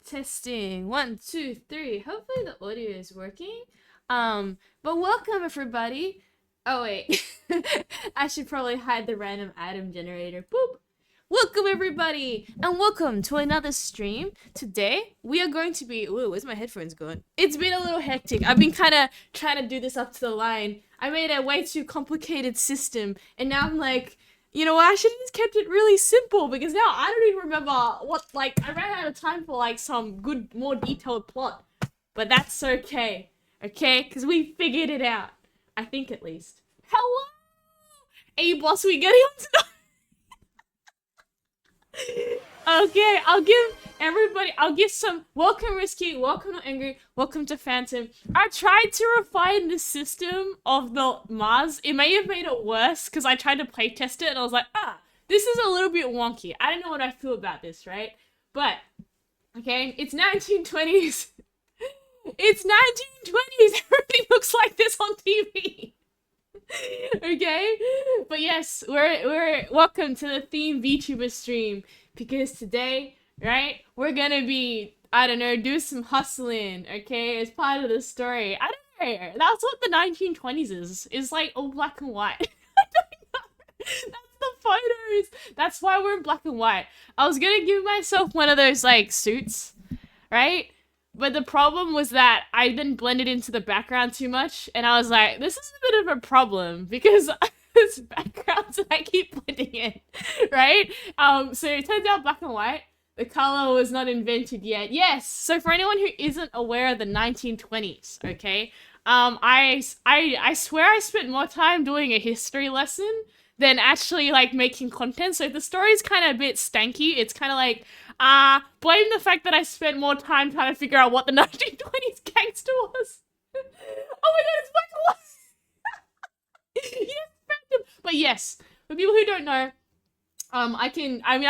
Testing. 1, 2, 3. Hopefully the audio is working. But welcome everybody. Oh wait. I should probably hide the random item generator. Boop. Welcome everybody and welcome to another stream. Today we are going to be where's my headphones going? It's been a little hectic. I've been kinda trying to do this up to the line. I made a way too complicated system and now I'm like, you know what, I should have just kept it really simple because now I don't even remember what, I ran out of time for some good, more detailed plot. But that's okay, because we figured it out. I think at least. Hello! Hey boss, we getting on tonight? Okay, I'll give some, welcome Risky, welcome to Angry, welcome to Phantom. I tried to refine the system of the Mars. It may have made it worse because I tried to playtest it and I was like, this is a little bit wonky. I don't know what I feel about this, right? But, okay, it's 1920s. It's 1920s, everything looks like this on TV. Okay, but yes, we're welcome to the theme VTuber stream because today, right, we're gonna be, I don't know, do some hustling, okay, as part of the story. I don't know, that's what the 1920s is like all black and white. I don't know, that's the photos, that's why we're in black and white. I was gonna give myself one of those suits, right? But the problem was that I then blended into the background too much, and I was like, this is a bit of a problem, because this background that I keep blending in, right? So it turns out black and white, the color was not invented yet. Yes, so for anyone who isn't aware of the 1920s, okay, I swear I spent more time doing a history lesson than actually, making content, so if the story's kind of a bit stanky, it's kind of blame the fact that I spent more time trying to figure out what the 1920s gangster was. Oh my god, it's black and white! Yes, random. But yes, for people who don't know, I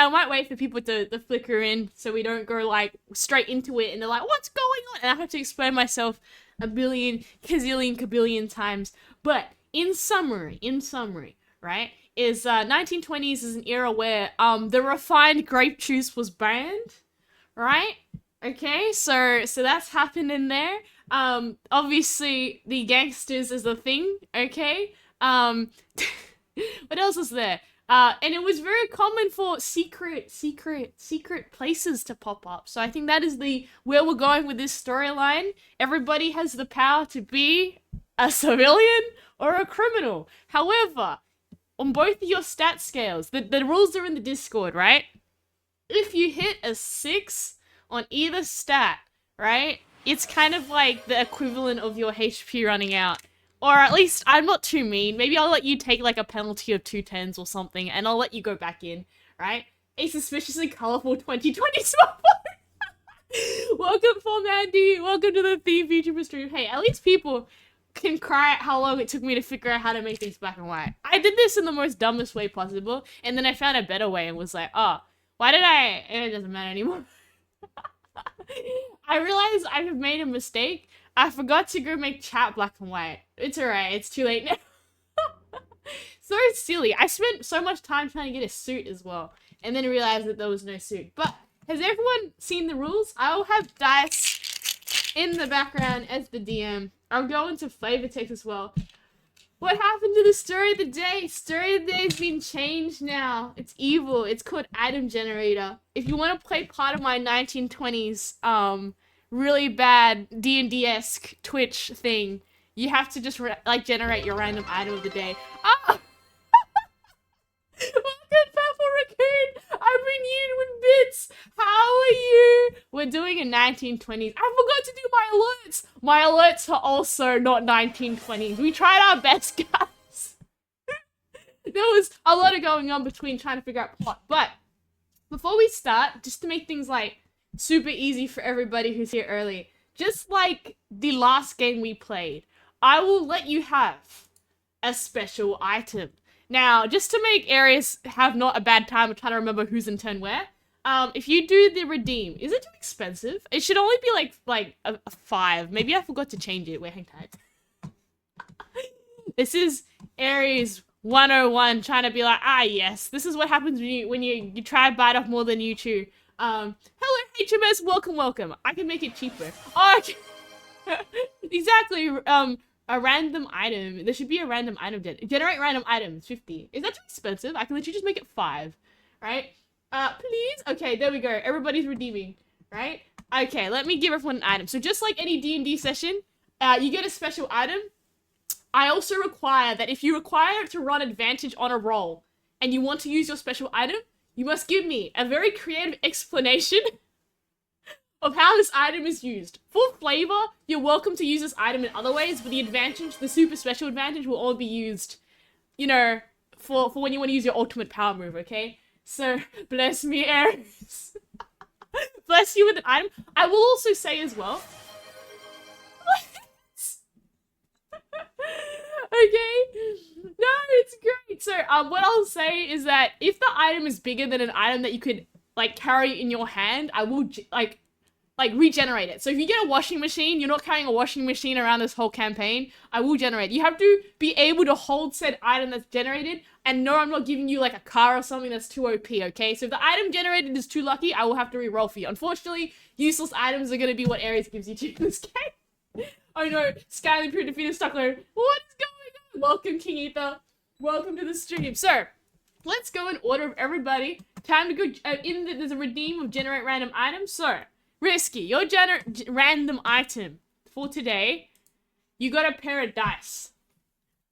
might wait for people to flicker in so we don't go straight into it and they're like, what's going on? And I have to explain myself a billion, kabillion times. But in summary, right, is 1920s is an era where the refined grape juice was banned, right? Okay, so that's happened in there. Obviously the gangsters is a thing, okay? What else is there? And it was very common for secret places to pop up. So I think that is where we're going with this storyline. Everybody has the power to be a civilian or a criminal. However, on both of your stat scales, the rules are in the Discord, right? If you hit a 6 on either stat, right, it's kind of like the equivalent of your HP running out. Or at least, I'm not too mean. Maybe I'll let you take a penalty of 2 10s or something, and I'll let you go back in, right? A suspiciously colorful 2020 smartphone. Welcome, Formandy. Welcome to the theme VTuber stream. Hey, at least people can cry at how long it took me to figure out how to make things black and white. I did this in the most dumbest way possible, and then I found a better way and was like, oh, why did I... It doesn't matter anymore. I realized I have made a mistake. I forgot to go make chat black and white. It's alright, it's too late now. So silly. I spent so much time trying to get a suit as well, and then realized that there was no suit. But has everyone seen the rules? I will have dice in the background as the DM. I'll go into flavor text as well. What happened to the story of the day? Story of the day's been changed now. It's evil. It's called item generator. If you want to play part of my 1920s, really bad D&D-esque Twitch thing, you have to just generate your random item of the day. Ah! Welcome, Purple Raccoon! I bring you with bits! How are you? We're doing a 1920s. I forgot to do my alerts! My alerts are also not 1920s. We tried our best, guys. There was a lot of going on between trying to figure out plot. But before we start, just to make things super easy for everybody who's here early, just like the last game we played, I will let you have a special item. Now, just to make Aries have not a bad time of trying to remember who's in turn where, if you do the redeem, is it too expensive? It should only be a 5. Maybe I forgot to change it. Wait, hang tight. This is Aries 101 trying to be yes, this is what happens when you try to bite off more than you chew. Hello HMS, welcome. I can make it cheaper. Oh, okay. Exactly. A random item. There should be a random item. Generate random items. 50. Is that too expensive? I can literally just make it 5. Right? Please. Okay, there we go. Everybody's redeeming. Right? Okay, let me give everyone an item. So just like any D&D session, you get a special item. I also require that if you require to run advantage on a roll and you want to use your special item, you must give me a very creative explanation of how this item is used. For flavor, you're welcome to use this item in other ways, but the advantage, the super special advantage, will all be used, you know, for when you want to use your ultimate power move, okay? So, bless me, Aries. Bless you with an item. I will also say as well... Okay? No, it's great. So, what I'll say is that if the item is bigger than an item that you could, like, carry in your hand, I will, like regenerate it. So if you get a washing machine, you're not carrying a washing machine around this whole campaign, I will generate. You have to be able to hold said item that's generated, and no, I'm not giving you like a car or something that's too OP, okay? So if the item generated is too lucky, I will have to re-roll for you. Unfortunately, useless items are going to be what Aries gives you to in this game. Oh no, Skyline Pure defeated Stuckler. What is going on? Welcome, King Ether. Welcome to the stream. So, let's go in order of everybody. Time to go, there's a redeem of generate random items. So, Risky, your random item for today, you got a pair of dice.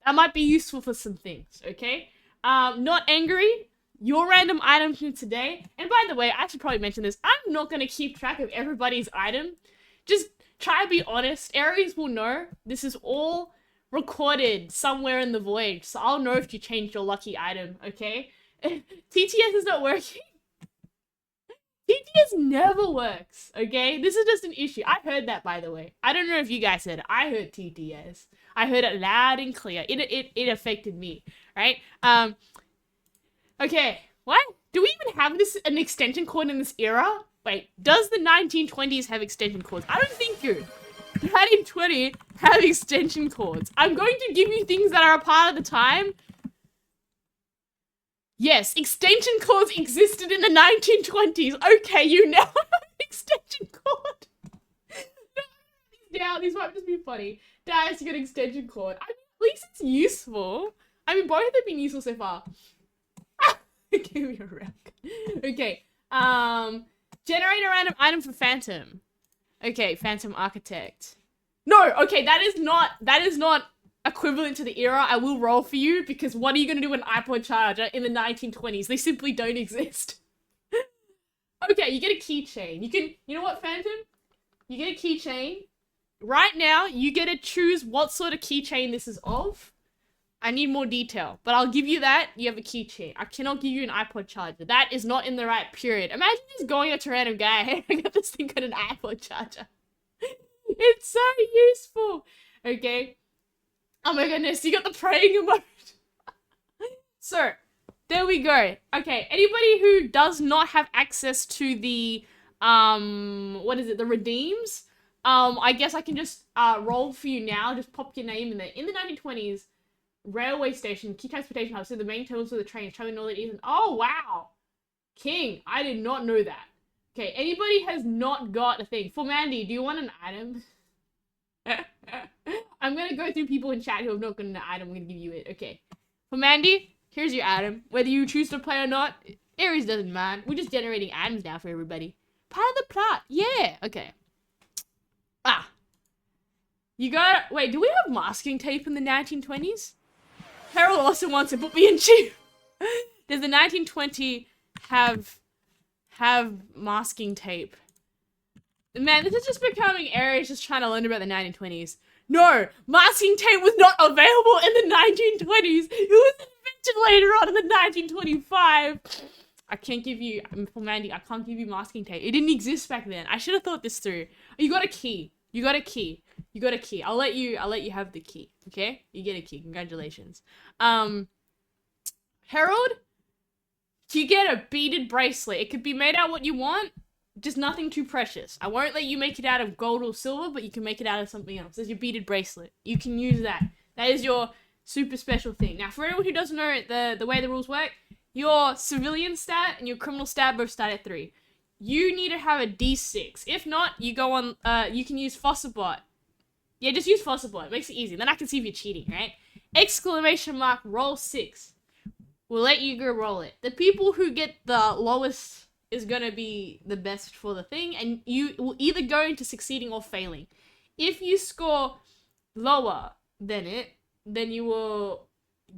That might be useful for some things, okay? Not angry, your random item from today, and by the way, I should probably mention this, I'm not going to keep track of everybody's item. Just try to be honest. Aries will know this is all recorded somewhere in the void, so I'll know if you changed your lucky item, okay? TTS is not working. TTS never works, okay? This is just an issue. I heard that, by the way. I don't know if you guys heard it. I heard TTS. I heard it loud and clear. It affected me, right? Okay, what? Do we even have an extension cord in this era? Wait, does the 1920s have extension cords? I don't think so. The 1920s have extension cords. I'm going to give you things that are a part of the time. Yes, extension cords existed in the 1920s. Okay, you now have an extension cord. No, these might just be funny. Dice, you got an extension cord. I mean, at least it's useful. I mean, both have been useful so far. Give me a wreck. Okay, generate a random item for Phantom. Okay, Phantom Architect. No, okay, that is not equivalent to the era. I will roll for you, because what are you going to do with an iPod charger in the 1920s? They simply don't exist. Okay, you get a keychain. You know what, Phantom? You get a keychain. Right now, you get to choose what sort of keychain this is of. I need more detail, but I'll give you that. You have a keychain. I cannot give you an iPod charger. That is not in the right period. Imagine just going up to a random guy, hey, I got this thing called an iPod charger. It's so useful. Okay. Oh my goodness, you got the praying emote. So, there we go. Okay, anybody who does not have access to the, the redeems, I guess I can just, roll for you now. Just pop your name in there. In the 1920s, railway station, key transportation hub, so the main terminals for the trains, traveling all that isn't. Oh, wow. King, I did not know that. Okay, anybody has not got a thing. For Mandy, do you want an item? I'm gonna go through people in chat who have not gotten an item. I'm gonna give you it. Okay. For Mandy, here's your item. Whether you choose to play or not, Aries doesn't mind. We're just generating items now for everybody. Part of the plot. Yeah. Okay. Ah. You got... Wait, do we have masking tape in the 1920s? Harold also wants to put me in chief. Does the 1920 have masking tape? Man, this is just becoming Aries just trying to learn about the 1920s. No, masking tape was not available in the 1920s. It was invented later on in the 1925. I can't give you, for Mandy, I can't give you masking tape. It didn't exist back then. I should have thought this through. You got a key. You got a key. You got a key. I'll let you have the key. Okay? You get a key. Congratulations. Harold, you get a beaded bracelet. It could be made out what you want. Just nothing too precious. I won't let you make it out of gold or silver, but you can make it out of something else. There's your beaded bracelet. You can use that. That is your super special thing. Now, for anyone who doesn't know the way the rules work, your civilian stat and your criminal stat both start at 3. you need to have a D6. If not, you go on, you can use Fossilbot. Yeah, just use Fossilbot. It makes it easy. Then I can see if you're cheating, right? Exclamation mark, roll 6. We'll let you go roll it. The people who get the lowest is gonna be the best for the thing, and you will either go into succeeding or failing. If you score lower than it, then you will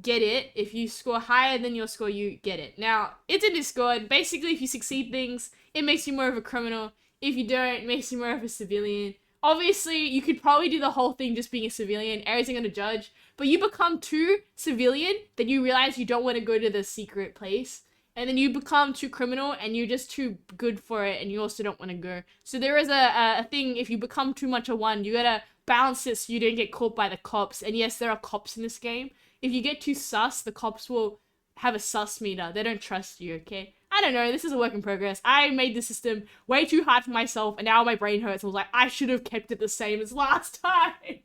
get it. If you score higher than your score, you get it. Now, it's in Discord. Basically, if you succeed things, it makes you more of a criminal. If you don't, it makes you more of a civilian. Obviously, you could probably do the whole thing just being a civilian. Aries are gonna judge. But you become too civilian, then you realize you don't want to go to the secret place. And then you become too criminal, and you're just too good for it, and you also don't want to go. So there is a thing, if you become too much of one, you gotta balance it so you don't get caught by the cops. And yes, there are cops in this game. If you get too sus, the cops will have a sus meter. They don't trust you, okay? I don't know, this is a work in progress. I made the system way too hard for myself, and now my brain hurts. I was like, I should have kept it the same as last time.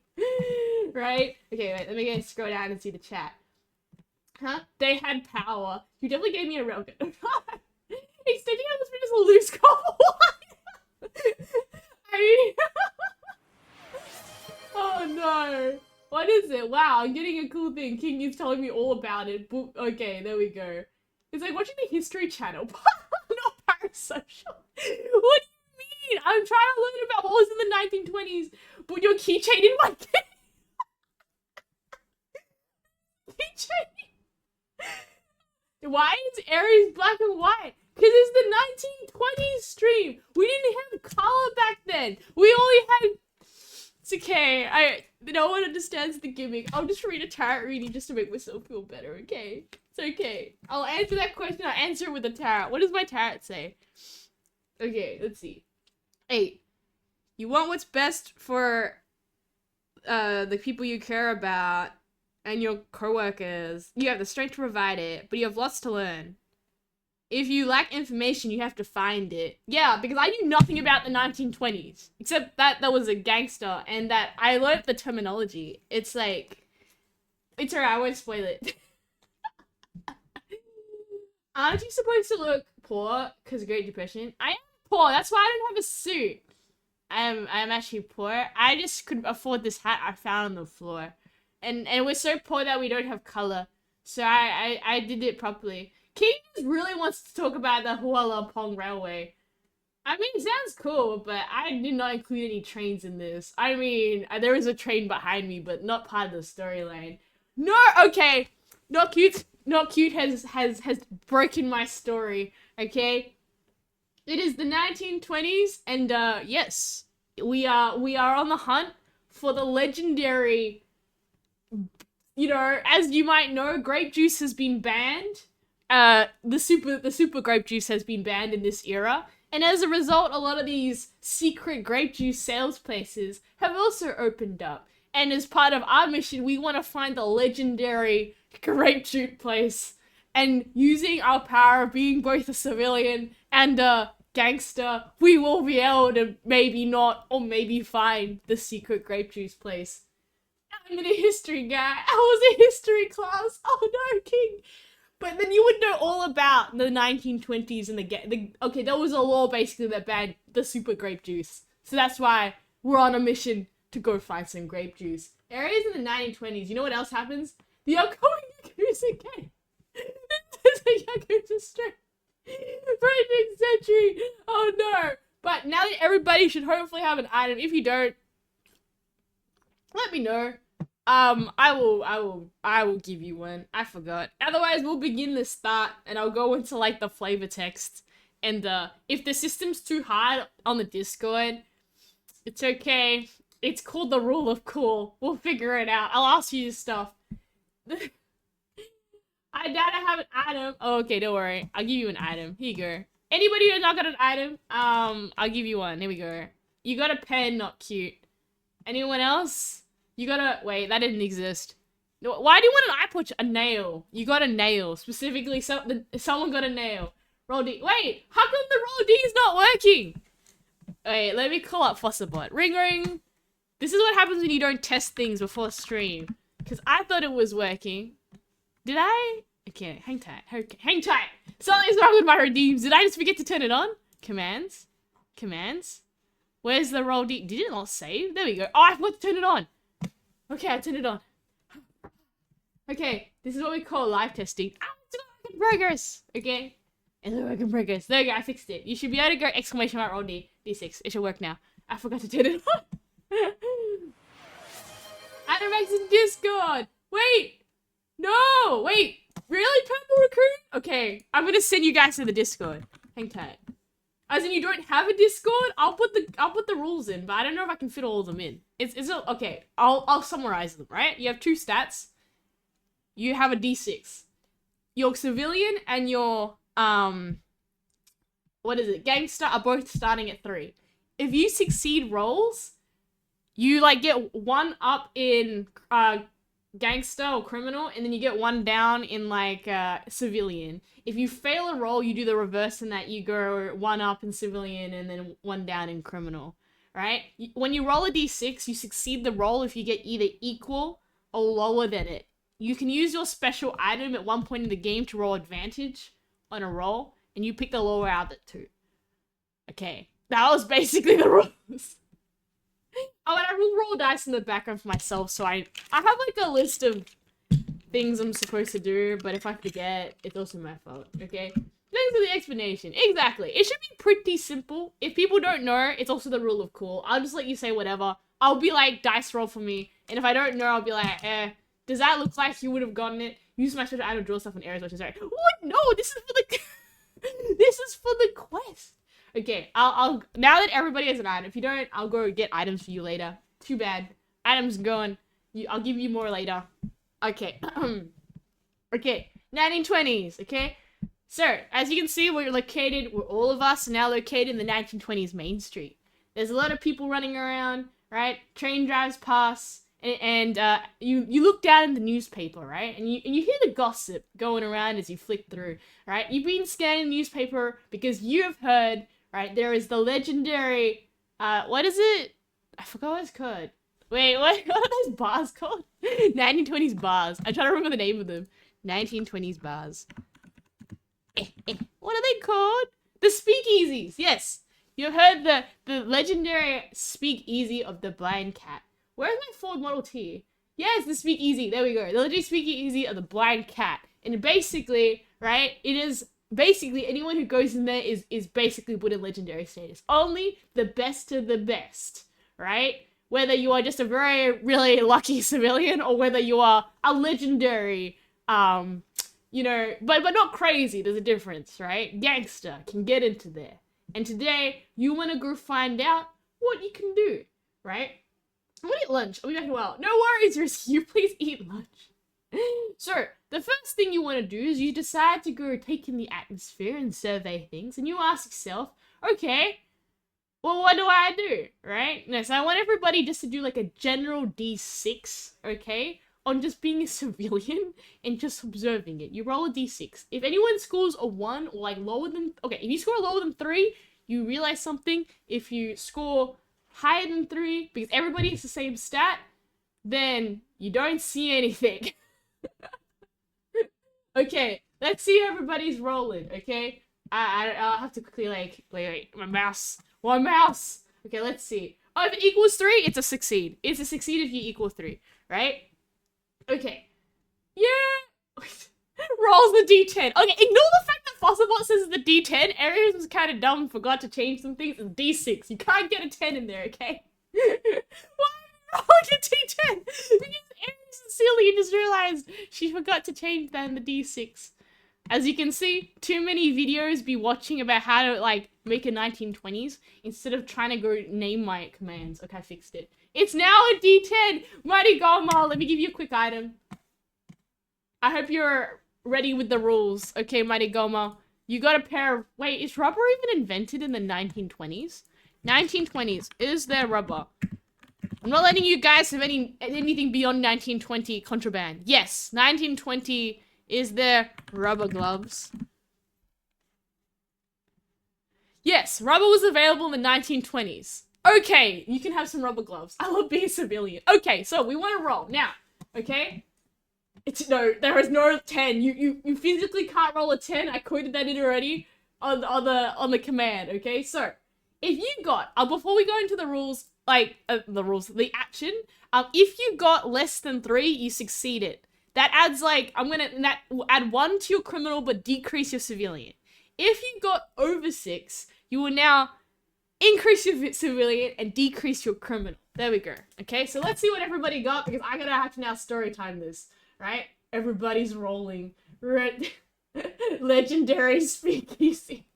Right? Okay, wait, let me go scroll down and see the chat. Huh? They had power. You definitely gave me a real good. Extending out this bit is a loose couple. I mean... Oh no. What is it? Wow, I'm getting a cool thing. King is telling me all about it. Okay, there we go. It's like watching the History Channel. Not parasocial. What do you mean? I'm trying to learn about what was in the 1920s, but your keychain in my game. Keychain. Why is Aries black and white? Because it's the 1920s stream. We didn't have color back then. We only had... It's okay. No one understands the gimmick. I'll just read a tarot reading just to make myself feel better, okay? It's okay. I'll answer that question. I'll answer it with a tarot. What does my tarot say? Okay, let's see. 8. You want what's best for the people you care about and your co-workers. You have the strength to provide it, but you have lots to learn. If you lack information, you have to find it. Yeah, because I knew nothing about the 1920s. Except that there was a gangster and that I learned the terminology. It's like... It's alright, I won't spoil it. Aren't you supposed to look poor because of Great Depression? I am poor, that's why I don't have a suit. I'm actually poor. I just couldn't afford this hat I found on the floor. And we're so poor that we don't have color. So I did it properly. King just really wants to talk about the Huala Pong Railway. I mean, it sounds cool, but I did not include any trains in this. I mean, there is a train behind me, but not part of the storyline. No, okay. Not cute. Not cute has broken my story, okay? It is the 1920s, and yes, we are on the hunt for the legendary, you know, as you might know, grape juice has been banned. The super grape juice has been banned in this era, and as a result, a lot of these secret grape juice sales places have also opened up. And as part of our mission, we want to find the legendary grape juice place. And using our power of being both a civilian and a gangster, we will be able to maybe not, or maybe find the secret grape juice place. I'm in a history guy. I was a history class. Oh no, King. But then you would know all about the 1920s and okay, there was a law basically that banned the super grape juice. So that's why we're on a mission to go find some grape juice. Areas in the 1920s, you know what else happens? The upcoming Yakuza game. This is a Yakuza stream for next century. Oh no. But now that everybody should hopefully have an item. If you don't, let me know. I will give you one. I forgot. Otherwise, we'll begin the start and I'll go into like the flavor text. And if the system's too hard on the Discord, it's okay. It's called the rule of cool. We'll figure it out. I'll ask you stuff. I doubt I have an item. Oh, okay, don't worry. I'll give you an item. Here you go. Anybody who's not got an item, I'll give you one. Here we go. You got a pen, not cute. Anyone else? You got a... Wait, that didn't exist. Why do you want an iPod? A nail. You got a nail. Specifically, someone got a nail. Roll D. Wait, how come the roll D is not working? Wait, let me call up Fossilbot. Ring ring. This is what happens when you don't test things before stream. Because I thought it was working. Did I? Okay, hang tight. Okay, hang tight. Something's wrong with my redeems. Did I just forget to turn it on? Commands. Where's the roll D? Did it not save? There we go. Oh, I forgot to turn it on. Okay, I turned it on. Okay, this is what we call live testing. Ah, it's a work in progress. Okay, it's a work in progress. There you go, I fixed it. You should be able to go exclamation mark roll D6. It should work now. I forgot to turn it on. Adam X in Discord. Wait. No, wait. Really, Purple Recruit? Okay, I'm gonna send you guys to the Discord. Hang tight. As in, you don't have a Discord? I'll put the rules in, but I don't know if I can fit all of them in. It's okay. I'll summarize them. Right? You have two stats. You have a D6. Your civilian and your what is it? Gangster are both starting at 3. If you succeed rolls, you like get 1 up in gangster or criminal, and then you get 1 down in like civilian. If you fail a roll, you do the reverse in that you go 1 up in civilian and then 1 down in criminal, right? When you roll a d6, you succeed the roll if you get either equal or lower than it. You can use your special item at one point in the game to roll advantage on a roll, and you pick the lower out of the 2. Okay, that was basically the rules. Oh, and I will roll dice in the background for myself, so I have like a list of things I'm supposed to do, but if I forget, it's also my fault, okay? Thanks for the explanation. Exactly. It should be pretty simple. If people don't know, it's also the rule of cool. I'll just let you say whatever. I'll be like, dice roll for me, and if I don't know, I'll be like, does that look like you would have gotten it? Use my special item, draw stuff in areas, which is right. What? No, this is for the... this is for the quest. Okay, I'll now that everybody has an item, if you don't, I'll go get items for you later. Too bad. Items gone. I'll give you more later. Okay. Okay, 1920s, okay? So, as you can see, all of us are now located in the 1920s Main Street. There's a lot of people running around, right? Train drives past, and you look down in the newspaper, right? And you hear the gossip going around as you flick through, right? You've been scanning the newspaper because you have heard, right, there is the legendary, what is it? I forgot what it's called. Wait, what are those bars called? 1920s bars. I'm trying to remember the name of them. 1920s bars. What are they called? The speakeasies, yes. You heard the legendary speakeasy of the blind cat. Where's my Ford Model T? Yes, the speakeasy. There we go. The legendary speakeasy of the blind cat. And basically, right, it is basically anyone who goes in there is basically put in legendary status. Only the best of the best, right? Whether you are just a very, really lucky civilian or whether you are a legendary, you know, but not crazy. There's a difference, right? Gangster can get into there. And today, you want to go find out what you can do, right? I'm gonna eat lunch. I'll be back in a while. No worries, Risky. You please eat lunch. So, the first thing you want to do is you decide to go take in the atmosphere and survey things. And you ask yourself, okay, well, what do I do, right? No, so I want everybody just to do like a general D6, okay? On just being a civilian and just observing it. You roll a D6. If anyone scores a 1 or like lower than... Okay, if you score lower than 3, you realize something. If you score higher than 3, because everybody has the same stat, then you don't see anything. Okay, let's see how everybody's rolling, okay? I'll have to quickly like... Wait, my mouse. One mouse! Okay, let's see. Oh, if it equals 3, it's a succeed. It's a succeed if you equal 3, right? Okay. Yeah! Rolls the D10. Okay, ignore the fact that Fossilbot says the D10. Aries was kind of dumb, forgot to change some things. It's D6. You can't get a 10 in there, okay? Why rolling a D10? Because Aries is silly and just realized she forgot to change that in the D6. As you can see, too many videos be watching about how to, like, make a 1920s instead of trying to go name my commands. Okay, I fixed it. It's now a D10! Mighty Goma, let me give you a quick item. I hope you're ready with the rules. Okay, Mighty Goma. You got a pair of... Wait, is rubber even invented in the 1920s? 1920s. Is there rubber? I'm not letting you guys have anything beyond 1920 contraband. Yes, 1920... Is there rubber gloves? Yes, rubber was available in the 1920s. Okay, you can have some rubber gloves. I love being a civilian. Okay, so we want to roll. Now, okay? No, there is no 10. You physically can't roll a 10. I coded that in already. on the command. Okay, so if you got before we go into the rules, the action, if you got less than 3, you succeeded. That adds like that will add 1 to your criminal but decrease your civilian. If you got over 6, you will now increase your civilian and decrease your criminal. There we go. Okay, so let's see what everybody got, because I'm gonna have to now story time this, right? Everybody's rolling. Legendary speakeasy.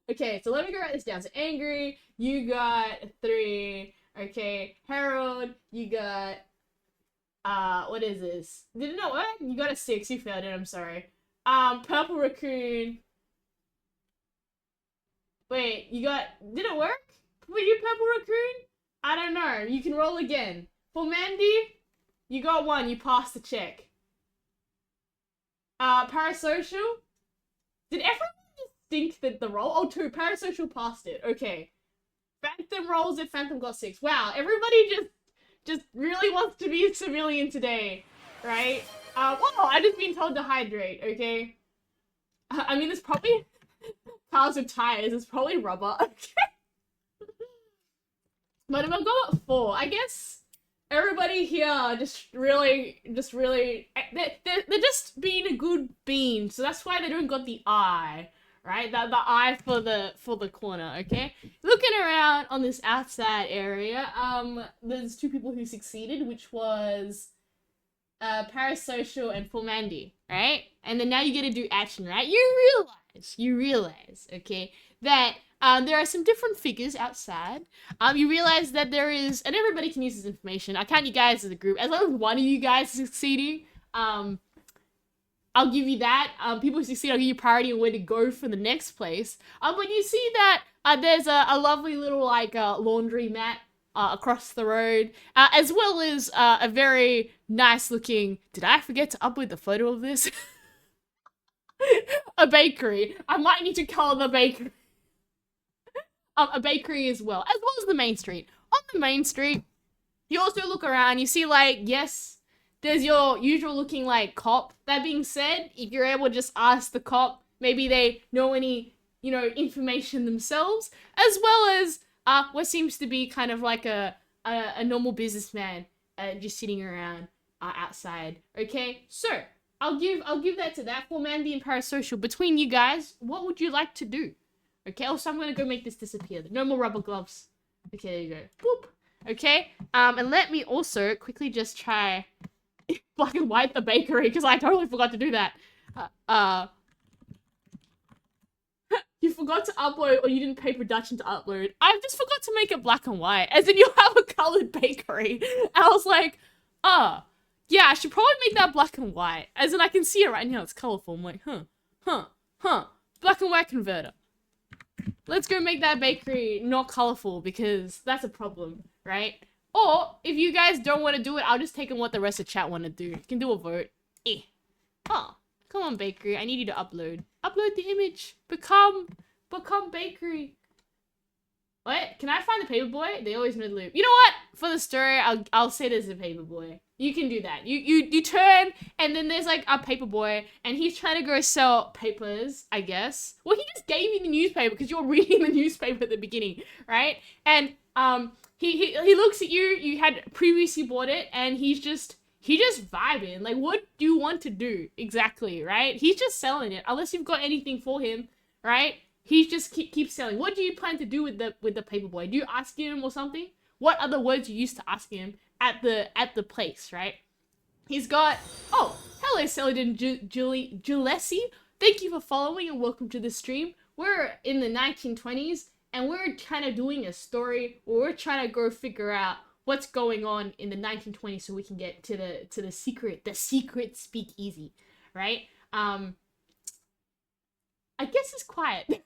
Okay, so let me go write this down. So angry, you got 3. Okay, Harold, you got what is this? Did it not work? You got a 6. You failed it. I'm sorry. Purple raccoon. Wait, you got... Did it work? For you, purple raccoon? I don't know. You can roll again. For Mandy, you got 1. You passed the check. Parasocial. Did everyone just think that the roll? Oh, 2. Parasocial passed it. Okay. Phantom rolls it. Phantom got 6. Wow, everybody just really wants to be a civilian today, right? Whoa, I just been told to hydrate, okay? I mean, it's probably cars with tires, it's probably rubber, okay? But if I go at 4, I guess everybody here just really, they're just being a good bean, so that's why they don't got the eye. Right, the eye for the corner, okay? Looking around on this outside area, there's 2 people who succeeded, which was Parasocial and Formandi, right? And then now you get to do action, right? You realize, okay, that there are some different figures outside. You realize that there is, and everybody can use this information. I count you guys as a group. As long as one of you guys is succeeding, I'll give you that. People who succeed, I'll give you priority on where to go for the next place. But you see that there's a lovely little like laundry mat across the road, as well as a very nice looking. Did I forget to upload the photo of this? A bakery. I might need to call the bakery. A bakery as well as the main street. On the main street, you also look around. You see like yes. There's your usual looking like cop. That being said, if you're able to just ask the cop, maybe they know any, information themselves, as well as what seems to be kind of like a normal businessman just sitting around outside. Okay, so I'll give that to that. For Mandy and Parasocial, between you guys, what would you like to do? Okay, also I'm gonna go make this disappear. No more rubber gloves. Okay, there you go. Boop. Okay, and let me also quickly just try black and white the bakery, because I totally forgot to do that. You forgot to upload, or you didn't pay production to upload. I just forgot to make it black and white, as in you have a colored bakery. And I was like, yeah, I should probably make that black and white, as in I can see it right now, it's colorful. I'm like, black and white converter. Let's go make that bakery not colorful, because that's a problem, right? Or, if you guys don't want to do it, I'll just take on what the rest of chat want to do. You can do a vote. Oh, come on, bakery. I need you to upload. Upload the image. Become bakery. What? Can I find the paperboy? They always mid loop. You know what? For the story, I'll say there's a paperboy. You can do that. You turn, and then there's like a paperboy, and he's trying to go sell papers, I guess. Well, he just gave you the newspaper because you're reading the newspaper at the beginning, right? And he looks at you. You had previously bought it, and he's just vibing. Like, what do you want to do exactly, right? He's just selling it, unless you've got anything for him, right? He just keeps selling. What do you plan to do with the paperboy? Do you ask him or something? What other words you used to ask him at the place, right? He's got, oh, hello, Celadin Gillespie. Thank you for following and welcome to the stream. We're in the 1920s, and we're kind of doing a story where we're trying to go figure out what's going on in the 1920s so we can get to the secret speakeasy, right? I guess it's quiet.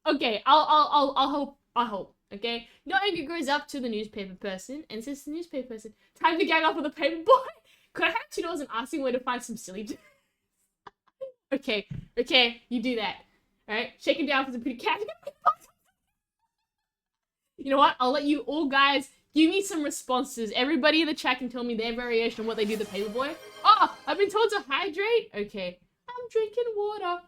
Okay, I'll hope, okay? No anger goes up to the newspaper person and says to the newspaper person, time to gang up on the paper boy. Could I have $2 and ask him where to find some silly... Okay, you do that. Alright, shake him down for some pretty cash. You know what? I'll let you all guys give me some responses. Everybody in the chat can tell me their variation of what they do to the paperboy. Oh, I've been told to hydrate? Okay. I'm drinking water.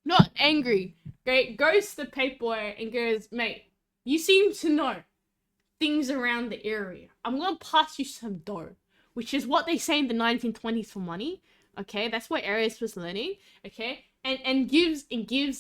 Not angry. Great. Goes to the paperboy and goes, mate, you seem to know things around the area. I'm gonna pass you some dough, which is what they say in the 1920s for money. Okay, that's what Aries was learning. Okay, and gives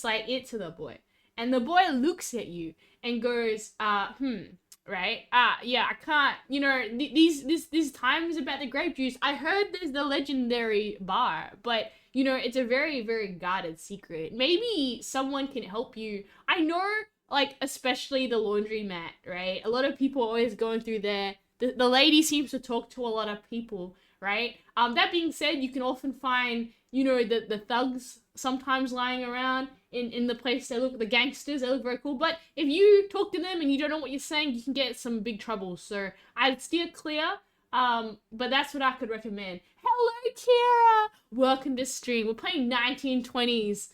like it to the boy, and the boy looks at you and goes, right, yeah, I can't, you know, these times about the grape juice. I heard there's the legendary bar, but you know, it's a very, very guarded secret. Maybe someone can help you. I know, like, especially the laundromat, right? A lot of people are always going through there. The lady seems to talk to a lot of people, right? That being said, you can often find, you know, the thugs sometimes lying around in the place. The gangsters, they look very cool. But if you talk to them and you don't know what you're saying, you can get some big trouble. So I'd steer clear. But that's what I could recommend. Hello, Kira! Welcome to stream. We're playing 1920s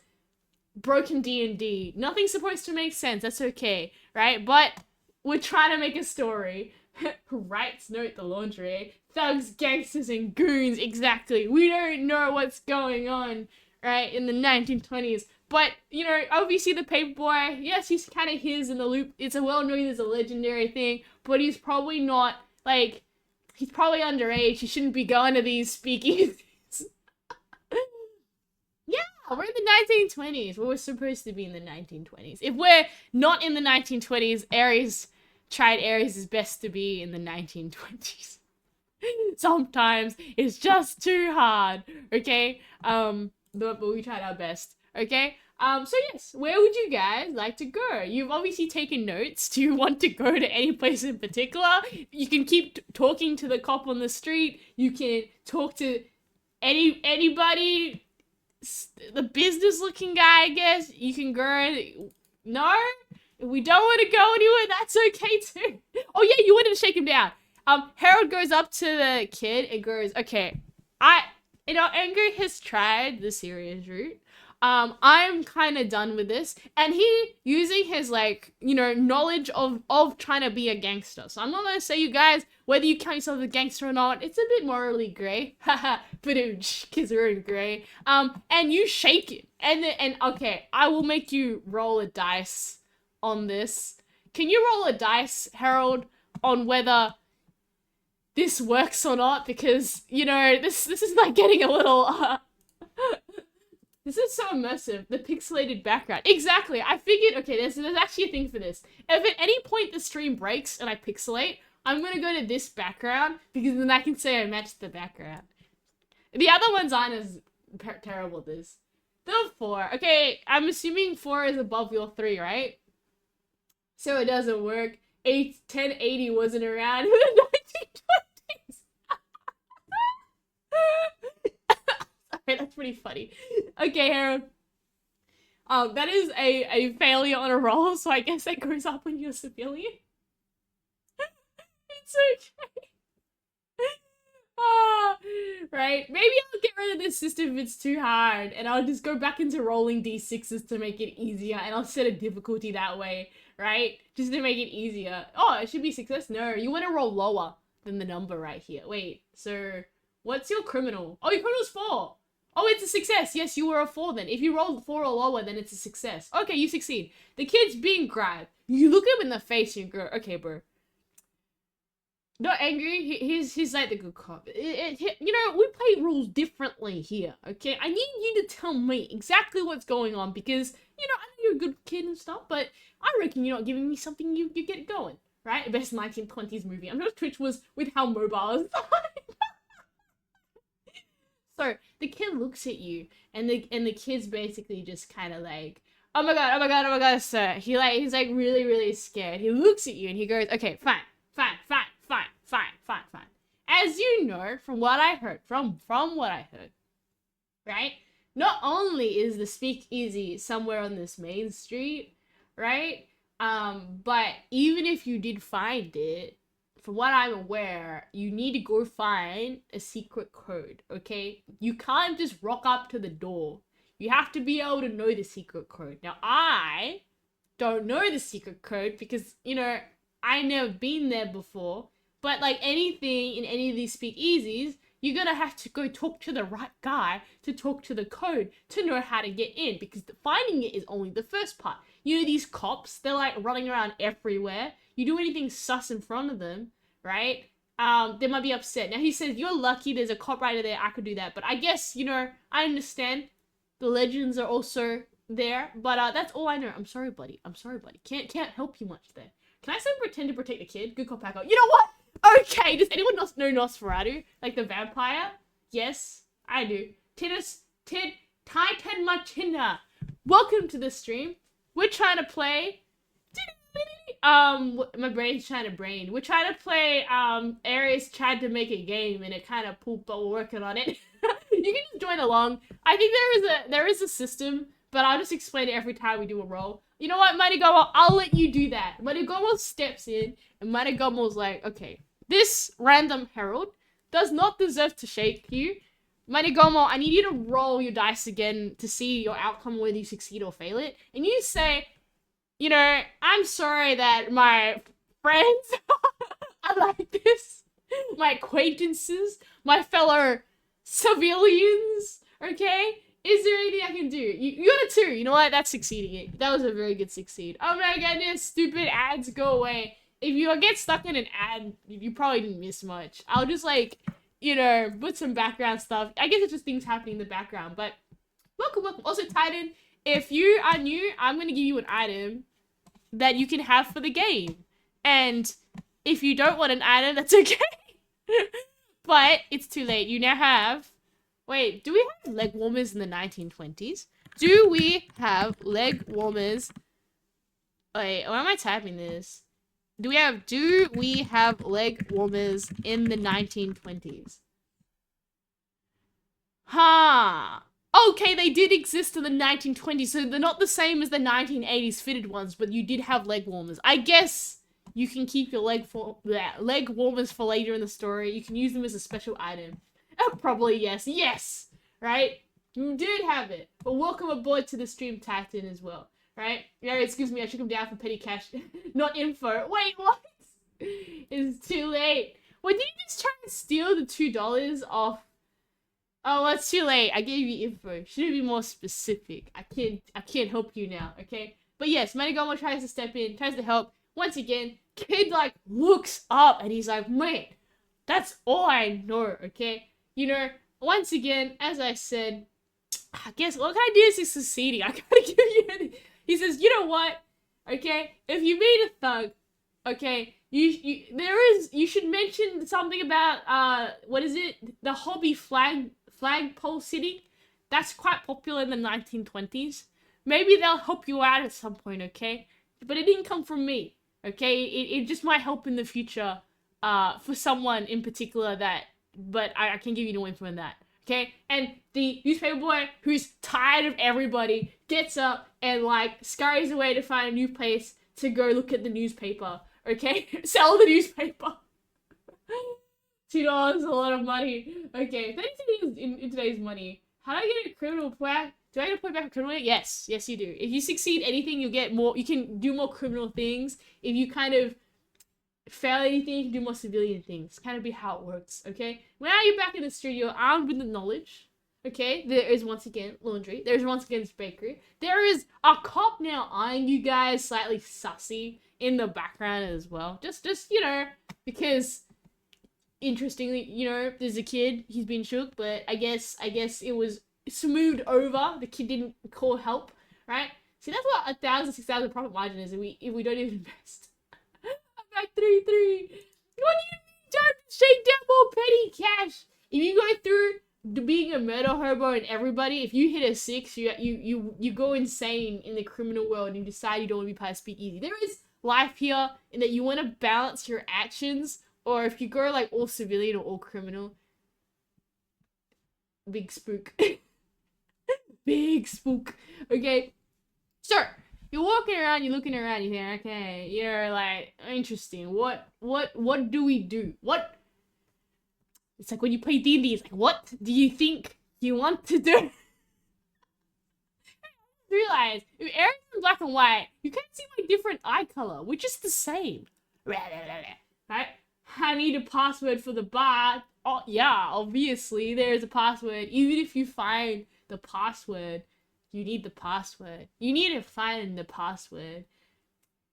broken D&D. Nothing's supposed to make sense. That's okay, right? But we're trying to make a story. Writes note the laundry. Thugs, gangsters, and goons. Exactly. We don't know what's going on, right, in the 1920s. But, you know, obviously the paperboy, yes, he's kind of his in the loop. It's a well-known as a legendary thing, but he's probably not, like, he's probably underage. He shouldn't be going to these speakeasies. Yeah, we're in the 1920s. We're supposed to be in the 1920s. If we're not in the 1920s, Aries tried Aries' best to be in the 1920s. Sometimes it's just too hard, okay? But we tried our best, okay? So yes, where would you guys like to go? You've obviously taken notes. Do you want to go to any place in particular? You can keep talking to the cop on the street. You can talk to anybody, the business-looking guy, I guess. You can go. No? If we don't want to go anywhere, that's okay too. Oh yeah, you wanted to shake him down. Harold goes up to the kid and goes, okay, Angry has tried the serious route. I'm kind of done with this. And he, using his, like, you know, knowledge of trying to be a gangster. So I'm not going to say, you guys, whether you count yourself as a gangster or not, it's a bit morally grey. Haha, because we're in grey. And you shake it. And okay, I will make you roll a dice on this. Can you roll a dice, Harold, on whether this works or not? Because, you know, this is like getting a little, this is so immersive. The pixelated background. Exactly. I figured, okay, there's actually a thing for this. If at any point the stream breaks and I pixelate, I'm going to go to this background because then I can say I matched the background. The other ones aren't as terrible as this. The 4. Okay, I'm assuming 4 is above your 3, right? So it doesn't work. 1080 wasn't around in the 1920s. Sorry, that's pretty funny. Okay, Harold. That is a failure on a roll, so I guess that goes up when you're a civilian. It's okay. Right. Maybe I'll get rid of this system if it's too hard, and I'll just go back into rolling d6s to make it easier, and I'll set a difficulty that way, right? Just to make it easier. Oh, it should be success. No, you want to roll lower than the number right here. Wait, so what's your criminal? Oh, your criminal's 4. Oh, it's a success. Yes, you were a 4 then. If you rolled 4 or lower, then it's a success. Okay, you succeed. The kid's being grabbed. You look him in the face and you go, okay, bro. Not angry. He's like the good cop. You know, we play rules differently here, okay? I need you to tell me exactly what's going on because, you know, I know you're a good kid and stuff, but I reckon you're not giving me something you get it going, right? Best 1920s movie. I'm sure Twitch was with how mobile is. So the kid looks at you, and the kid's basically just kind of like, oh my god, sir. He's like really, really scared. He looks at you and he goes, okay, fine. As you know, from what I heard, right? Not only is the speakeasy somewhere on this main street, right? But even if you did find it, from what I'm aware, you need to go find a secret code, okay? You can't just rock up to the door. You have to be able to know the secret code. Now, I don't know the secret code because, you know, I never been there before. But like anything in any of these speakeasies, you're gonna have to go talk to the right guy to talk to the code to know how to get in, because finding it is only the first part. You know, these cops, they're like running around everywhere. You do anything sus in front of them, right? They might be upset. Now he says, you're lucky there's a cop right there, I could do that. But I guess, you know, I understand the legends are also there, but that's all I know. I'm sorry, buddy. I'm sorry, buddy. Can't help you much there. Can I say pretend to protect the kid? Good cop, bad cop. You know what? Okay, does anyone else know Nosferatu? Like the vampire? Yes, I do. Titan Martina. Welcome to the stream. We're trying to play... my brain's trying to brain. We're trying to play, Aries tried to make a game and it kind of pooped, but we're working on it. You can just join along. I think there is a system, but I'll just explain it every time we do a roll. You know what, Mighty Gomo, I'll let you do that. Mighty Gomo steps in, and Mighty Gomo's like, okay, this random herald does not deserve to shake you. Mighty Gomo, I need you to roll your dice again to see your outcome, whether you succeed or fail it. And you say, you know, I'm sorry that my friends are like this. My acquaintances, my fellow civilians, okay? Is there anything I can do? You got a 2. You know what? That's succeeding it. That was a very good succeed. Oh my goodness, stupid ads, go away. If you get stuck in an ad, you probably didn't miss much. I'll just, like, you know, put some background stuff. I guess it's just things happening in the background, but welcome, welcome. Also, Titan, if you are new, I'm going to give you an item that you can have for the game. And if you don't want an item, that's okay. But it's too late. You now have... Wait, do we have leg warmers in the 1920s? Do we have leg warmers? Wait, why am I typing this? Do we have leg warmers in the 1920s? Huh. Okay, they did exist in the 1920s, so they're not the same as the 1980s fitted ones, but you did have leg warmers. I guess you can keep your leg warmers for later in the story. You can use them as a special item. Probably yes. Yes! Right? You did have it. But welcome aboard to the stream, Titan, as well. Right? Yeah, excuse me, I shook him down for petty cash. Not info. Wait, what? It's too late. Wait, did you just try and steal the $2 off? Oh, that's too late. I gave you info. Should be more specific. I can't help you now, okay? But yes, Manigomo tries to step in, tries to help. Once again, kid, like, looks up and he's like, mate, that's all I know, okay? You know, once again, as I said, I guess what kind of ideas is succeeding? I gotta give you. He says, you know what? Okay, if you meet a thug, okay, you should mention something about what is it? The hobby flagpole sitting. That's quite popular in the 1920s. Maybe they'll help you out at some point, okay? But it didn't come from me, okay? It just might help in the future, for someone in particular that. But I can give you no info on that, okay? And the newspaper boy, who's tired of everybody, gets up and, like, scurries away to find a new place to go look at the newspaper, okay? Sell the newspaper. $2 is a lot of money. Okay, $32 in today's money. How do I get a criminal back? Do I get to put back a criminal? Yes, yes you do. If you succeed anything, you get more. You can do more criminal things. If you kind of fail anything, you can do more civilian things. Kind of be how it works, okay? When are you back in the studio, armed with the knowledge, okay? There is once again laundry. There's once again bakery. There is a cop now eyeing you guys slightly sussy in the background as well. Just you know, because interestingly, you know, there's a kid. He's been shook, but I guess it was smoothed over. The kid didn't call help, right? See, that's what 1,000, 6,000 profit margin is if we don't even invest. Back 3-3. What do you mean time to shake down more petty cash? If you go through being a murder hobo and everybody, if you hit a 6, you go insane in the criminal world and you decide you don't want to be part of speakeasy. There is life here in that you want to balance your actions, or if you go like all civilian or all criminal, big spook. Big spook. Okay. So you're walking around, you're looking around, you think, okay, you're like, interesting. What do we do? What? It's like when you play D&D, it's like, what do you think you want to do? Realize, if everything's in black and white, you can't see my different eye color, which is the same. Right? I need a password for the bar. Oh, yeah, obviously there's a password. Even if you find the password, you need the password. You need to find the password.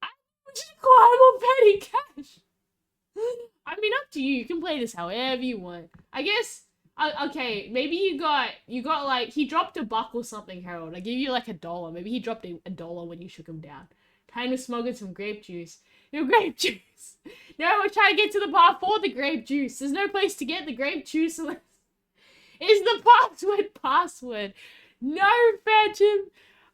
I just acquire more petty cash. I mean, up to you. You can play this however you want. I guess. Okay, maybe you got like he dropped $1 or something, Harold. I give you like $1. Maybe he dropped $1 when you shook him down. Time to smuggle some grape juice. No grape juice. No, we're trying to get to the bar for the grape juice. There's no place to get the grape juice unless is the password. No, Phantom.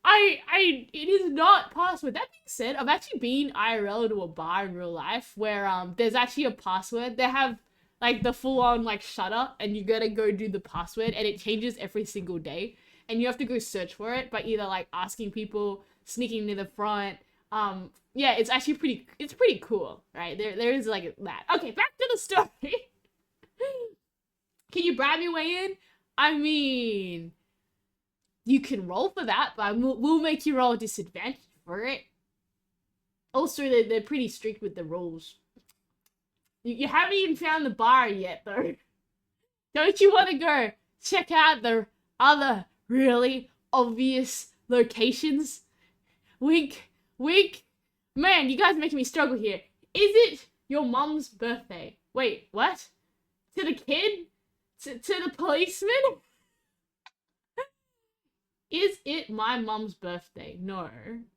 It is not password. That being said, I've actually been IRL to a bar in real life where there's actually a password. They have like the full on like shutter, and you gotta go do the password, and it changes every single day, and you have to go search for it by either like asking people, sneaking near the front. Yeah, it's actually pretty cool, right? There is like that. Okay, back to the story. Can you bribe your way in? I mean, you can roll for that, but we'll make you roll a disadvantage for it. Also, they're pretty strict with the rules. You haven't even found the bar yet, though. Don't you want to go check out the other really obvious locations? Wink, wink. Man, you guys are making me struggle here. Is it your mum's birthday? Wait, what? To the kid? To the policeman? Is it my mum's birthday? No.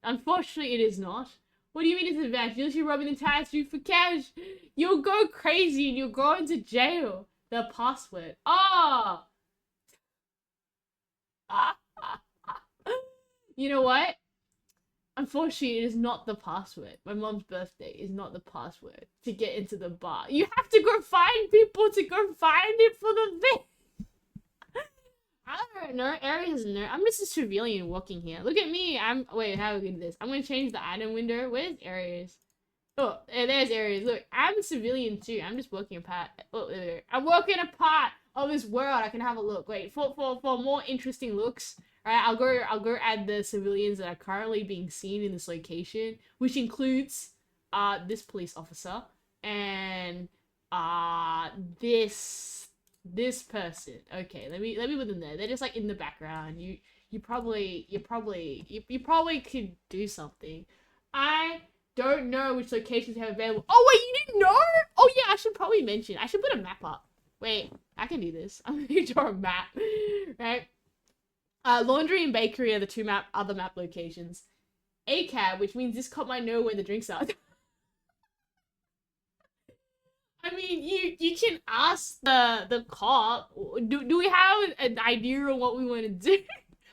Unfortunately, it is not. What do you mean it's advantage? Unless you're robbing the entire street for cash, you'll go crazy and you'll go into jail. The password. Ah! You know what? Unfortunately, it is not the password. My mom's birthday is not the password to get into the bar. You have to go find people to go find it for the thing. I don't know. Aries no. I'm just a civilian walking here. Look at me. Wait, how do we do this? I'm gonna change the item window. Where's Aries? Oh, there's Aries. Look, I'm a civilian too. I'm just walking apart. Oh, there we go. I'm walking a part of this world. I can have a look. Wait, for more interesting looks. Alright, I'll go add the civilians that are currently being seen in this location, which includes this police officer and this person. Okay, let me put them there. They're just like in the background. You probably could do something. I don't know which locations you have available. Oh wait, you didn't know? Oh yeah, I should probably mention. I should put a map up. Wait, I can do this. I'm gonna draw a map, right? Laundry and bakery are the two other map locations. A cab, which means this cop might know where the drinks are. I mean, you can ask the cop. Do we have an idea of what we want to do?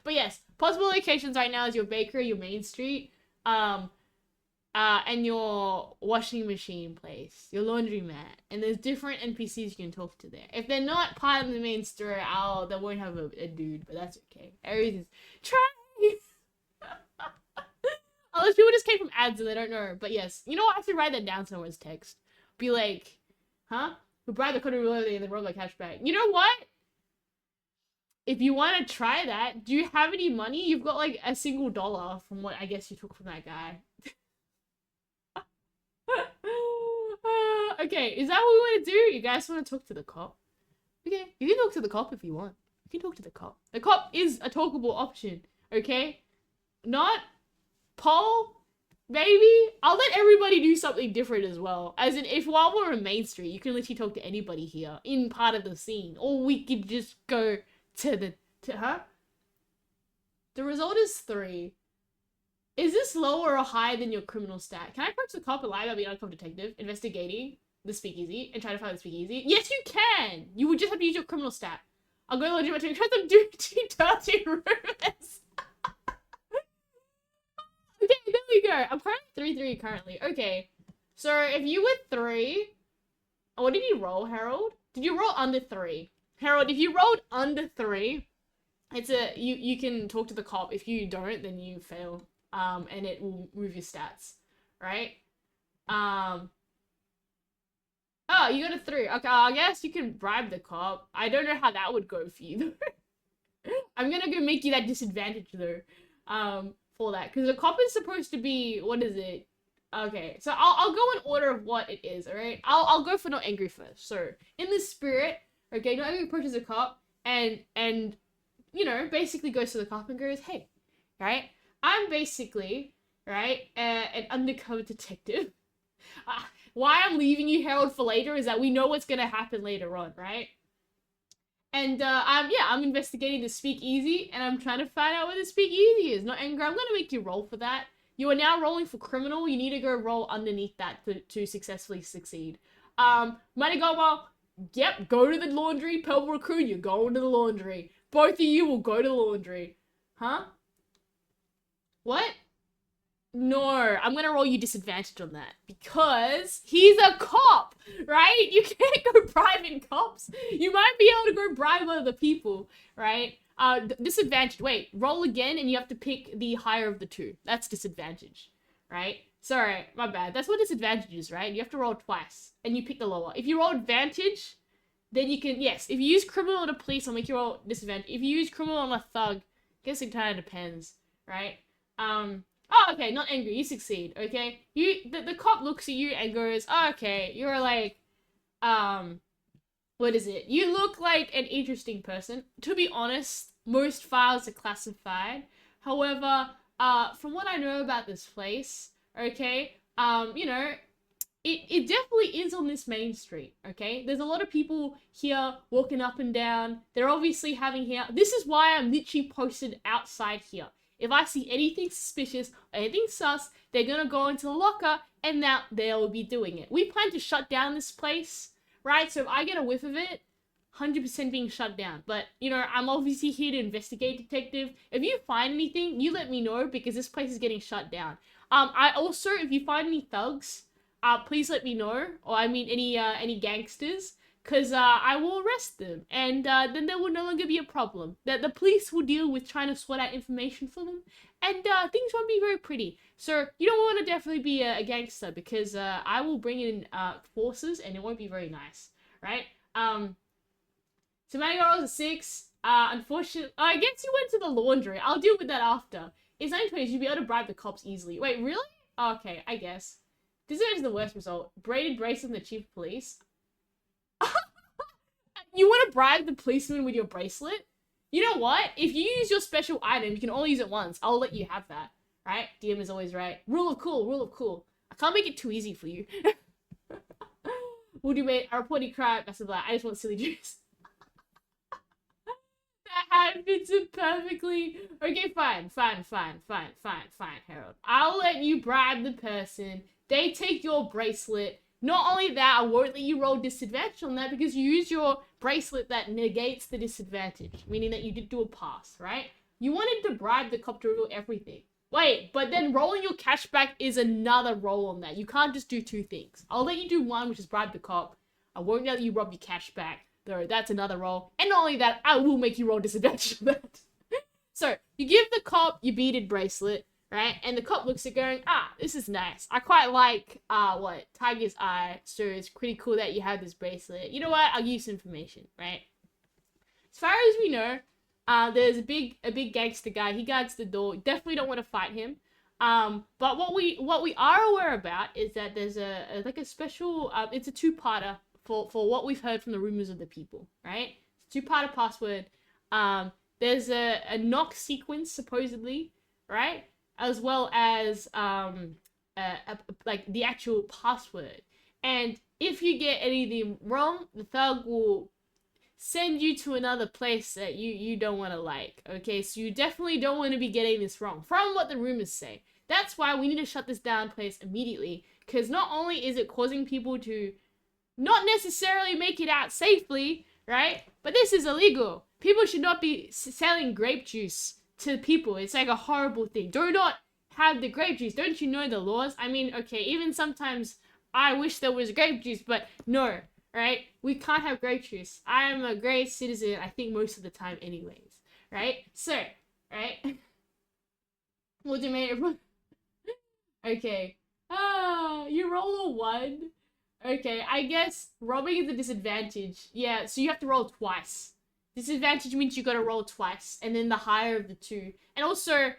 But yes, possible locations right now is your bakery, your main street, and your washing machine place, your laundromat, and there's different NPCs you can talk to there. If they're not part of the main story, they won't have a dude, but that's okay. Aries is trying. Unless people just came from ads and they don't know. But yes, you know what? I should write that down somewhere as text. Be like, huh? Who bribed the country and then robbed my cash bag. You know what? If you want to try that, do you have any money? You've got like a single dollar from what I guess you took from that guy. Okay, is that what we want to do? You guys want to talk to the cop? Okay, you can talk to the cop if you want. You can talk to the cop. The cop is a talkable option, okay? Not Paul, maybe? I'll let everybody do something different as well. As in, if while we're on Main Street, you can literally talk to anybody here in part of the scene. Or we could just go to her. The result is 3. Is this lower or higher than your criminal stat? Can I approach the cop and lie about being a cop detective, investigating the speakeasy, and try to find the speakeasy? Yes, you can! You would just have to use your criminal stat. I'll go to the legitimate to try some dirty rumors. Okay, there we go. I'm currently 3-3 currently. Okay. So if you were 3... Oh, what did you roll, Harold? Did you roll under 3? Harold, if you rolled under 3, it's you can talk to the cop. If you don't, then you fail. And it will move your stats, right? Oh, you got a 3. Okay, I guess you can bribe the cop. I don't know how that would go for you, though. I'm gonna go make you that disadvantage, though, for that. Because the cop is supposed to be, what is it? Okay, so I'll go in order of what it is, alright? I'll go for not angry first. So, in the spirit, okay, not angry approaches a cop and you know, basically goes to the cop and goes, hey, right? I'm basically, right, an undercover detective. Why I'm leaving you, Harold, for later is that we know what's gonna happen later on, right? And I'm investigating the speakeasy, and I'm trying to find out where the speakeasy is. Not angry. I'm gonna make you roll for that. You are now rolling for criminal. You need to go roll underneath that to successfully succeed. Mighty Goldwell, yep, go to the laundry. Purple Recruit, you're going to the laundry. Both of you will go to the laundry. Huh? What? No, I'm gonna roll you disadvantage on that because he's a cop, right? You can't go bribing cops. You might be able to go bribe other people, right? Disadvantage. Wait, roll again, and you have to pick the higher of the two. That's disadvantage, right? Sorry, my bad. That's what disadvantage is, right? You have to roll twice, and you pick the lower. If you roll advantage, then you can, yes. If you use criminal on a police, I'll make you roll disadvantage. If you use criminal on a thug, I guess it kind of depends, right? Oh, okay, not angry. You succeed, okay? The cop looks at you and goes, oh, okay, you're like, what is it? You look like an interesting person. To be honest, most files are classified. However, from what I know about this place, okay, you know, it definitely is on this main street, okay? There's a lot of people here walking up and down. They're obviously having here. This is why I'm literally posted outside here. If I see anything suspicious or anything sus, they're gonna go into the locker and now they'll be doing it. We plan to shut down this place, right? So if I get a whiff of it, 100% being shut down. But, you know, I'm obviously here to investigate, detective. If you find anything, you let me know because this place is getting shut down. I also, if you find any thugs, please let me know. Or I mean any gangsters. Because I will arrest them, and then there will no longer be a problem. That the police will deal with trying to sort out information for them, and things won't be very pretty. So you don't want to definitely be a gangster, because I will bring in forces, and it won't be very nice, right? So Manny rolls a 6. Unfortunately, I guess you went to the laundry. I'll deal with that after. It's 920. You'll be able to bribe the cops easily. Wait, really? Oh, okay, I guess. This is the worst result. Braided bracelet from the chief of police. You want to bribe the policeman with your bracelet? You know what? If you use your special item, you can only use it once. I'll let you have that. Right? DM is always right. Rule of cool, rule of cool. I can't make it too easy for you. Would you make a reporting crime? I said that. I just want silly juice. That hat fits it perfectly. Okay, fine, Harold. I'll let you bribe the person. They take your bracelet. Not only that, I won't let you roll disadvantage on that because you use your bracelet that negates the disadvantage, meaning that you did do a pass, right? You wanted to bribe the cop to reveal everything. Wait, but then rolling your cash back is another roll on that. You can't just do two things. I'll let you do one, which is bribe the cop. I won't let you rob your cash back, though. That's another roll. And not only that, I will make you roll disadvantage on that. So, you give the cop your beaded bracelet, right? And the cop looks at going, this is nice. I quite like, Tiger's Eye. So it's pretty cool that you have this bracelet. You know what? I'll give you some information, right? As far as we know, there's a big gangster guy. He guards the door. Definitely don't want to fight him. But what we are aware about is that there's a special, it's a two-parter for what we've heard from the rumors of the people, right? It's a two-parter password. There's a knock sequence, supposedly, right? As well as like the actual password. And if you get anything wrong, the thug will send you to another place that you don't want to like. Okay, so you definitely don't want to be getting this wrong, from what the rumors say. That's why we need to shut this down place immediately, because not only is it causing people to not necessarily make it out safely, right? But this is illegal. People should not be selling grape juice to people. It's like a horrible thing. Do not have the grape juice. Don't you know the laws? I mean, okay, even sometimes I wish there was grape juice, but no, right? We can't have grape juice. I am a great citizen, I think most of the time anyways, right? So, right? What do you mean? Okay. You roll a 1. Okay, I guess robbing is a disadvantage. Yeah, so you have to roll twice. Disadvantage means you gotta roll twice, and then the higher of the two. And also,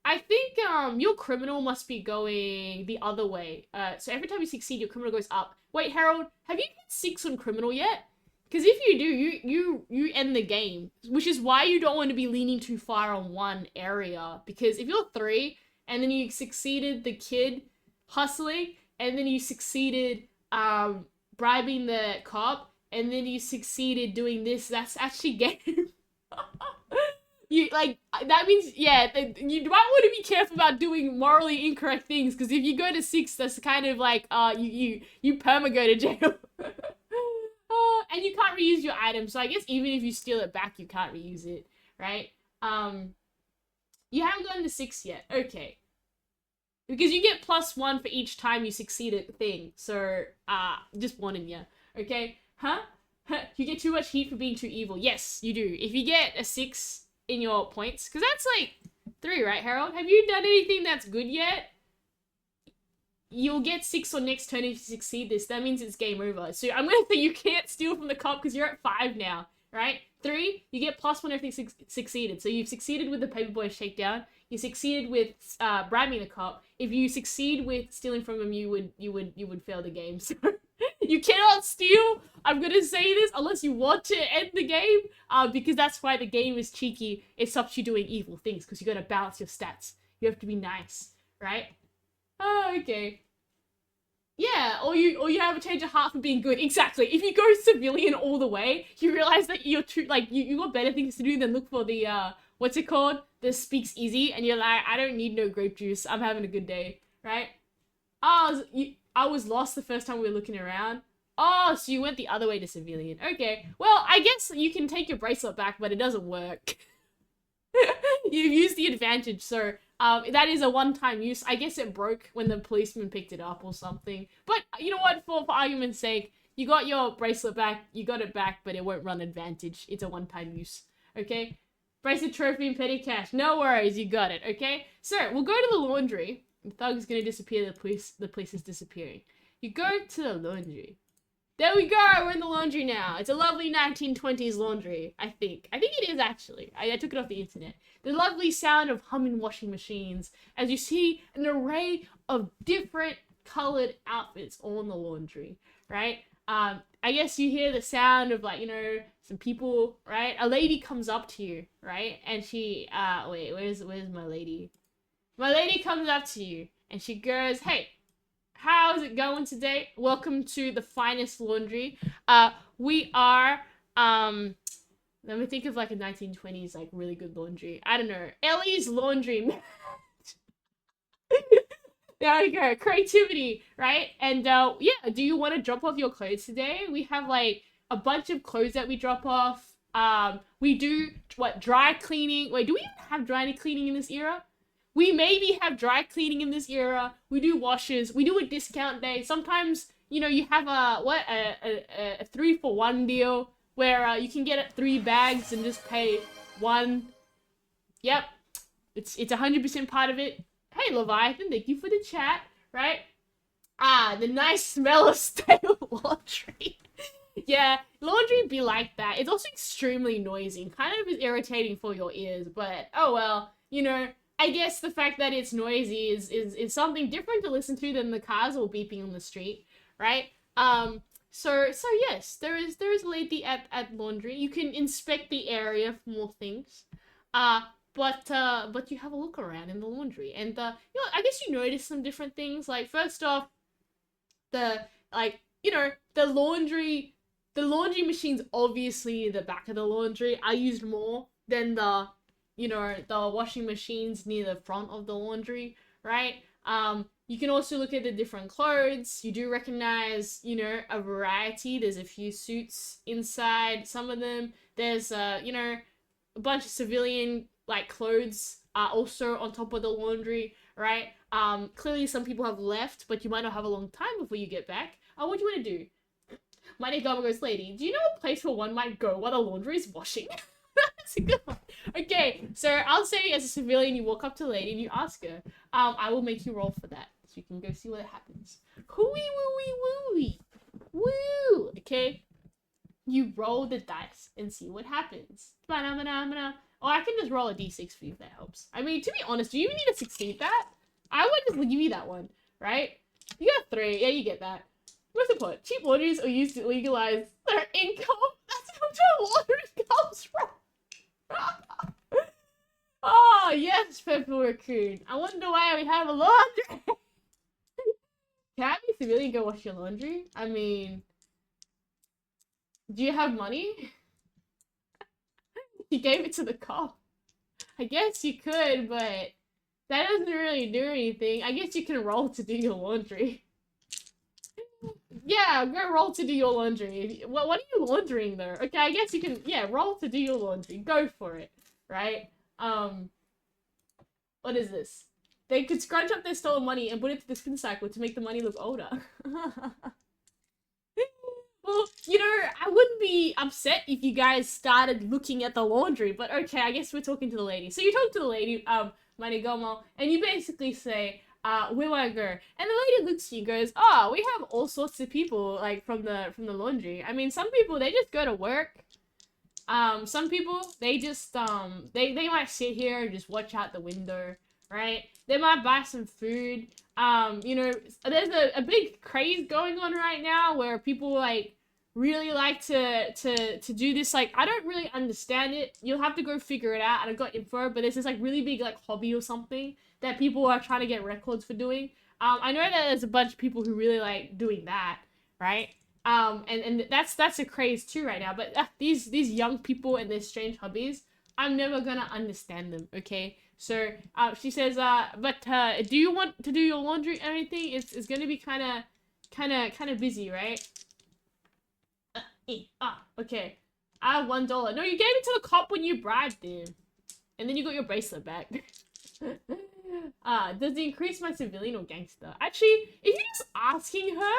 I think your criminal must be going the other way. So every time you succeed, your criminal goes up. Wait, Harold, have you hit 6 on criminal yet? Because if you do, you end the game, which is why you don't want to be leaning too far on one area. Because if you're 3 and then you succeeded the kid hustling, and then you succeeded bribing the cop, and then you succeeded doing this, that's actually game. You like that means yeah, you might want to be careful about doing morally incorrect things, because if you go to 6, that's kind of like you perma go to jail. And you can't reuse your items, so I guess even if you steal it back, you can't reuse it, right? You haven't gotten to 6 yet, okay? Because you get +1 for each time you succeed at the thing, so just warning you, okay? Huh? You get too much heat for being too evil. Yes, you do. If you get a 6 in your points, because that's like 3, right, Harold? Have you done anything that's good yet? You'll get 6 on next turn if you succeed this. That means it's game over. So I'm gonna say you can't steal from the cop because you're at 5 now, right? 3, you get +1 if you succeeded. So you've succeeded with the paperboy shakedown. You succeeded with bribing the cop. If you succeed with stealing from him, you would fail the game. So you cannot steal. I'm gonna say this unless you want to end the game, because that's why the game is cheeky. It stops you doing evil things because you gotta balance your stats. You have to be nice, right? Oh, okay. Yeah, or you have a change of heart for being good. Exactly. If you go civilian all the way, you realize that you're too like you got better things to do than look for the what's it called? The speakeasy, and you're like, I don't need no grape juice. I'm having a good day, right? I was lost the first time we were looking around. Oh, so you went the other way to civilian. Okay. Well, I guess you can take your bracelet back, but it doesn't work. You've used the advantage, so that is a one-time use. I guess it broke when the policeman picked it up or something. But you know what? For argument's sake, you got your bracelet back. You got it back, but it won't run advantage. It's a one-time use. Okay? Bracelet, trophy, and petty cash. No worries, you got it. Okay? So we'll go to the laundry. The thug's gonna disappear. The police is disappearing. You go to the laundry. There we go, we're in the laundry now. It's a lovely 1920s laundry, I think. I think it is, actually. I took it off the internet. The lovely sound of humming washing machines as you see an array of different colored outfits all in the laundry, right? I guess you hear the sound of, like, you know, some people, right? A lady comes up to you, right? And she, wait, where's my lady? My lady comes up to you and she goes, hey, how's it going today? Welcome to the finest laundry. We are, let me think of like a 1920s, like really good laundry. I don't know. Ellie's Laundry. There we go. Creativity, right? And, yeah, do you want to drop off your clothes today? We have like a bunch of clothes that we drop off. We do, dry cleaning. Wait, do we even have dry cleaning in this era? We maybe have dry cleaning in this era. We do washes. We do a discount day. Sometimes, you know, you have a 3-for-1 deal where you can get 3 bags and just pay 1. Yep. It's 100% part of it. Hey, Leviathan, thank you for the chat, right? The nice smell of stale laundry. Yeah, laundry be like that. It's also extremely noisy. Kind of is irritating for your ears, but oh well, you know, I guess the fact that it's noisy is something different to listen to than the cars all beeping on the street, right? So yes, there is a lady at laundry. You can inspect the area for more things. But you have a look around in the laundry, and you know, I guess you notice some different things. Like, first off, the laundry machines, obviously the back of the laundry are used more than the washing machines near the front of the laundry, right? You can also look at the different clothes. You do recognize, you know, a variety. There's a few suits inside some of them. There's you know, a bunch of civilian like clothes are also on top of the laundry, right? Clearly some people have left, but you might not have a long time before you get back. What do you want to do? My name goes, lady, do you know a place where one might go while the laundry is washing? That's a good one. Okay, so I'll say as a civilian, you walk up to the lady and you ask her. I will make you roll for that, so you can go see what happens. Hooey wooey wooey. Woo! Okay. You roll the dice and see what happens. Ba-da-ba-da-ba-da. Or I can just roll a d6 for you if that helps. I mean, to be honest, do you even need to succeed that? I would just give you that one, right? You got 3. Yeah, you get that. What's the point? Cheap laundries are used to legalize their income. That's where laundry comes from. Oh, yes, Pepper Raccoon. I wonder why we have a laundry. Can I be a civilian go wash your laundry? I mean, do you have money? You gave it to the cop. I guess you could, but that doesn't really do anything. I guess you can roll to do your laundry. Yeah, go roll to do your laundry. What are you laundering though? Okay, I guess you can, yeah, roll to do your laundry. Go for it, right? What is this? They could scrunch up their stolen money and put it to the spin cycle to make the money look older. Well, you know, I wouldn't be upset if you guys started looking at the laundry, but okay, I guess we're talking to the lady. So you talk to the lady, Manigomo, and you basically say, where do I go? And the lady looks at you and goes, oh, we have all sorts of people, like, from the laundry. I mean, some people, they just go to work. Some people, they just, they might sit here and just watch out the window, right? They might buy some food. You know, there's a big craze going on right now where people, like, really like to do this. Like, I don't really understand it. You'll have to go figure it out. I got info, but there's this, like, really big, like, hobby or something that people are trying to get records for doing. I know that there's a bunch of people who really like doing that, right? And that's a craze too right now. But these young people and their strange hobbies, I'm never gonna understand them, okay? So, she says, but, do you want to do your laundry or anything? It's gonna be kinda busy, right? Okay. I have $1. No, you gave it to the cop when you bribed him. And then you got your bracelet back. Does it increase my civilian or gangster? Actually, if you're just asking her,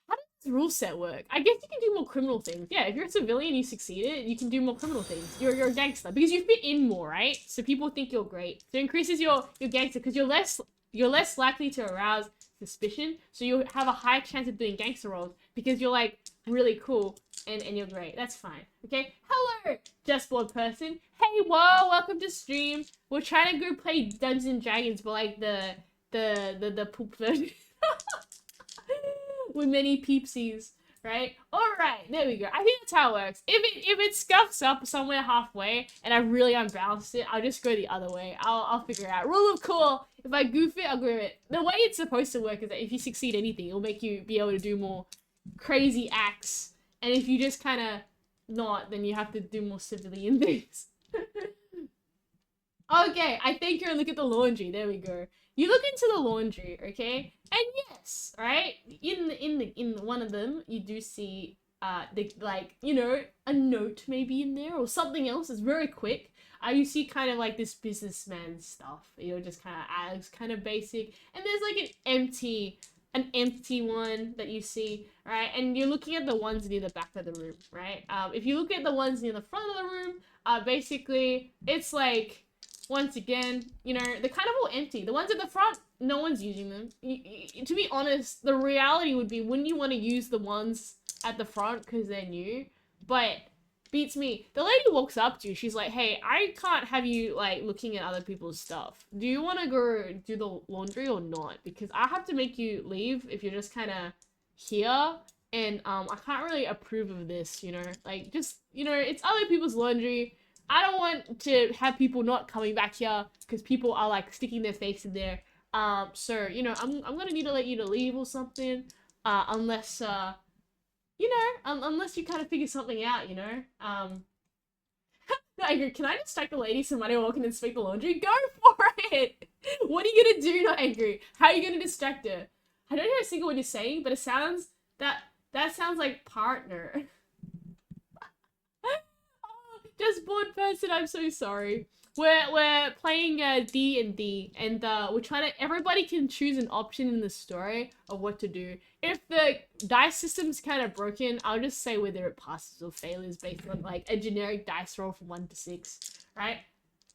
how does this rule set work? I guess you can do more criminal things. Yeah, if you're a civilian, you succeeded, you can do more criminal things. You're a gangster because you fit in more, right? So people think you're great. So it increases your gangster because you're less likely to arouse suspicion. So you have a higher chance of doing gangster roles because you're like really cool and you're great. That's fine. Okay. Hello, just bored person. Hey, whoa, welcome to stream. We're trying to go play Dungeons and Dragons, but like the poop version. With many peepsies, right? Alright, there we go. I think that's how it works. If it scuffs up somewhere halfway and I really unbalanced it, I'll just go the other way. I'll figure it out. Rule of cool. If I goof it, I'll goof it. The way it's supposed to work is that if you succeed anything, it'll make you be able to do more crazy acts. And if you just kind of not, then you have to do more civilian things. Okay, I think you're look at the laundry. There we go. You look into the laundry, okay? And yes, right? In one of them, you do see like, you know, a note maybe in there or something else. It's very quick. You see kind of like this businessman stuff. You're just kind of looks kind of basic. And there's like an empty one that you see, right? And you're looking at the ones near the back of the room, right? If you look at the ones near the front of the room, basically it's like, once again, you know, they're kind of all empty. The ones at the front, no one's using them. To be honest, the reality would be, wouldn't you want to use the ones at the front because they're new? But beats me. The lady walks up to you. She's like, hey, I can't have you, like, looking at other people's stuff. Do you want to go do the laundry or not? Because I have to make you leave if you're just kind of here. And I can't really approve of this, you know? Like, just, you know, it's other people's laundry. I don't want to have people not coming back here because people are like sticking their face in there. So, you know, I'm gonna need to let you to leave or something. Unless, you know, unless you kind of figure something out, you know. Angry, can I distract the lady so somebody walk in and speak the laundry? Go for it! What are you gonna do, not angry? How are you gonna distract her? I don't hear a single word you're saying, but it sounds, that sounds like partner. Just bored person, I'm so sorry. We're playing D&D, and we're trying to, everybody can choose an option in the story of what to do. If the dice system's kind of broken, I'll just say whether it passes or fails based on like a generic dice roll from 1 to 6, right?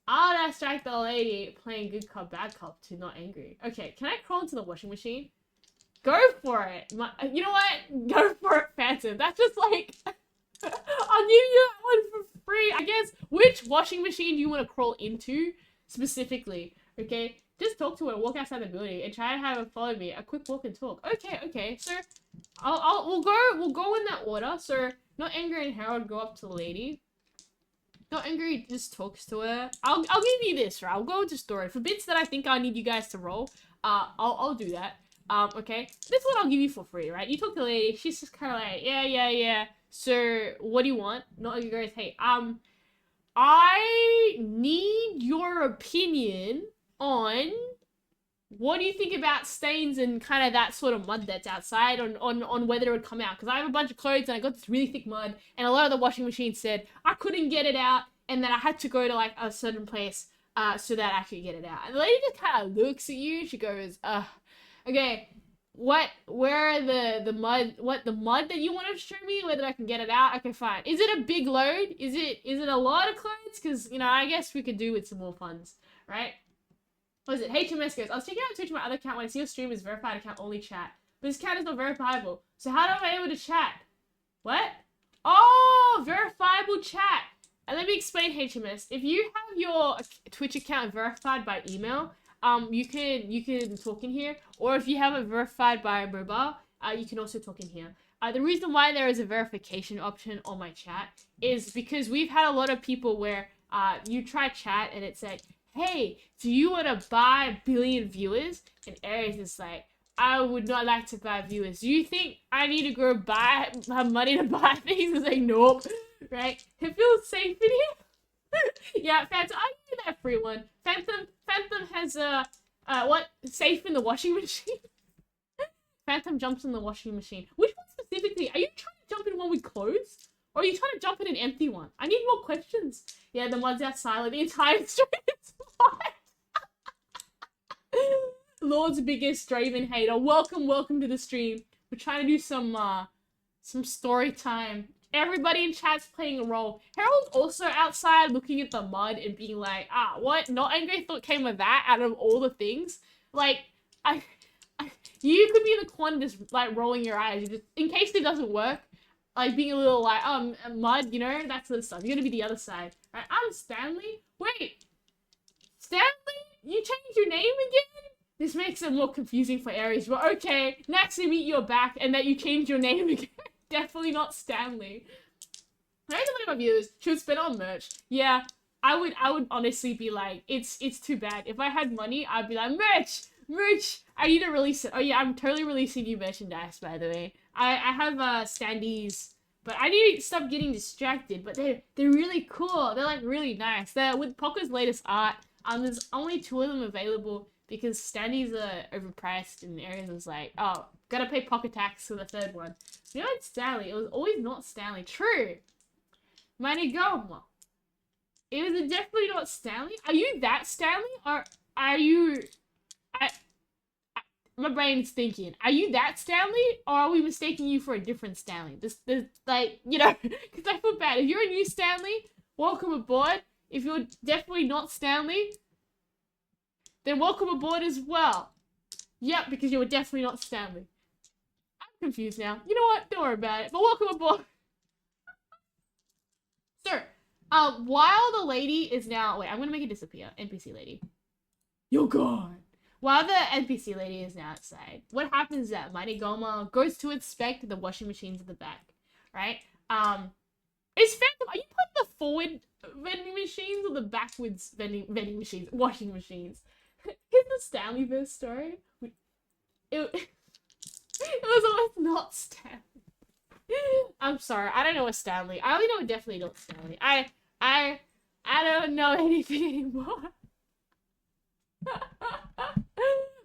I'll distract the lady playing good cop, bad cop to not angry. Okay, can I crawl into the washing machine? Go for it. You know what? Go for it, Phantom. That's just like, I'll give you that one for free, I guess. Which washing machine do you want to crawl into specifically? Okay, just talk to her, walk outside the building, and try to have her follow me. A quick walk and talk. Okay. So, we'll go in that order. So, Not Angry and Harold go up to the lady. Not Angry just talks to her. I'll give you this, right? I'll go into story for bits that I think I need you guys to roll. I'll do that. Okay. This one I'll give you for free, right? You talk to the lady. She's just kind of like, yeah. So, what do you want? Not Angry goes, hey, I need your opinion on what do you think about stains and kind of that sort of mud that's outside on whether it would come out? Because I have a bunch of clothes and I got this really thick mud and a lot of the washing machines said I couldn't get it out and then I had to go to like a certain place so that I could get it out. And the lady just kind of looks at you. She goes, okay, where are the mud that you want to show me, whether I can get it out? Okay, fine. Is it a big load? Is it a lot of clothes? Because, you know, I guess we could do with some more funds, right? What is it? HMS goes, I was checking out Twitch on my other account when I see your stream is verified account only chat. But this account is not verifiable. So how am I able to chat? What? Oh, verifiable chat. And let me explain HMS. If you have your Twitch account verified by email, you can talk in here. Or if you have it verified by mobile, you can also talk in here. The reason why there is a verification option on my chat is because we've had a lot of people where you try chat and it's like, hey, do you want to buy 1 billion viewers? And Aries is like, I would not like to buy viewers. Do you think I need to go have money to buy things? It's like, nope. Right? It feels safe in here. Yeah, Phantom, I'll give you that free one. Phantom has what? Safe in the washing machine? Phantom jumps in the washing machine. Which one specifically? Are you trying to jump in one with clothes? Or are you trying to jump in an empty one? I need more questions. Yeah, the mud's outside. Like, the entire street is mud. Lord's biggest Draven hater. Welcome to the stream. We're trying to do some story time. Everybody in chat's playing a role. Harold's also outside looking at the mud and being like, what? Not Angry thought came with that out of all the things? Like, you could be in the corner just, like, rolling your eyes. Just, in case it doesn't work. Like, being a little, like, mud, you know? That sort of stuff. You're gonna be the other side. Right? I'm Stanley? Wait! Stanley? You changed your name again? This makes it more confusing for Aries, but okay. Next to meet your back and that you changed your name again. Definitely not Stanley. I don't know my viewers should spend on merch. Yeah, I would honestly be like, it's too bad. If I had money, I'd be like, merch! I need to release it. Oh yeah, I'm totally releasing new merchandise, by the way. I have standees, but I need to stop getting distracted. But they're really cool. They're like really nice. They're with Poco's latest art. There's only 2 of them available because standees are overpriced, and Aries was like, oh, gotta pay pocket tax for the 3rd one. You know, it's Stanley. It was always not Stanley. True. Mighty go. It was definitely not Stanley. Are you that Stanley, or are you? My brain's thinking, are you that Stanley, or are we mistaking you for a different Stanley? This like, you know, because I feel bad. If you're a new Stanley, welcome aboard. If you're definitely not Stanley, then welcome aboard as well. Yep, because you were definitely not Stanley. I'm confused now. You know what? Don't worry about it. But welcome aboard. So, while the lady is now... Wait, I'm going to make it disappear. NPC lady. You're gone. While the NPC lady is now outside, what happens is that Mighty Goma goes to inspect the washing machines at the back, right? Is Phantom, are you putting the forward vending machines or the backwards vending machines, washing machines? Here's the Stanleyverse story. It was always not Stanley. I'm sorry, I don't know what Stanley. I only know definitely not Stanley. I don't know anything anymore.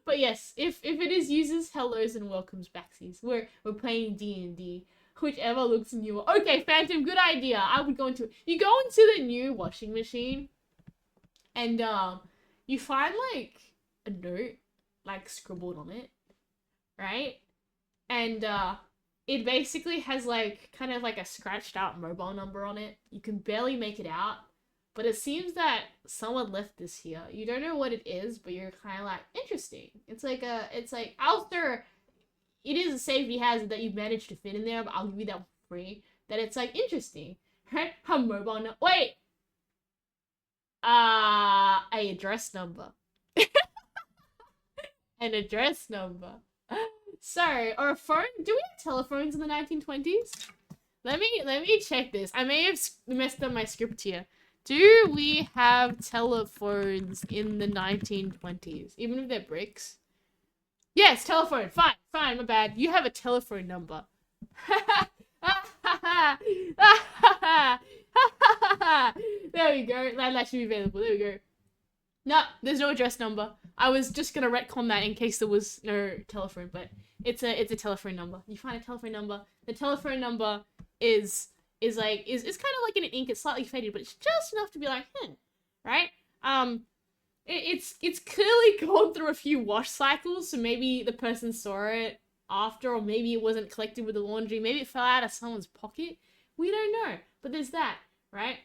But yes, if it is users, hellos and welcomes backsies. We're playing D&D. Whichever looks newer. Okay, Phantom, good idea. I would go into it. You go into the new washing machine and you find like a note like scribbled on it, right? And it basically has like kind of like a scratched out mobile number on it. You can barely make it out. But it seems that someone left this here. You don't know what it is, but you're kind of like, interesting. It's like, Alster, it is a safety hazard that you managed to fit in there, but I'll give you that for free. That it's like, interesting. right? Her mobile number. Wait. A address number. An address number. Sorry, or a phone? Do we have telephones in the 1920s? Let me check this. I may have messed up my script here. Do we have telephones in the 1920s? Even if they're bricks? Yes, telephone. Fine, my bad. You have a telephone number. There we go. That should be available. There we go. No, there's no address number. I was just gonna retcon that in case there was no telephone, but it's a telephone number. You find a telephone number. The telephone number is kind of like in an ink. It's slightly faded, but it's just enough to be like, right? It's clearly gone through a few wash cycles, so maybe the person saw it after, or maybe it wasn't collected with the laundry. Maybe it fell out of someone's pocket. We don't know, but there's that, right?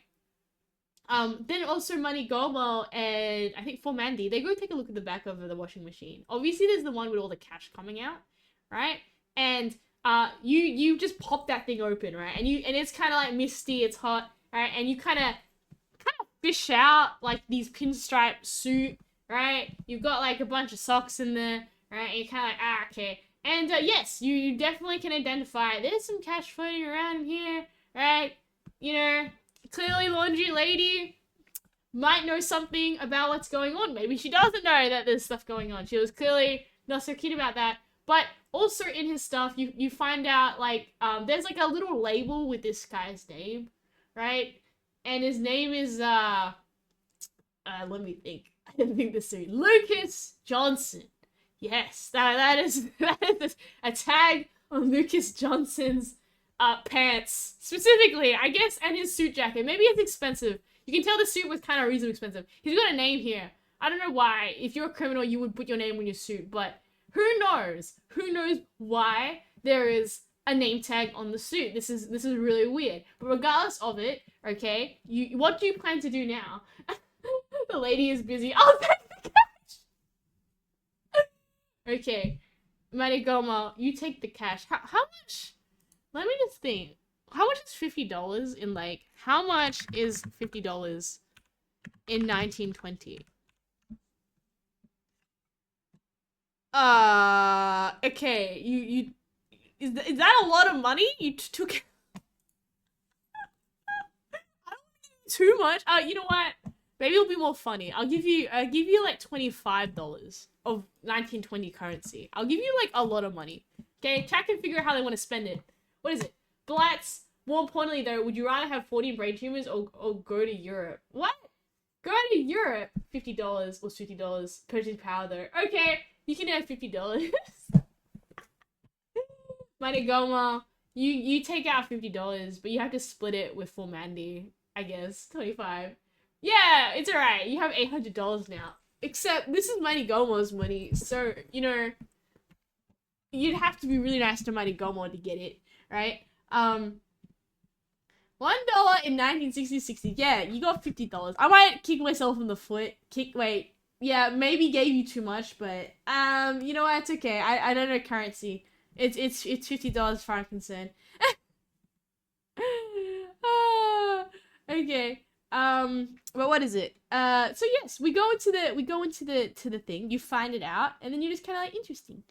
Then also Money Gomo and I think For Mandy, they go take a look at the back of the washing machine. Obviously, there's the one with all the cash coming out, right? And you just pop that thing open, right? And it's kind of like misty, it's hot, right? And you kind of fish out like these pinstripe suit, right? You've got like a bunch of socks in there, right? And you're kind of like, okay. And yes, you definitely can identify there's some cash floating around here, right? You know, clearly laundry lady might know something about what's going on. Maybe she doesn't know that there's stuff going on. She was clearly not so keen about that. But also in his stuff, you find out like there's like a little label with this guy's name, right? And his name is let me think. I didn't think this through. Lucas Johnson. Yes, that is a tag on Lucas Johnson's pants specifically, I guess, and his suit jacket. Maybe it's expensive. You can tell the suit was kind of reasonably expensive. He's got a name here. I don't know why. If you're a criminal, you would put your name on your suit, but who knows? Who knows why there is a name tag on the suit? This is really weird. But regardless of it, okay, what do you plan to do now? The lady is busy. Oh, take the cash. Okay, Marigoma, you take the cash. How much? Let me just think. How much is $50 in like? How much is $50 in 1920? Okay, you is that a lot of money? You took I don't think too much. You know what? Maybe it'll be more funny. I'll give you like $25 of 1920 currency. I'll give you like a lot of money. Okay, chat can figure out how they want to spend it. What is it? Blatz, more importantly though, would you rather have 40 brain tumors or go to Europe? What? Go to Europe? $50 or $50. Purchasing power though. Okay, you can have $50. Manigoma, you take out $50, but you have to split it with For Mandy, I guess. 25. Yeah, it's alright. You have $800 now. Except this is Manigomo's money, so you know you'd have to be really nice to Manigomo to get it, right? $1 in 1960. Yeah, you got $50. I might kick myself in the foot. Wait, yeah, maybe gave you too much, but you know what? It's okay. I don't know currency. It's $50 as far as I'm concerned. Okay. But what is it? So yes, we go into the thing. You find it out, and then you're just kind of like interesting,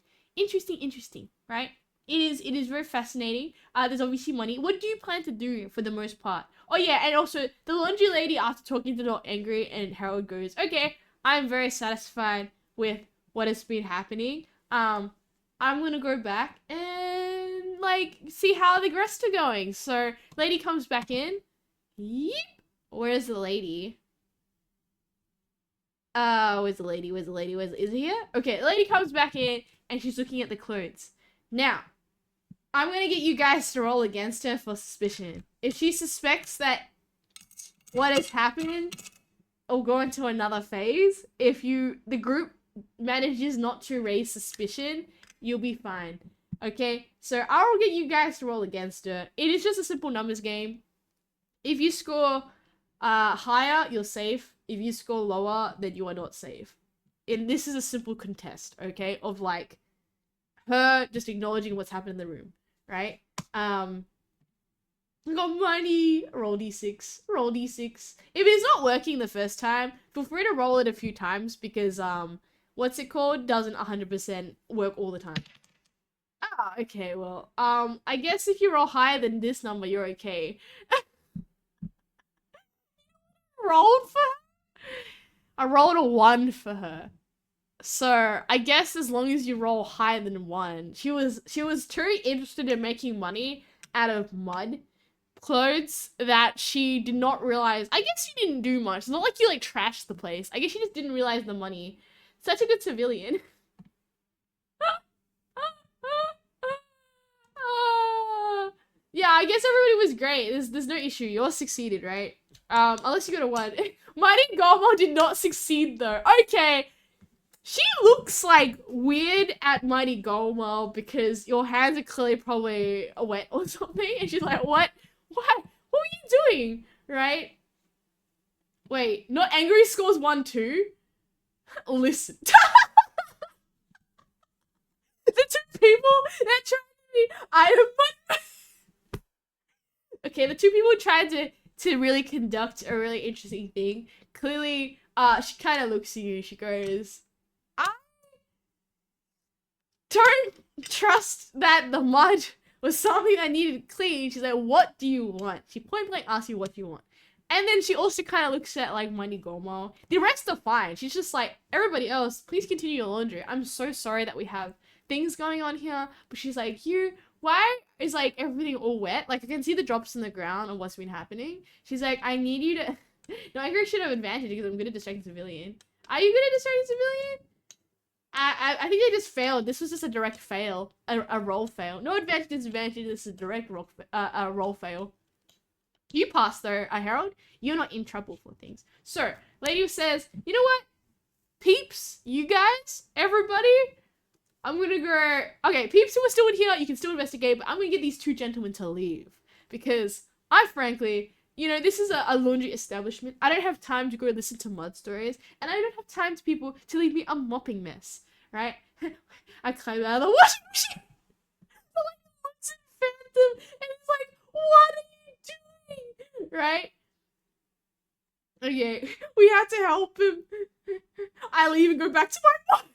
right? It is very fascinating. There's obviously money. What do you plan to do for the most part? Oh yeah, and also the laundry lady, after talking to the angry, and Harold goes, okay, I'm very satisfied with what has been happening. I'm gonna go back and like see how the rest are going. So lady comes back in. Yep. Where's the lady? Where's the lady? Is it here? Okay, the lady comes back in and she's looking at the clothes. Now, I'm gonna get you guys to roll against her for suspicion. If she suspects that what has happened will go into another phase, if the group manages not to raise suspicion, you'll be fine. Okay? So I'll get you guys to roll against her. It is just a simple numbers game. If you score higher, you're safe. If you score lower, then you are not safe. And this is a simple contest, okay? Of like her just acknowledging what's happened in the room, right? I got money. Roll d6. Roll d6. If it's not working the first time, feel free to roll it a few times because what's it called? Doesn't 100% work all the time. Ah, okay, well, I guess if you roll higher than this number, you're okay. Rolled for her? I rolled a 1 for her. So I guess as long as you roll higher than 1, she was too interested in making money out of mud clothes that she did not realize. I guess she didn't do much. It's not like you like trashed the place. I guess she just didn't realize the money. Such a good civilian. Yeah, I guess everybody was great. There's no issue. Yours succeeded, right? Unless you got a 1. Mighty Gomo did not succeed though. Okay. She looks like weird at Mighty Gomo because your hands are clearly probably wet or something. And she's like, what? What? What are you doing? Right? Wait, not angry scores 1 too? Listen. The 2 people that tried to be item. Okay, the 2 people tried to really conduct a really interesting thing. Clearly, she kind of looks at you. She goes, I don't trust that the mud was something that needed clean. She's like, what do you want? She point blank asks you, what do you want? And then she also kind of looks at like Mighty Gomo. The rest are fine. She's just like, everybody else, please continue your laundry. I'm so sorry that we have things going on here. But she's like, why is like everything all wet? Like I can see the drops in the ground of what's been happening. She's like, I need you to. No, I agree. Should have advantage because I'm good at distracting civilian. Are you good at distracting civilian? I think they just failed. This was just a direct fail, a roll fail. No advantage, disadvantage. This is a direct roll fail. You passed though, Harold. You're not in trouble for things. So, lady says, you know what? Peeps, you guys, everybody, I'm gonna go. Okay, peeps who are still in here, you can still investigate, but I'm gonna get these 2 gentlemen to leave because I frankly, you know, this is a laundry establishment. I don't have time to go listen to mud stories, and I don't have time to people to leave me a mopping mess, right? I climb out of the washing machine. Like once in Phantom, and it's like, what are you doing? Right? Okay, we had to help him. I leave and go back to my mom.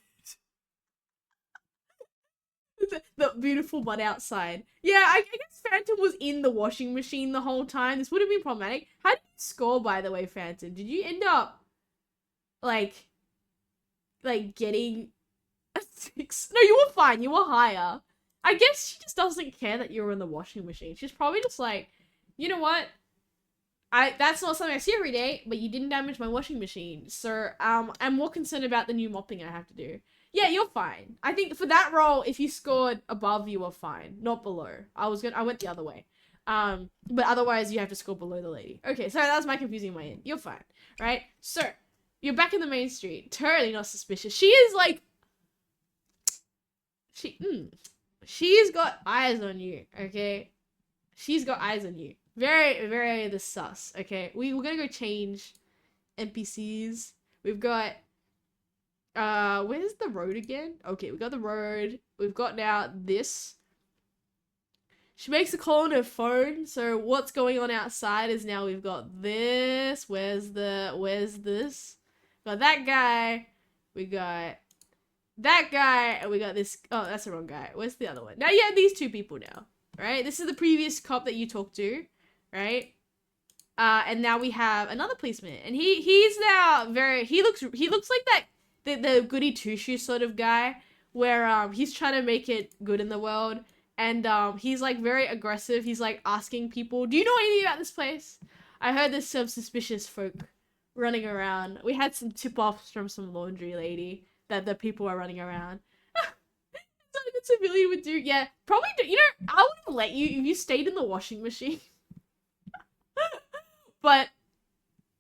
The beautiful mud outside. Yeah, I guess Phantom was in the washing machine the whole time. This would have been problematic. How did you score, by the way, Phantom? Did you end up, like getting a 6? No, you were fine. You were higher. I guess she just doesn't care that you were in the washing machine. She's probably just like, you know what? That's not something I see every day, but you didn't damage my washing machine. So, I'm more concerned about the new mopping I have to do. Yeah, you're fine. I think for that role, if you scored above, you were fine, not below. I went the other way. But otherwise you have to score below the lady. Okay, so that was my confusing way in. You're fine, right? So, you're back in the main street. Totally not suspicious. She is like, she's got eyes on you, okay? She's got eyes on you. Very, very the sus, okay? We're gonna go change NPCs. We've got, where's the road again? Okay, we got the road. We've got now this. She makes a call on her phone. So what's going on outside is now we've got this. Where's this? Got that guy. We got that guy. And we got this. Oh, that's the wrong guy. Where's the other one? Now you have these 2 people now, right? This is the previous cop that you talked to, right? And now we have another policeman. And he's now he looks like that the goody two-shoes sort of guy where he's trying to make it good in the world, and he's like very aggressive. He's like asking people, do you know anything about this place? I heard there's some suspicious folk running around. We had some tip-offs from some laundry lady that the people are running around. That's what a civilian would do. Yeah, probably do. You know, I wouldn't let you if you stayed in the washing machine. But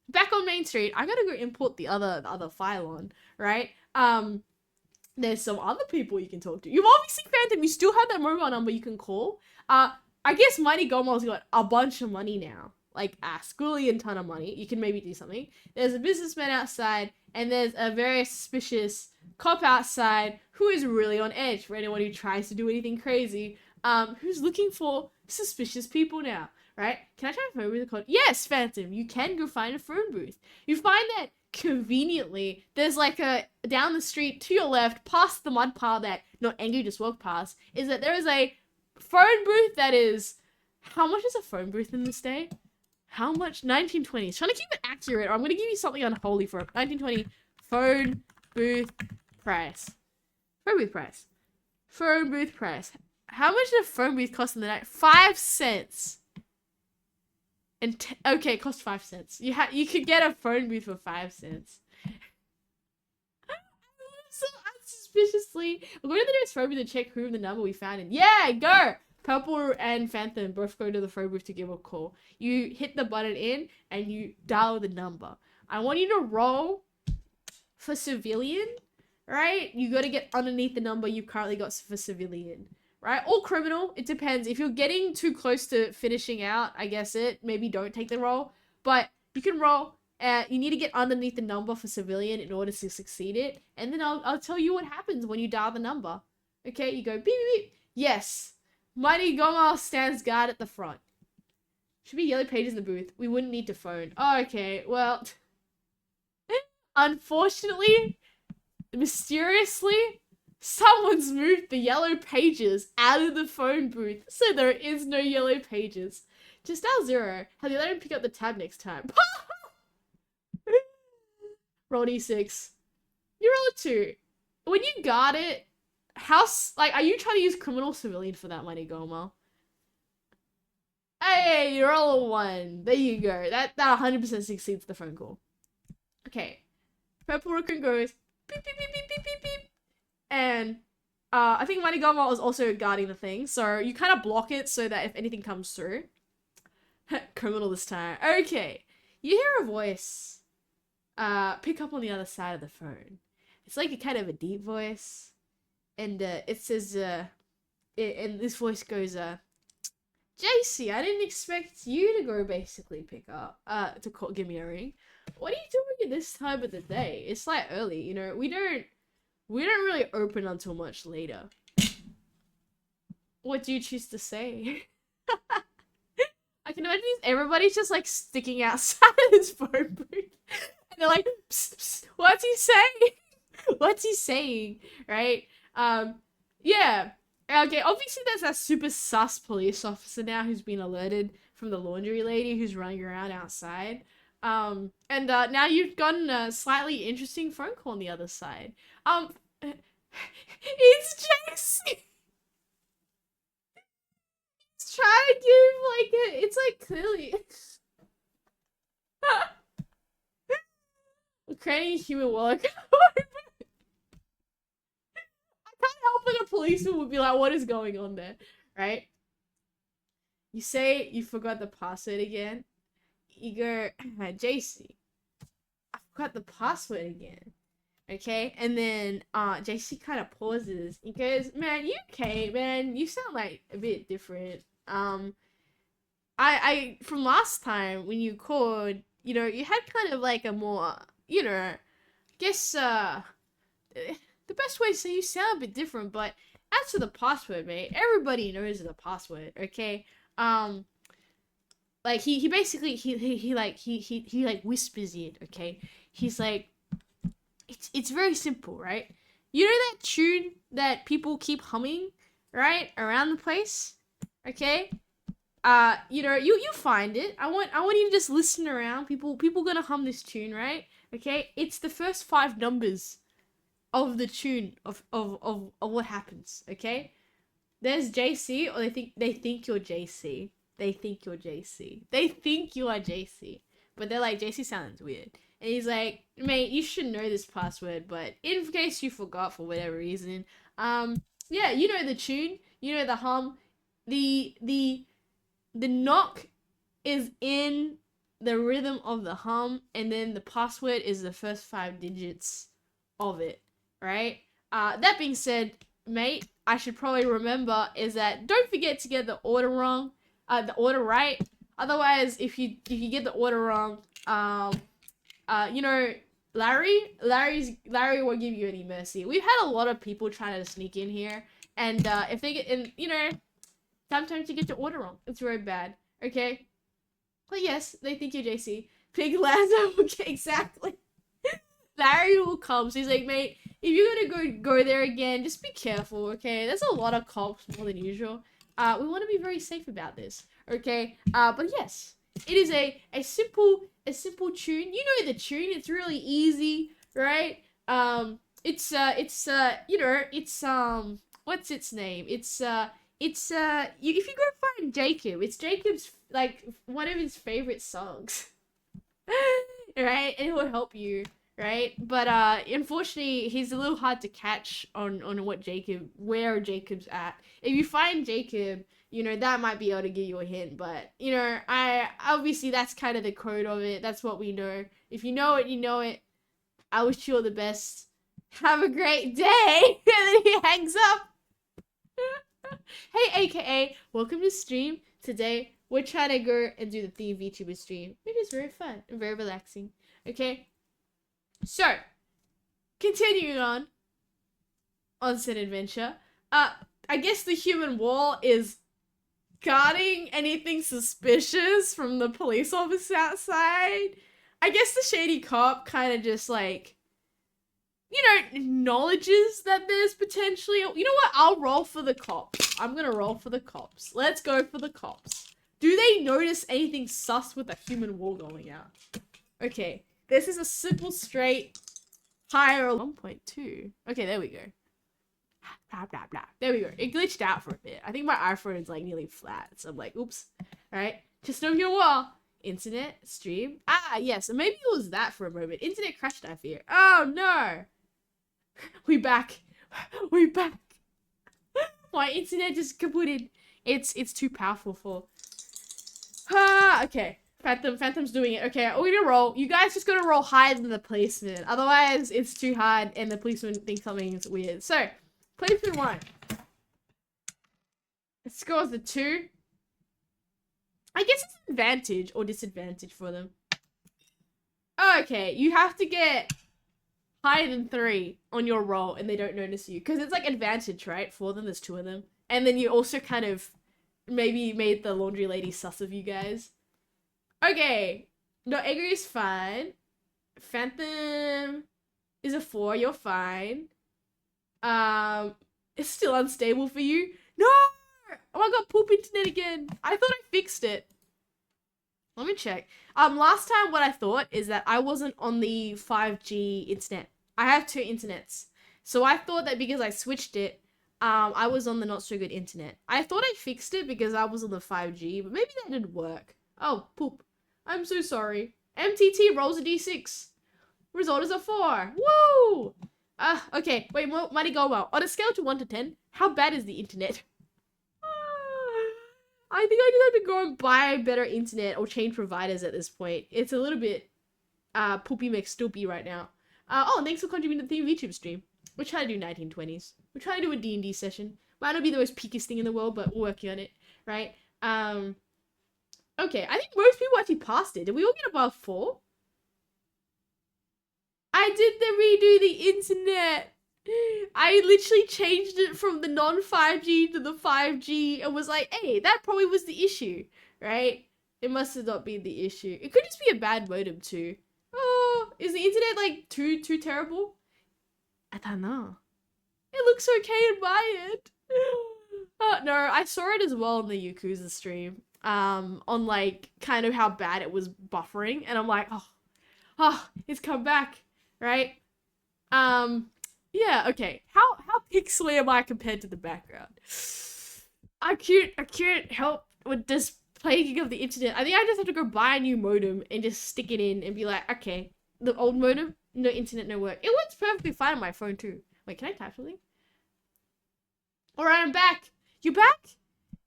back on Main Street, I gotta go import the other file on, right? There's some other people you can talk to. You've obviously Phantom, you still have that mobile number you can call. I guess Mighty Gomo's got a bunch of money now. Like a squillion ton of money. You can maybe do something. There's a businessman outside, and there's a very suspicious cop outside who is really on edge for anyone who tries to do anything crazy. Who's looking for suspicious people now, right? Can I try a phone booth called? Yes, Phantom. You can go find a phone booth. You find that conveniently, there's like a down the street to your left, past the mud pile that not Angry just walked past, is that there is a phone booth that is. How much is a phone booth in this day? How much? 1920s. Trying to keep it accurate, or I'm gonna give you something unholy for it. 1920 phone booth price. Phone booth price. Phone booth price. How much did a phone booth cost in the night? 5 cents. And okay, it cost 5 cents. You could get a phone booth for 5 cents. So unsuspiciously, we're going to the nearest phone booth to check who the number we found in. Yeah, go! Purple and Phantom both go to the phone booth to give a call. You hit the button in and you dial the number. I want you to roll for civilian, right? You got to get underneath the number you currently got for civilian, right? Or criminal. It depends. If you're getting too close to finishing out, I guess maybe don't take the roll. But you can roll. You need to get underneath the number for civilian in order to succeed it. And then I'll tell you what happens when you dial the number. Okay, you go beep, beep, beep. Yes. Mighty Gomal stands guard at the front. Should be yellow pages in the booth. We wouldn't need to phone. Oh, okay, well. Unfortunately, mysteriously, someone's moved the yellow pages out of the phone booth, so there is no yellow pages. Just dial 0. Have you let him pick up the tab next time? Roll d6. You roll a 2. When you guard it, are you trying to use criminal civilian for that money, Goma? Hey, you roll a 1. There you go. That 100% succeeds the phone call. Okay. Purple Raccoon goes beep, beep, beep, beep, beep, beep, beep. And I think Mighty Goma was also guarding the thing, so you kind of block it so that if anything comes through. Criminal this time. Okay. You hear a voice pick up on the other side of the phone. It's like a kind of a deep voice. And it says, and this voice goes, JC, I didn't expect you to go basically pick up, give me a ring. What are you doing at this time of the day? It's like early, you know, we don't really open until much later. What do you choose to say? I can imagine everybody's just like sticking outside of this phone booth. And they're like, psst, psst, what's he saying? What's he saying? Right? Yeah. Okay, obviously there's that super sus police officer now who's been alerted from the laundry lady who's running around outside. And now you've gotten a slightly interesting phone call on the other side. It's JC! He's trying to give, like, it's like clearly... We're creating a human wallet. Can't help it, a policeman would be like, what is going on there, right? You say you forgot the password again. You go, JC, I forgot the password again. Okay, and then JC kind of pauses. He goes, man, you okay, man? You sound like a bit different. I from last time when you called, you know, you had kind of like a more, you know, guess the best way to say you sound a bit different, but as to the password, mate, everybody knows the password, okay? Like he basically he like whispers it, okay? He's like, it's very simple, right? You know that tune that people keep humming, right, around the place, okay? You know, you find it. I want you to just listen around. People gonna hum this tune, right? Okay, it's the first 5 numbers of the tune of what happens, okay? There's JC, or they think you're JC. They think you're JC. They think you are JC. But they're like, JC sounds weird. And he's like, mate, you should know this password, but in case you forgot for whatever reason, yeah, you know the tune, you know the hum. The knock is in the rhythm of the hum, and then the password is the first 5 digits of it, right? That being said, mate, I should probably remember is that don't forget to get the order wrong, the order right. Otherwise, if you get the order wrong, you know, Larry won't give you any mercy. We've had a lot of people trying to sneak in here, and if they get in, you know, sometimes you get your order wrong. It's very bad. Okay, But yes, they think you're JC. Pig lands okay, exactly. Larry will come. So he's like, mate, if you're gonna go there again, just be careful, okay? There's a lot of cops more than usual. We want to be very safe about this, okay? But yes, it is a simple tune. You know the tune. It's really easy, right? What's its name? If you go find Jacob, it's Jacob's like one of his favorite songs, right? And it will help you, right? But unfortunately, he's a little hard to catch on where Jacob's at. If you find Jacob, that might be able to give you a hint. But I obviously that's kind of the code of it. That's what we know. If you know it, you know it. I wish you all the best. Have a great day. And then he hangs up. Hey, AKA, welcome to stream. Today, we're trying to go and do the theme VTuber stream. It is very fun and very relaxing. Okay? So, continuing on said adventure. I guess the human wall is guarding anything suspicious from the police officer outside. I guess the shady cop kind of just like, acknowledges that there's potentially... You know what? I'll roll for the cops. I'm gonna roll for the cops. Let's go for the cops. Do they notice anything sus with a human wall going out? Okay. This is a simple, straight, higher 1.2. Okay, there we go. Blah, blah, blah. There we go. It glitched out for a bit. I think my iPhone is like nearly flat. So I'm like, oops. Alright. Just know your wall. Internet, stream. Yes. Maybe it was that for a moment. Internet crashed, I fear. Oh, no. We back. We back. My internet just kaputted. It's too powerful for... okay. Phantom's doing it. Okay, we're gonna roll. You guys just gotta roll higher than the policeman. Otherwise, it's too hard and the policeman thinks something's weird. So, policeman 1. It scores a 2. I guess it's an advantage or disadvantage for them. Okay, you have to get higher than 3 on your roll and they don't notice you. Because it's like advantage, right? For them, there's 2 of them. And then you also kind of maybe made the laundry lady sus of you guys. Okay. No, angry is fine. Phantom is a 4. You're fine. It's still unstable for you. No! Oh my god, poop internet again. I thought I fixed it. Let me check. Last time what I thought is that I wasn't on the 5G internet. I have 2 internets. So I thought that because I switched it, I was on the not so good internet. I thought I fixed it because I was on the 5G, but maybe that didn't work. Oh, poop. I'm so sorry. MTT rolls a d6. Result is a 4. Woo! Okay. Wait, mighty go well. On a scale to 1 to 10, how bad is the internet? I think I just have to go and buy better internet or change providers at this point. It's a little bit poopy McStoopy right now. And thanks for contributing to the YouTube stream. We're trying to do 1920s. We're trying to do a D&D session. Might not be the most peakiest thing in the world, but we're working on it, right? Okay, I think most people actually passed it. Did we all get above 4? I did redo the internet. I literally changed it from the non-5G to the 5G and was like, hey, that probably was the issue, right? It must have not been the issue. It could just be a bad modem too. Oh, is the internet like too terrible? I don't know. It looks okay in my end. No, I saw it as well on the Yakuza stream. On like kind of how bad it was buffering, and I'm like, oh, it's come back, right? Yeah, okay. How pixely am I compared to the background? I can't help with this plaguing of the internet. I think I just have to go buy a new modem and just stick it in and be like, okay, the old modem, no internet, no work. It works perfectly fine on my phone too. Wait, can I type something? Alright, I'm back. You back?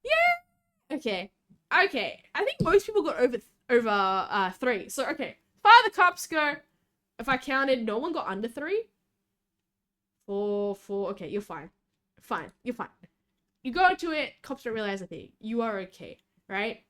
Yeah! Okay. I think most people got over 3. So, okay. As far as the cops go, if I counted, no one got under 3. 4. Okay, you're fine. You're fine. You go into it, cops don't realize a thing. You are okay, right?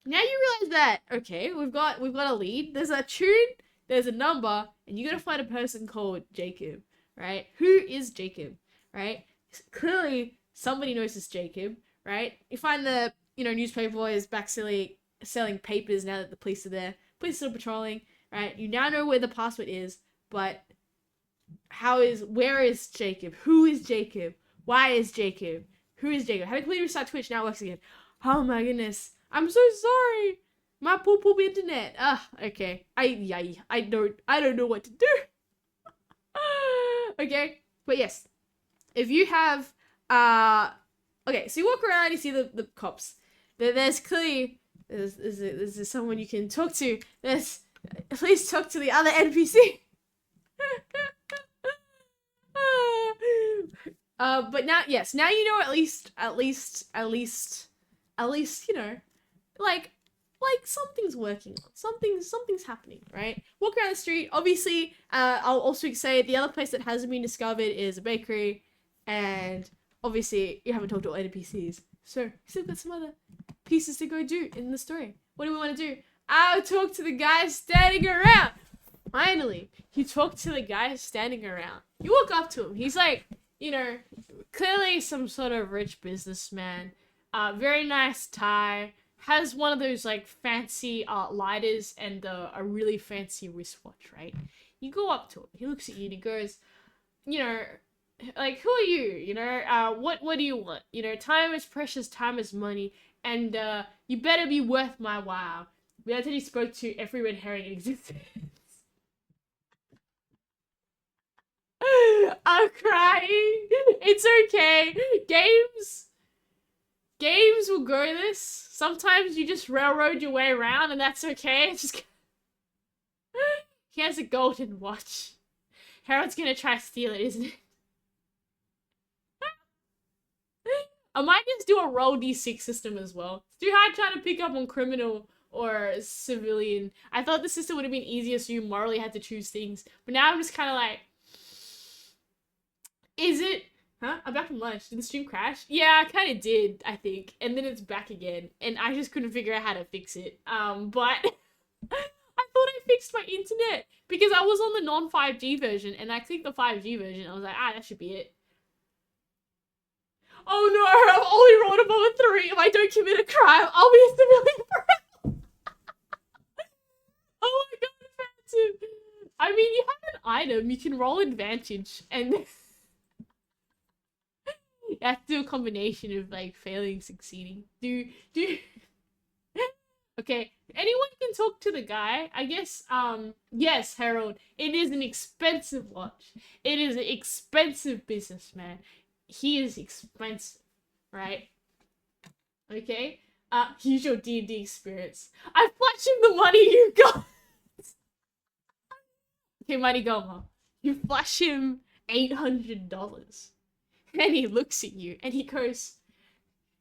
Now you realize that, okay, we've got a lead. There's a tune, there's a number, and you gotta find a person called Jacob, right? Who is Jacob, right? Clearly, somebody knows this Jacob, right? You find the, newspaper boys, back silly, selling papers now that the police are there. Police are still patrolling, right? You now know where the password is, but where is Jacob? Who is Jacob? Why is Jacob? Who is Jacob? Having completely restart Twitch, now it works again. Oh my goodness. I'm so sorry. My poop internet. Okay. I don't know what to do. Okay. But yes. If you have okay, so you walk around, you see the cops. There's clearly there's someone you can talk to. Please talk to the other NPC. But now, yes, now you know at least, you know, like something's working. Something's happening, right? Walk around the street. Obviously, I'll also say the other place that hasn't been discovered is a bakery, and obviously you haven't talked to all NPCs, so you still got some other pieces to go do in the story. What do we want to do? I'll talk to the guy standing around. Finally, you talk to the guy standing around. You walk up to him. He's like, you know, clearly some sort of rich businessman. Very nice tie. Has one of those like fancy lighters and a really fancy wristwatch, right? You go up to him. He looks at you and he goes, you know, like, who are you? You know, what do you want? You know, time is precious, time is money, and you better be worth my while. We actually spoke to every red herring in existence. I'm crying. It's okay. Games will go this. Sometimes you just railroad your way around, and that's okay. It's just he has a golden watch. Harold's gonna try to steal it, isn't it? I might just do a roll d6 system as well. It's too hard trying to pick up on criminal or civilian. I thought the system would have been easier so you morally had to choose things. But now I'm just kind of like, is it? Huh? I'm back from lunch. Did the stream crash? Yeah, I kind of did, I think. And then it's back again. And I just couldn't figure out how to fix it. But I thought I fixed my internet because I was on the non-5G version and I clicked the 5G version. I was like, that should be it. Oh no, I've only rolled above a 3. If I don't commit a crime, I'll be a civilian forever. Oh my god, Phantom. I mean, you have an item. You can roll advantage and you have to do a combination of like failing, succeeding. Okay, anyone can talk to the guy. I guess, yes, Harold, it is an expensive watch. It is an expensive businessman. He is expensive, right? Okay, use your D&D experience. I flash him the money you got. Okay, Mighty Goma, you flash him $800. And he looks at you and he goes,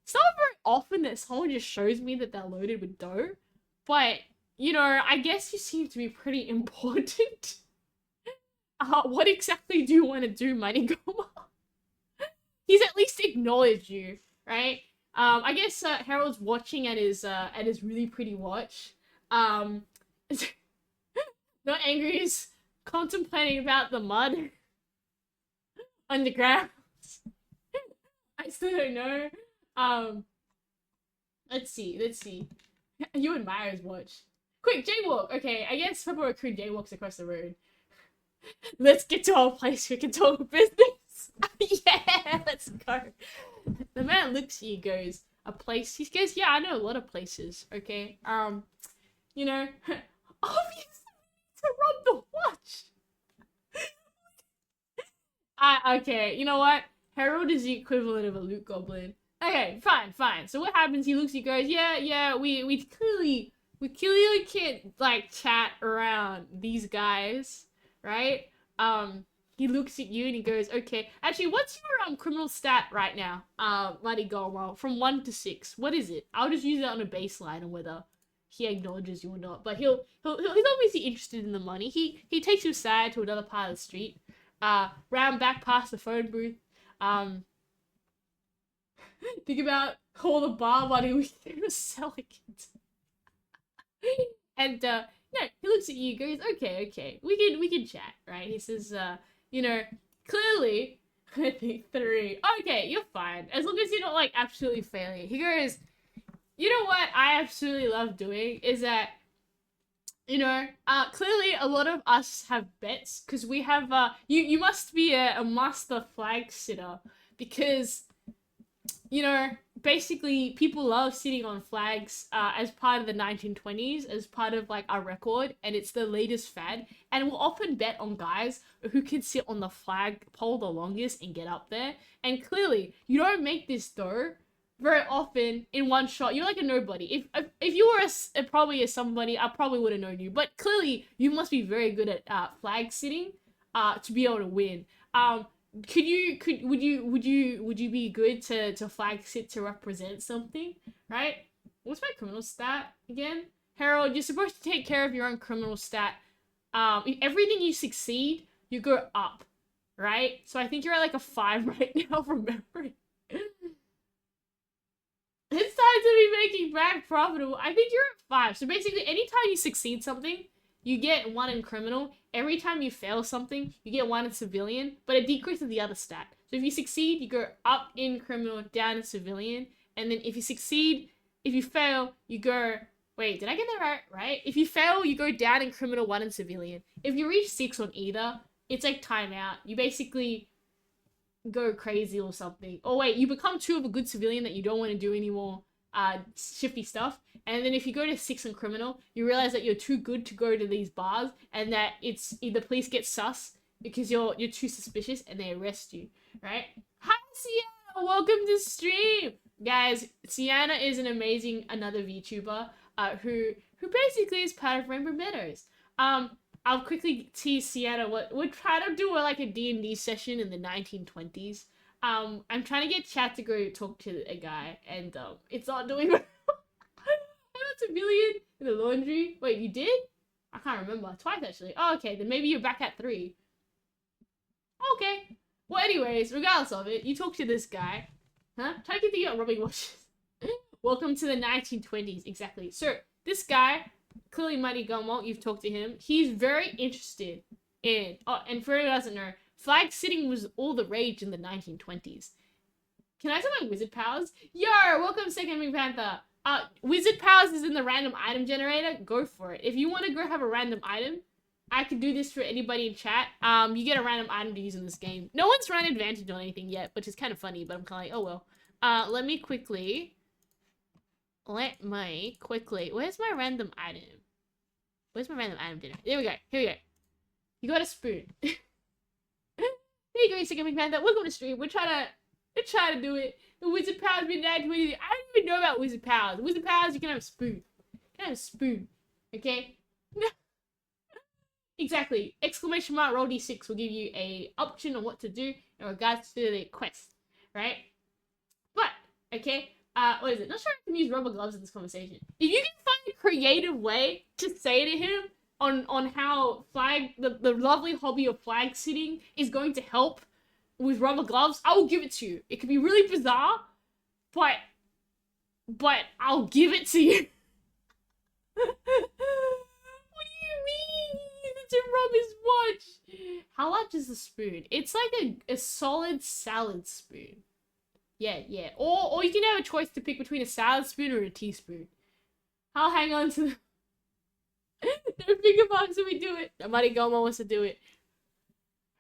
it's not very often that someone just shows me that they're loaded with dough, but, you know, I guess you seem to be pretty important. What exactly do you want to do, Mighty Goma? He's at least acknowledged you, right? I guess Harold's watching at his really pretty watch. Not angry, he's contemplating about the mud on the ground. I still don't know. Let's see. You admire his watch. Quick, jaywalk. Okay, I guess Pepper Recruit jaywalks across the road. Let's get to our place. We can talk business. Yeah, let's go. The man looks at you, goes, a place? He goes, yeah, I know a lot of places, okay? You know, obviously to rob the watch. Okay, you know what? Harold is the equivalent of a loot goblin. Okay, fine. So what happens? He looks, he goes, yeah, we clearly can't, like, chat around these guys, right? He looks at you and he goes, okay, actually, what's your, criminal stat right now? Mighty Golmo, from 1 to 6, what is it? I'll just use that on a baseline on whether he acknowledges you or not, but he's obviously interested in the money. He takes you aside to another part of the street, round back past the phone booth, think about all the bar money we were selling it. And, no, he looks at you, goes, okay, we can chat, right? He says, you know, clearly, I think 3. Okay, you're fine. As long as you're not, like, absolutely failing. He goes, You know what I absolutely love doing is that, clearly a lot of us have bets because we have you must be a master flag sitter because basically people love sitting on flags as part of the 1920s, as part of like our record, and it's the latest fad. And we'll often bet on guys who can sit on the flag pole the longest and get up there. And clearly, you don't make this dough very often in one shot. You're like a nobody. If you were probably a somebody, I probably would have known you. But clearly, you must be very good at flag sitting to be able to win. Would you be good to flag sit to represent something, right? What's my criminal stat again? Harold, you're supposed to take care of your own criminal stat. Everything you succeed, you go up, right? So I think you're at like a 5 right now from memory. It's time to be making back profitable. I think you're at 5. So basically, anytime you succeed something, you get 1 in criminal. Every time you fail something, you get 1 in civilian, but it decreases the other stat. So if you succeed, you go up in criminal, down in civilian. And then if you succeed, if you fail, you go... Wait, did I get that right? If you fail, you go down in criminal, 1 in civilian. If you reach 6 on either, it's like timeout. You basically go crazy or something. Or wait, you become too of a good civilian that you don't want to do anymore shifty stuff. And then if you go to 6 on criminal, you realize that you're too good to go to these bars, and that it's the police get sus because you're too suspicious and they arrest you, right? Hi Sienna, welcome to stream. Guys, Sienna is an amazing another VTuber who basically is part of Rainbow Meadows. I'll quickly tease Sienna what we're trying to do like a D&D session in the 1920s. I'm trying to get chat to go talk to a guy, and it's not doing well. I got civilian in the laundry. Wait, you did? I can't remember. Twice actually. Oh, okay. Then maybe you're back at 3. Okay. Well, anyways, regardless of it, you talk to this guy. Huh? Try to get the rubbing washes. Welcome to the 1920s. Exactly. So this guy, clearly Mighty Gumwalt, you've talked to him. He's very interested in. Oh, and for anyone who doesn't know, flag sitting was all the rage in the 1920s. Can I say my wizard powers? Yo, welcome Second Wing Panther. Wizard powers is in the random item generator. Go for it. If you want to go have a random item, I could do this for anybody in chat. You get a random item to use in this game. No one's run advantage on anything yet, which is kind of funny, but I'm kind of like, oh well. Let me quickly. Where's my random item? Where's my random item generator? There we go. Here we go. You got a spoon. There you go, Second Wing Panther. Welcome to stream. We're trying to do it. The wizard powers been 920. I don't even know about wizard powers. Wizard powers, you can have a spoon. You can have a spoon. Okay? Exactly. Exclamation mark roll d6 will give you a option on what to do in regards to the quest. Right? But, okay. What is it? Not sure I can use rubber gloves in this conversation. If you can find a creative way to say to him on how the lovely hobby of flag sitting is going to help with rubber gloves, I will give it to you. It could be really bizarre, but I'll give it to you. What do you mean? It's a rub his watch. How large is the spoon? It's like a solid salad spoon. Yeah. Or you can have a choice to pick between a salad spoon or a teaspoon. I'll hang on to no finger marks if we do it. Nobody Goma wants to do it.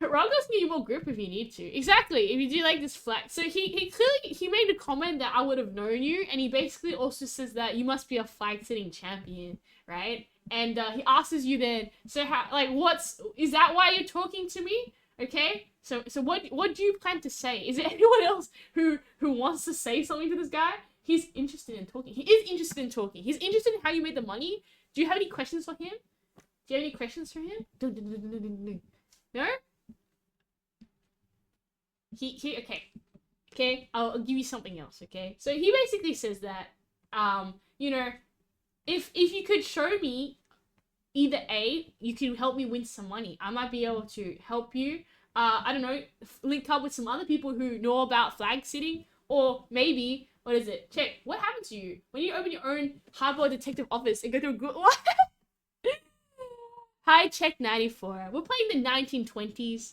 Rogos can give you more grip if you need to. Exactly, if you do like this flag. So he clearly made a comment that I would have known you, and he basically also says that you must be a flag sitting champion, right? And he asks you then, so how, like, is that why you're talking to me? Okay? So what do you plan to say? Is there anyone else who wants to say something to this guy? He's interested in talking. He is interested in talking. He's interested in how you made the money. Do you have any questions for him? Do you have any questions for him? No? Okay, I'll give you something else, okay? So he basically says that, if you could show me either A, you can help me win some money. I might be able to help you, I don't know, link up with some other people who know about flag sitting, or maybe, what is it? Check, what happened to you when you open your own hardboiled detective office and go through a good what? Hi, Check 94. We're playing the 1920s,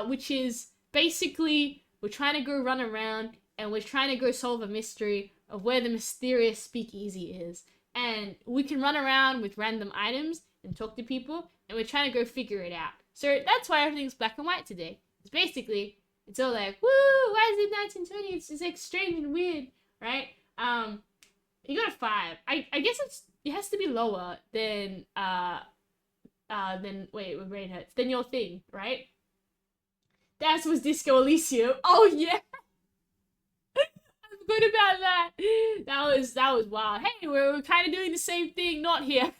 which is basically, we're trying to go run around and we're trying to go solve a mystery of where the mysterious speakeasy is. And we can run around with random items and talk to people, and we're trying to go figure it out. So that's why everything's black and white today. It's basically, it's all like, woo, why is it 1920? It's like strange and weird, right? You got a 5. I guess it has to be lower than wait, my brain hurts. Than your thing, right? That was Disco Elysium. Oh yeah. I forgot about that. That was wild. Hey, we're kind of doing the same thing, not here.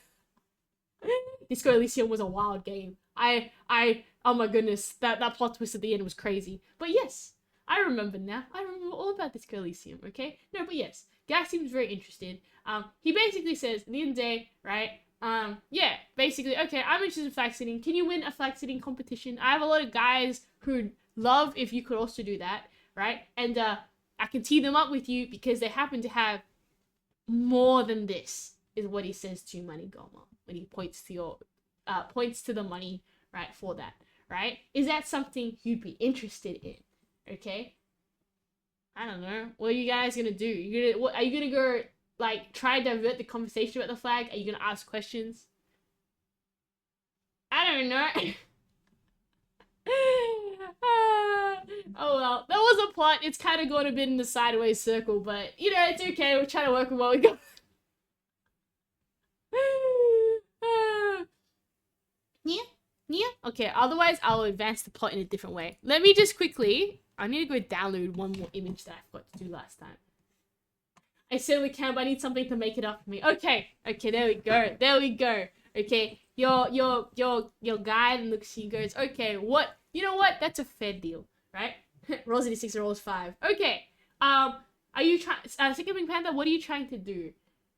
Disco Elysium was a wild game. Oh my goodness, that plot twist at the end was crazy. But yes, I remember now. I remember all about Disco Elysium, okay? No, but yes, Gas seems very interested. He basically says, at the end of the day, right, yeah, basically, okay, I'm interested in flag sitting. Can you win a flag sitting competition? I have a lot of guys who'd love if you could also do that, right? And, I can tee them up with you because they happen to have more than this, is what he says to Money Goma when he points to the money, right, for that, right? Is that something you'd be interested in? Okay? I don't know. What are you guys gonna do? Are you gonna go, like, try to divert the conversation about the flag? Are you gonna ask questions? I don't know. Oh well, that was a plot. It's kind of gone a bit in the sideways circle, but you know, it's okay. We're trying to work with what we got. Yeah. Okay, otherwise I'll advance the plot in a different way. Let me just quickly, I need to go download one more image that I forgot to do last time. I certainly can, but I need something to make it up for me. Okay, there we go. Okay, your guy looks, he goes, okay, you know what? That's a fair deal, right? Rolls 86 or rolls 5. Okay, are you trying, Second Wing Panther, what are you trying to do?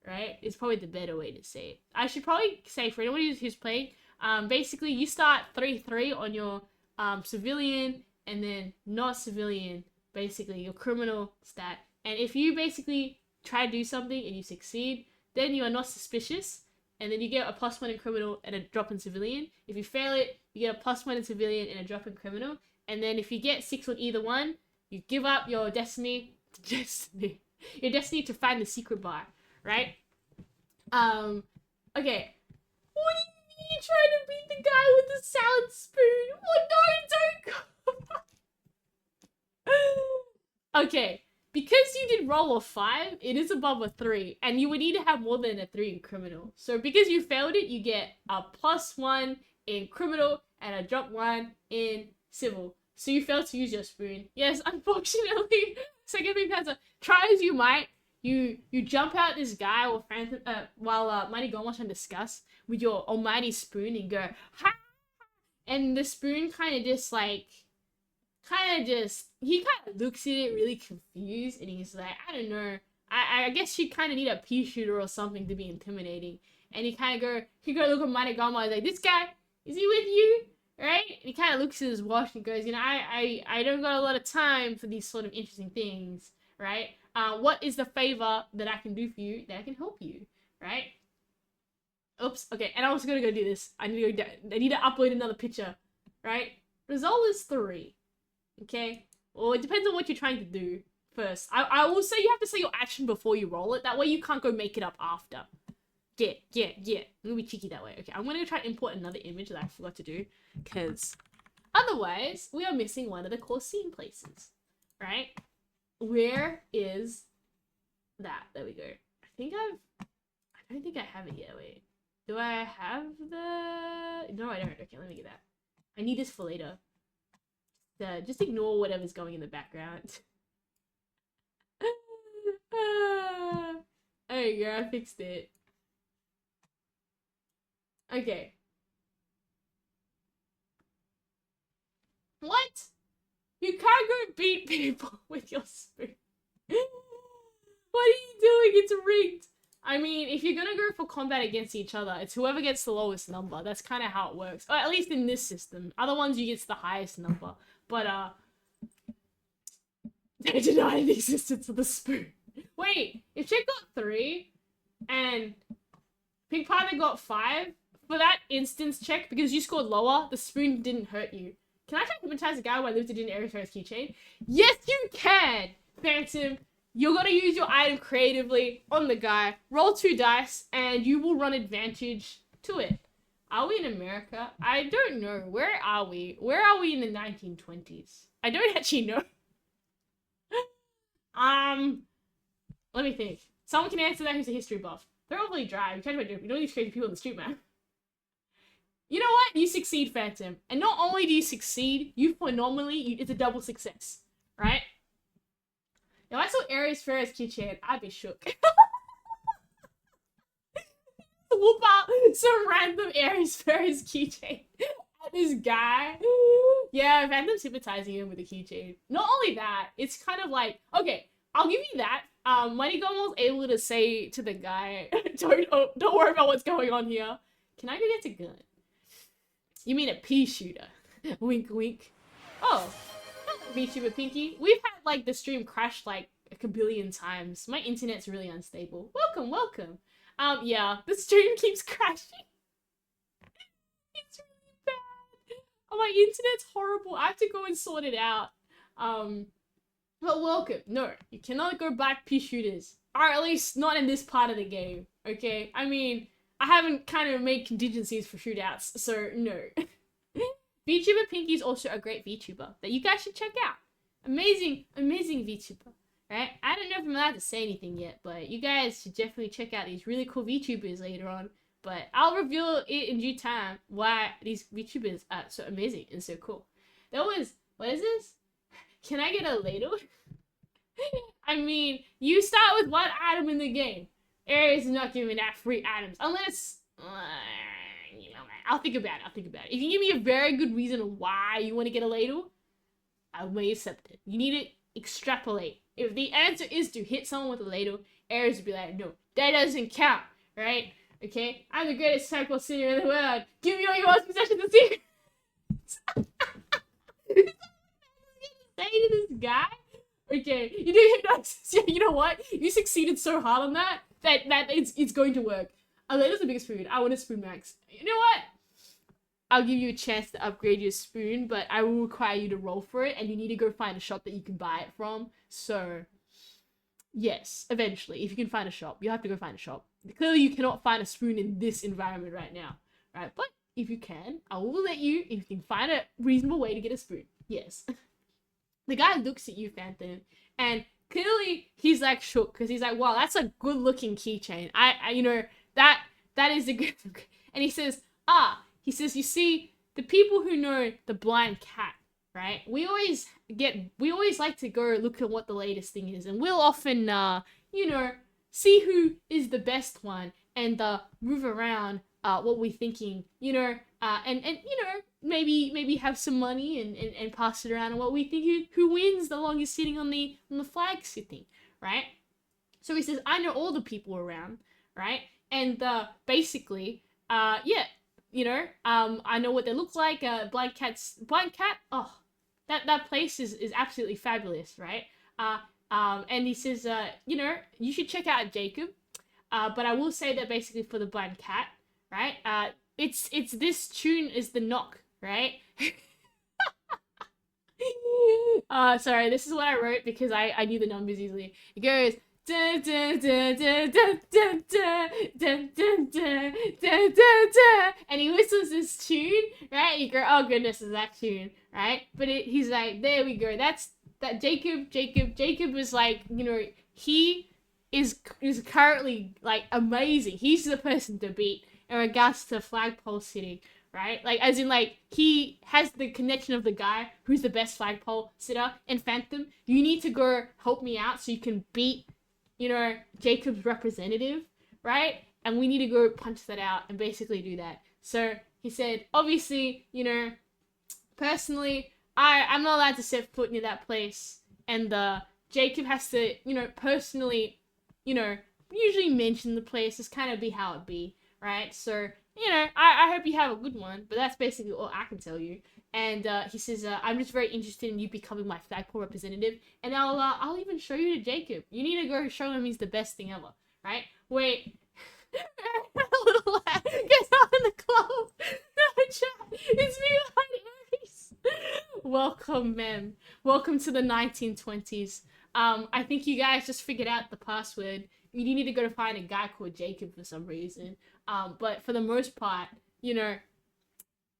Right? It's probably the better way to say it. I should probably say for anyone who's playing, basically you start 3-3 on your civilian and then not civilian, basically your criminal stat. And if you basically try to do something and you succeed, then you are not suspicious, and then you get a +1 in criminal and a drop in civilian. If you fail it, you get a +1 in civilian and a drop in criminal. And then if you get 6 on either one, you give up your destiny to find the secret bar, right? Okay. What do you mean you're trying to beat the guy with the salad spoon? Oh no, don't. Okay. Because you did roll a 5, it is above a 3, and you would need to have more than a 3 in criminal. So because you failed it, you get a +1 in criminal and a drop 1 in civil. So you failed to use your spoon. Yes, unfortunately, Second Wing Panther, try as you might, you jump out this guy or Phantom, while Mighty Gon was trying to discuss with your almighty spoon and go, ha! And the spoon kind of just like, he kind of looks at it really confused, and he's like, I don't know, I guess you kind of need a pea shooter or something to be intimidating. And he go look at Mighty Gama, he's like, this guy, is he with you? Right? And he kind of looks at his watch and goes, you know, I don't got a lot of time for these sort of interesting things, right? What is the favor that I can do for you that I can help you, right? Oops, okay, and I was gonna go do this. I need to upload another picture, right? Result is 3. Okay, well, it depends on what you're trying to do first. I will say you have to say your action before you roll it. That way you can't go make it up after. Yeah. I'm gonna be cheeky that way. Okay, I'm gonna try to import another image that I forgot to do, because otherwise we are missing one of the core scene places, right? Where is that? There we go. I don't think I have it yet. Wait, do I have the? No, I don't. Okay, let me get that. I need this for later. Just ignore whatever's going in the background. There you go, I fixed it. Okay. What? You can't go beat people with your spoon. What are you doing? It's rigged. I mean, if you're gonna go for combat against each other, it's whoever gets the lowest number. That's kind of how it works. Or at least in this system. Other ones, you get the highest number. But, they deny the existence of the spoon. Wait, if Chick got 3, and Pink Panther got 5, for that instance check, because you scored lower, the spoon didn't hurt you. Can I try to hypnotize a guy who I lived in AriesFaries keychain? Yes, you can! Phantom, you're gonna use your item creatively on the guy, roll 2 dice, and you will run advantage to it. Are we in America? I don't know. Where are we? Where are we in the 1920s? I don't actually know. Let me think. Someone can answer that who's a history buff. They're awfully dry. We don't need crazy people on the street, man. You know what? You succeed, Phantom. And not only do you succeed, you phenomenally, it's a double success. Right? If I saw AriesFaries keychain, I'd be shook. Whoop out some random AriesFaries keychain at this guy. Yeah, Phantom's hypnotizing him with a keychain. Not only that, it's kind of like, okay, I'll give you that. Moneygon was able to say to the guy, don't worry about what's going on here. Can I go get a gun? You mean a pea shooter? Wink, wink. Oh, vtuber Pinky. We've had like the stream crash like a billion times. My internet's really unstable. Welcome, welcome. Yeah, the stream keeps crashing. It's really bad. Oh, my internet's horrible. I have to go and sort it out. But welcome. No, you cannot go back pea shooters. Or at least not in this part of the game. Okay? I mean, I haven't kind of made contingencies for shootouts, so no. vtuber Pinky is also a great VTuber that you guys should check out. Amazing, amazing VTuber. Right? I don't know if I'm allowed to say anything yet, but you guys should definitely check out these really cool VTubers later on. But I'll reveal it in due time why these VTubers are so amazing and so cool. That was, what is this? Can I get a ladle? I mean, you start with one item in the game. Aries is not giving out free items unless, you know, I'll think about it. If you give me a very good reason why you want to get a ladle, I may accept it. You need to extrapolate. If the answer is to hit someone with a ladle, Aries would be like, no, that doesn't count, right? Okay? I'm the greatest cycle singer in the world. Give me all your most possessions and secrets. Say to this guy? Okay, you do hypnosis. Yeah, you know what? You succeeded so hard on that it's going to work. A ladle's the biggest spoon. I want a spoon max. You know what? I'll give you a chance to upgrade your spoon, but I will require you to roll for it, and you need to go find a shop that you can buy it from. So, yes, eventually, if you can find a shop, you'll have to go find a shop. Clearly, you cannot find a spoon in this environment right now, right? But if you can, I will let you, if you can find a reasonable way to get a spoon. Yes. The guy looks at you, Phantom, and clearly, he's like shook, because he's like, wow, that's a good-looking keychain. I you know, that is a good, and he says, he says, you see, the people who know the blind cat, right? We always like to go look at what the latest thing is, and we'll often, you know, see who is the best one, and move around what we're thinking, you know, and you know, maybe have some money and pass it around on what we think who wins the longest sitting on the flag sitting, right? So he says, I know all the people around, right? And basically, yeah. You know, I know what they look like. Blind cat. Oh, that place is absolutely fabulous, right? And he says, you know, you should check out Jacob. But I will say that basically for the blind cat, right? It's this tune is the knock, right? Sorry, this is what I wrote because I knew the numbers easily. It goes. Dun, dun, dun, dun, dun, dun, dun, dun, dun, dun, dun, dun, and he whistles this tune, right? You go, oh goodness, is that tune, right? But he's like, there we go. That's that Jacob is like, you know, he is currently like amazing. He's the person to beat in regards to flagpole sitting, right? Like, as in, like, he has the connection of the guy who's the best flagpole sitter in Phantom. You need to go help me out so you can beat, you know, Jacob's representative, right? And we need to go punch that out and basically do that. So he said, obviously, you know, personally, I'm not allowed to set foot near that place. And Jacob has to, you know, personally, you know, usually mention the place. It's kind of be how it be, right? So, you know, I hope you have a good one. But that's basically all I can tell you. And he says, I'm just very interested in you becoming my flagpole representative. And I'll even show you to Jacob. You need to go show him he's the best thing ever, right? Wait. Little lad gets out in the club. No, chat. It's me, Aries. Welcome, ma'am. Welcome to the 1920s. I think you guys just figured out the password. You need to go to find a guy called Jacob for some reason. But for the most part, you know,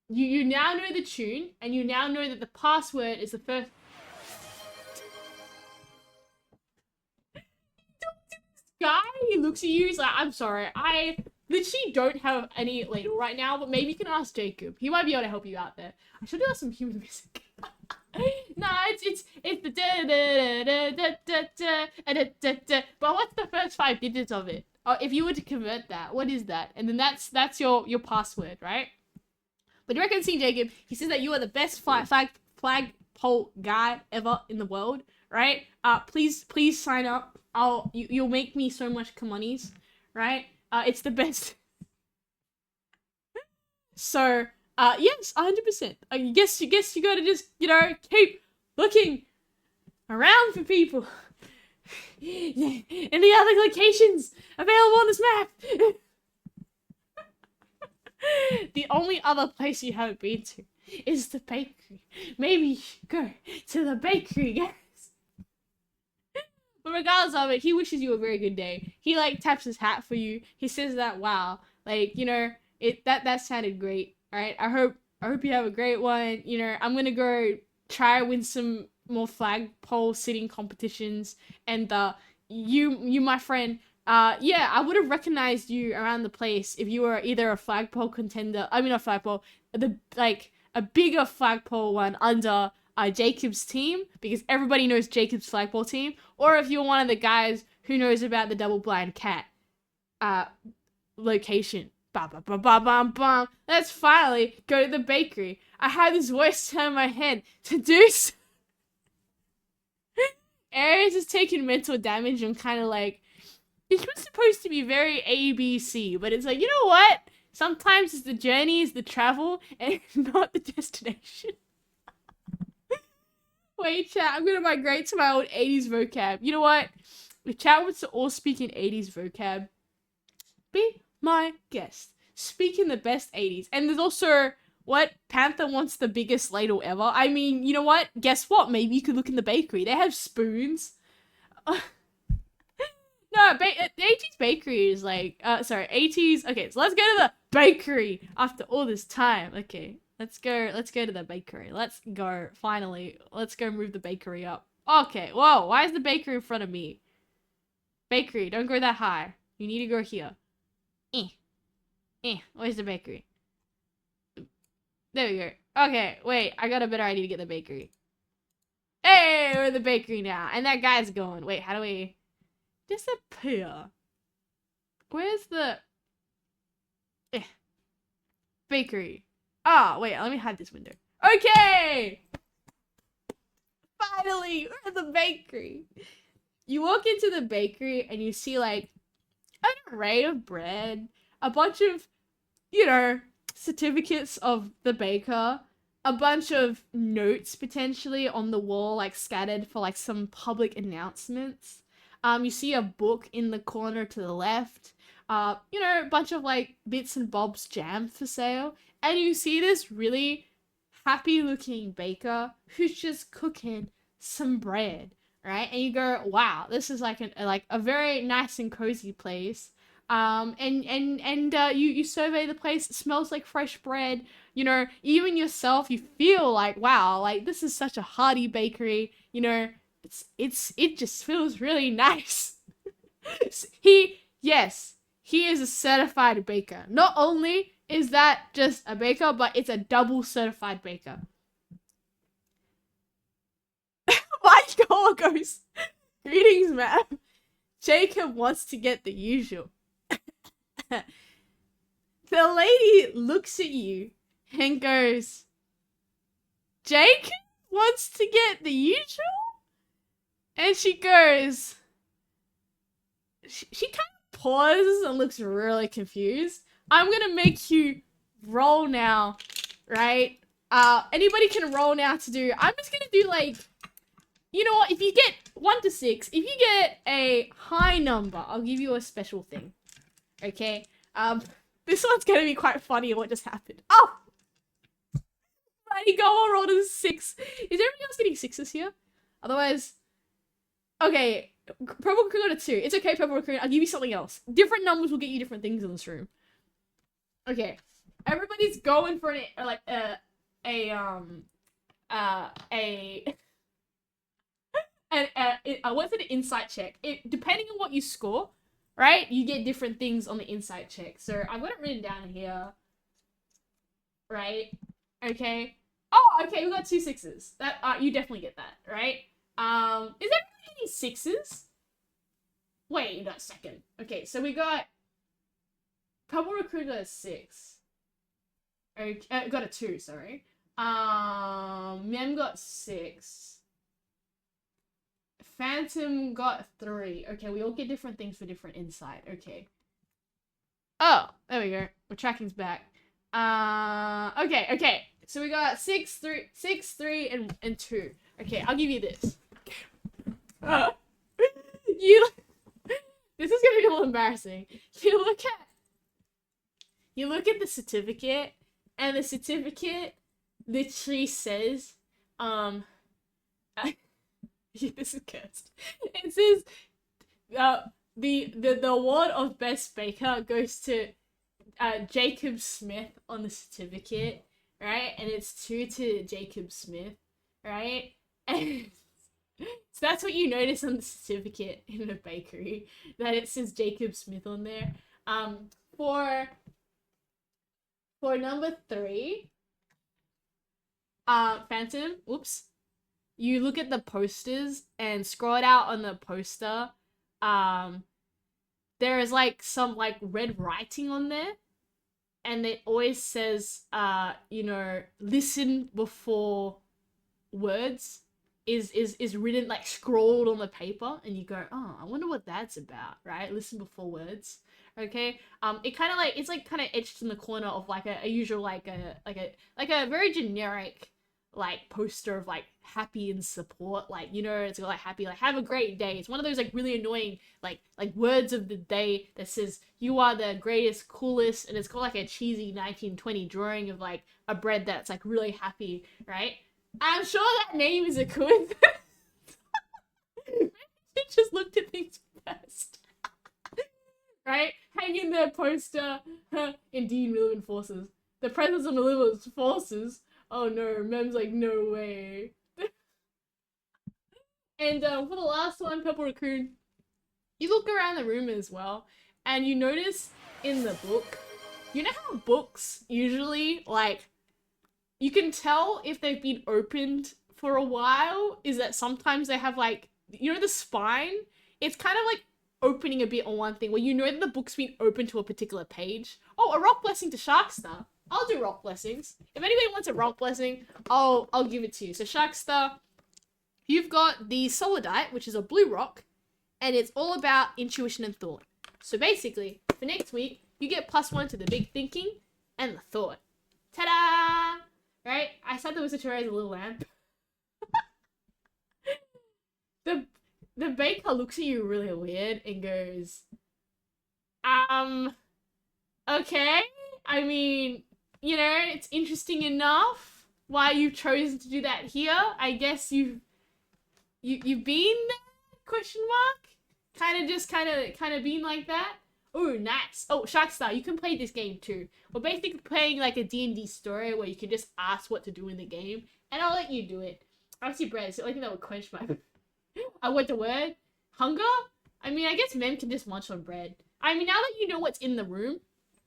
you now know the tune, and you now know that the password is the first. Guy, he looks at you, he's like, I'm sorry, I literally don't have any ladle right now, but maybe you can ask Jacob. He might be able to help you out there. I should have some human music. No, it's the da. But what's the first 5 digits of it? Oh, if you were to convert that, what is that? And then that's your password, right? But you reckon, see Jacob, he says that you are the best flagpole guy ever in the world, right? Please sign up. You'll make me so much monies, right? It's the best. So, yes, 100%. I guess you gotta just, you know, keep looking around for people in the other locations available on this map. The only other place you haven't been to is the bakery. Maybe go to the bakery, guys. But regardless of it, he wishes you a very good day. He like taps his hat for you. He says that, wow, like, you know, that sounded great. All right, I hope you have a great one. You know, I'm gonna go try win some more flagpole sitting competitions, and you my friend, yeah, I would have recognized you around the place if you were either a flagpole contender. I mean, a flagpole, a bigger flagpole one under Jacob's team, because everybody knows Jacob's flagpole team, or if you're one of the guys who knows about the double blind cat location. Let's finally go to the bakery. I had this voice in my head to do so. Aries is taking mental damage and kind of like, it was supposed to be very ABC, but it's like, you know what? Sometimes it's the journey, is the travel, and not the destination. Wait, chat, I'm gonna migrate to my old 80s vocab. You know what? If chat wants to all speak in 80s vocab, be my guest. Speak in the best 80s. And there's also, what? Panther wants the biggest ladle ever. I mean, you know what? Guess what? Maybe you could look in the bakery. They have spoons. No, the 80s bakery is like, sorry, 80s. Okay, so let's go to the bakery after all this time. Okay, let's go to the bakery. Let's go, finally. Let's go move the bakery up. Okay, whoa, why is the bakery in front of me? Bakery, don't go that high. You need to go here. Where's the bakery? There we go. Okay, wait, I got a better idea to get the bakery. Hey, we're in the bakery now. And that guy's going. Wait, how do we disappear? Where's the bakery? Ah, wait, let me hide this window. Okay! Finally, we're at the bakery. You walk into the bakery and you see like an array of bread, a bunch of, you know, certificates of the baker, a bunch of notes potentially on the wall, like scattered for like some public announcements. You see a book in the corner to the left. You know, a bunch of like bits and bobs jam for sale. And you see this really happy looking baker who's just cooking some bread, right? And you go, wow, this is like a very nice and cozy place. You survey the place. It smells like fresh bread. You know, even yourself, you feel like, wow, like this is such a hearty bakery. You know, it just feels really nice. He is a certified baker. Not only is that just a baker, but it's a double certified baker. My call goes, greetings, ma'am. Jacob wants to get the usual. The lady looks at you and goes, Jacob wants to get the usual? And she goes, she kind of pauses and looks really confused. I'm gonna make you roll now, right? Anybody can roll now to do, I'm just gonna do like, you know what, if you get 1 to 6, if you get a high number, I'll give you a special thing. Okay, this one's gonna be quite funny what just happened. Oh! Mighty go on, rolled a 6. Is everybody else getting 6s here? Otherwise, Okay, purple raccoon got a 2. It's okay, purple raccoon. I'll give you something else. Different numbers will get you different things in this room. Okay, everybody's going for what's an insight check? Depending on what you score, right? You get different things on the insight check. So I've got it written down here, right? Okay. Oh, okay. We got 2 6s. That you definitely get that, right? Is there any 6s? Wait, no, second. Okay, so we got Purple Recruit got a 6. Okay, got a 2. Sorry. Mem got 6. Phantom got 3. Okay, we all get different things for different insight. Okay. Oh, there we go. We're tracking's back. Okay. So we got 6, 3, and 2. Okay, I'll give you this. This is gonna be a little embarrassing. You look at the certificate, and the certificate literally says, this is cursed. It says, the award of best baker goes to Jacob Smith on the certificate, right? And it's 2 to Jacob Smith, right? And so that's what you notice on the certificate in a bakery, that it says Jacob Smith on there. For number 3, Phantom, oops. You look at the posters and scroll it out on the poster. There is like some like red writing on there, and it always says, listen before words is written, like scrawled on the paper, and you go, oh, I wonder what that's about, right? Listen before words. Okay. It kind of like, it's like kind of etched in the corner of like a usual like a very generic like poster of like happy and support, like, it's got like happy, like have a great day. It's one of those like really annoying like words of the day that says you are the greatest, coolest, and it's got like a cheesy 1920 drawing of like a bread that's like really happy, right? I'm sure that name is a coincidence. She just looked at things first. Right? Hanging their poster, indeed militant forces. The presence of militant forces. Oh no, Mem's like, no way. And for the last one, Purple Raccoon, you look around the room as well, and you notice in the book, you know how books usually, like, you can tell if they've been opened for a while, is that sometimes they have like, the spine? It's kind of like opening a bit on one thing, where that the book's been open to a particular page. Oh, a rock blessing to Sharkstar. I'll do rock blessings. If anybody wants a rock blessing, I'll give it to you. So Sharkstar, you've got the Solidite, which is a blue rock, and it's all about intuition and thought. So basically, for next week, you get +1 to the big thinking and the thought. Ta-da! Right? I said there was a Therese a little lamp. The baker looks at you really weird and goes, okay. I mean, it's interesting enough why you've chosen to do that here. I guess you've been there? Question mark? Kind of been like that? Oh, nice. Oh, Sharkstar, you can play this game too. We're basically playing like a D&D story where you can just ask what to do in the game, and I'll let you do it. Obviously, bread is the only thing that would quench my... I went to word? Hunger? I mean, I guess Mem can just munch on bread. I mean, now that you know what's in the room,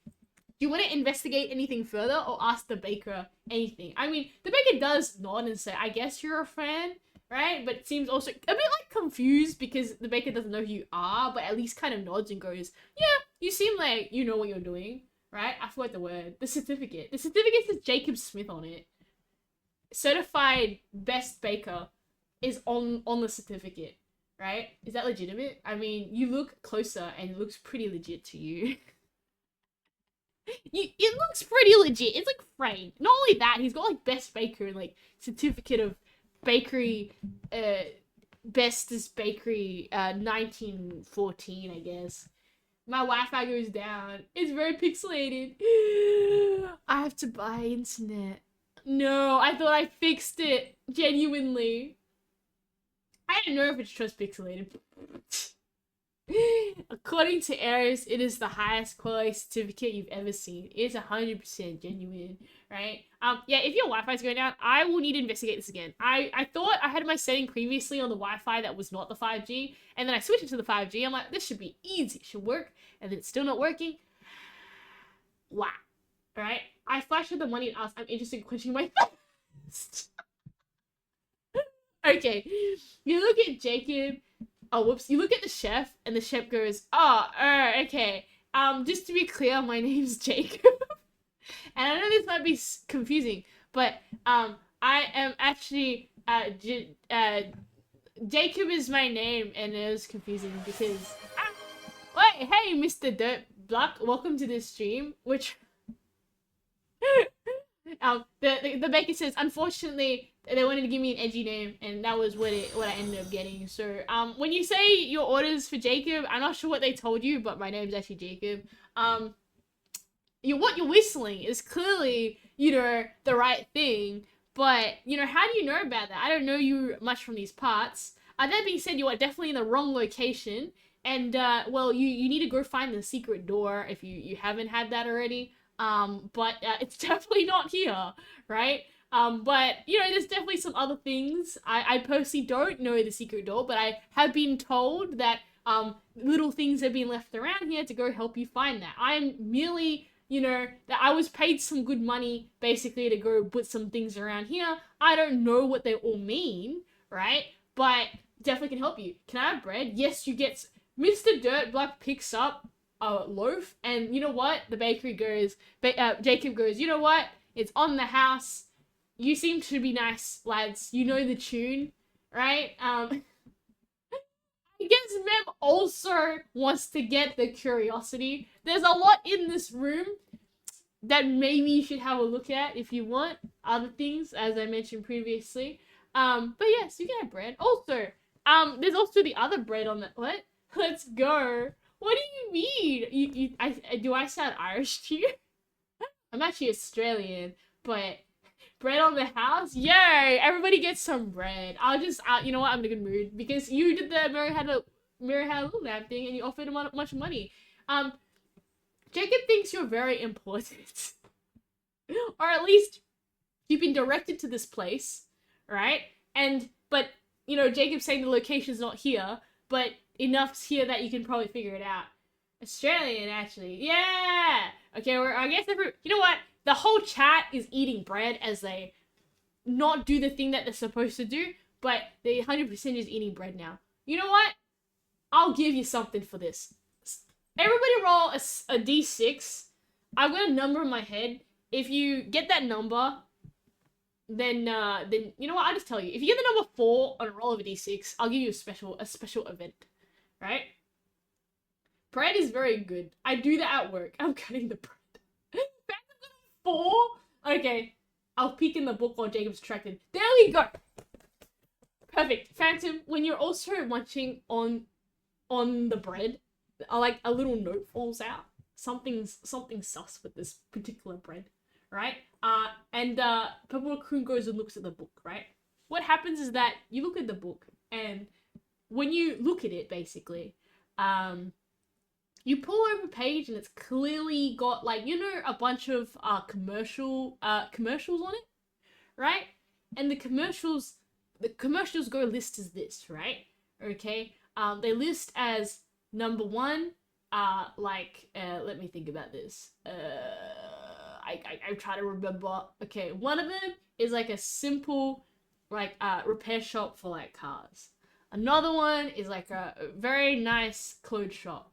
do you want to investigate anything further or ask the baker anything? I mean, the baker does nod and say, I guess you're a fan, right? But it seems also a bit like confused because the baker doesn't know who you are, but at least kind of nods and goes, yeah, you seem like you know what you're doing, right? I forgot the word. The certificate. The certificate says Jacob Smith on it. Certified best baker is on the certificate, right? Is that legitimate? I mean, you look closer and it looks pretty legit to you. It looks pretty legit. It's like framed. Not only that, he's got like best baker and like certificate of bakery, bestest bakery, 1914, I guess. My Wi-Fi goes down. It's very pixelated. I have to buy internet. No, I thought I fixed it. Genuinely. I don't know if it's trust pixelated. According to Aries, it is the highest quality certificate you've ever seen. It's 100% genuine, right? Yeah, if your Wi-Fi is going down, I will need to investigate this again. I thought I had my setting previously on the Wi-Fi that was not the 5G, and then I switched it to the 5G. I'm like, this should be easy, it should work, and then it's still not working. Wow. Alright? I flashed with the money and asked, I'm interested in quenching my thirst. Okay. You look at Jacob. Oh, whoops. You look at the chef, and the chef goes, oh, okay. Just to be clear, my name's Jacob. And I know this might be confusing, but, I am actually, Jacob is my name, and it was confusing because, wait, hey, Mr. Dirt Block, welcome to this stream, which, the baker says, unfortunately, they wanted to give me an edgy name, and that was what I ended up getting. So, when you say your orders for Jacob, I'm not sure what they told you, but my name's actually Jacob. What you're whistling is clearly, the right thing, but, how do you know about that? I don't know you much from these parts. That being said, you are definitely in the wrong location, and, well, you need to go find the secret door if you haven't had that already. But it's definitely not here, right? But, there's definitely some other things. I personally don't know the secret door, but I have been told that, little things have been left around here to go help you find that. I am merely, that I was paid some good money, basically, to go put some things around here. I don't know what they all mean, right? But definitely can help you. Can I have bread? Yes, you get... Mr. Dirtblock picks up a loaf, and you know what? The bakery goes... Jacob goes, you know what? It's on the house. You seem to be nice, lads. You know the tune, right? I guess Mem also wants to get the curiosity. There's a lot in this room that maybe you should have a look at if you want. Other things, as I mentioned previously. But yes, you can have bread. Also, there's also the other bread on the... What? Let's go. What do you mean? Do I sound Irish to you? I'm actually Australian, but... Bread on the house? Yay! Everybody gets some bread. I'll just, you know what? I'm in a good mood. Because you did the Mary had a little lamb thing and you offered him much money. Jacob thinks you're very important. Or at least, you've been directed to this place, right? But, Jacob's saying the location's not here, but enough's here that you can probably figure it out. Australian, actually. Yeah! Okay, I guess you know what? The whole chat is eating bread as they not do the thing that they're supposed to do, but they 100% is eating bread now. You know what? I'll give you something for this. Everybody roll a d6. I've got a number in my head. If you get that number, then you know what? I'll just tell you. If you get the number 4 on a roll of a d6, I'll give you a special event, right? Bread is very good. I do that at work. I'm cutting the bread. 4? Okay. I'll peek in the book while Jacob's distracted. There we go! Perfect. Phantom, when you're also munching on the bread, like a little note falls out. Something's sus with this particular bread, right? And Purple Raccoon goes and looks at the book, right? What happens is that you look at the book, and when you look at it, basically, you pull over a page and it's clearly got, like, a bunch of commercials on it, right? And the commercials go list as this, right? Okay? They list as number 1, let me think about this. I try to remember. Okay, one of them is like a simple, repair shop for, cars. Another one is like a very nice clothes shop.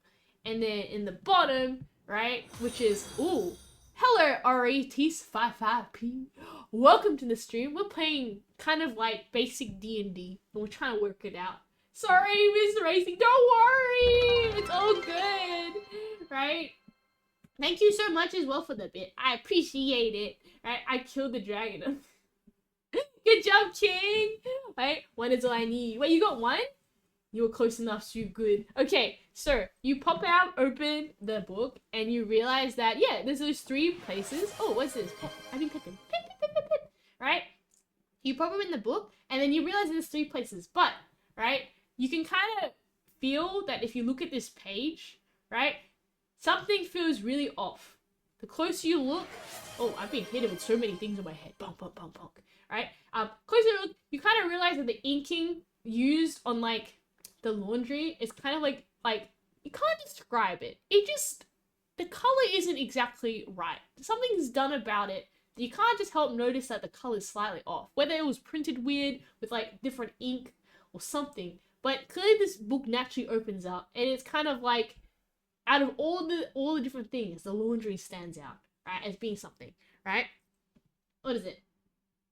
And then in the bottom, right, which is, ooh, hello, RATs55P. Welcome to the stream. We're playing kind of like basic D&D, and we're trying to work it out. Sorry, Miss Racing, don't worry. It's all good, right? Thank you so much as well for the bit. I appreciate it, right? I killed the dragon. Good job, King. Right, 1 is all I need. Wait, you got 1? You were close enough, so you're good. Okay, so you pop out, open the book, and you realize that, yeah, there's those 3 places. Oh, what's this? I've been picking. Right? You pop them in the book, and then you realize there's 3 places. But, right, you can kind of feel that if you look at this page, right, something feels really off. The closer you look, oh, I've been hitting with so many things in my head. Bonk, bonk, bonk, bonk. Right? Closer you look, you kind of realize that the inking used on like the laundry is kind of like you can't describe it. It just, the color isn't exactly right. Something's done about it. You can't just help notice that the color's slightly off. Whether it was printed weird with like different ink or something. But clearly this book naturally opens up and it's kind of like, out of all the different things, the laundry stands out, right, as being something, right? What is it?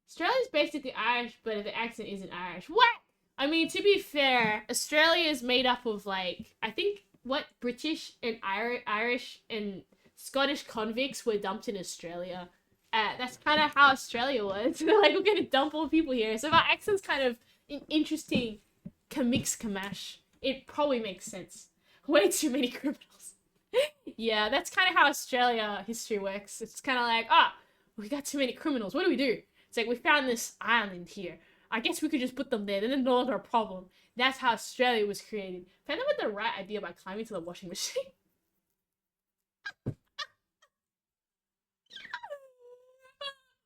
Australia's basically Irish, but the accent isn't Irish. What? I mean, to be fair, Australia is made up of like, I think what British and Irish and Scottish convicts were dumped in Australia. That's kind of how Australia was. Like, we're gonna dump all people here. So if our accent's kind of an interesting mix-mash, it probably makes sense. Way too many criminals. Yeah, that's kind of how Australia history works. It's kind of like, we got too many criminals. What do we do? It's like, we found this island here. I guess we could just put them there. Then they're no longer a problem. That's how Australia was created. Found out what the right idea by climbing to the washing machine.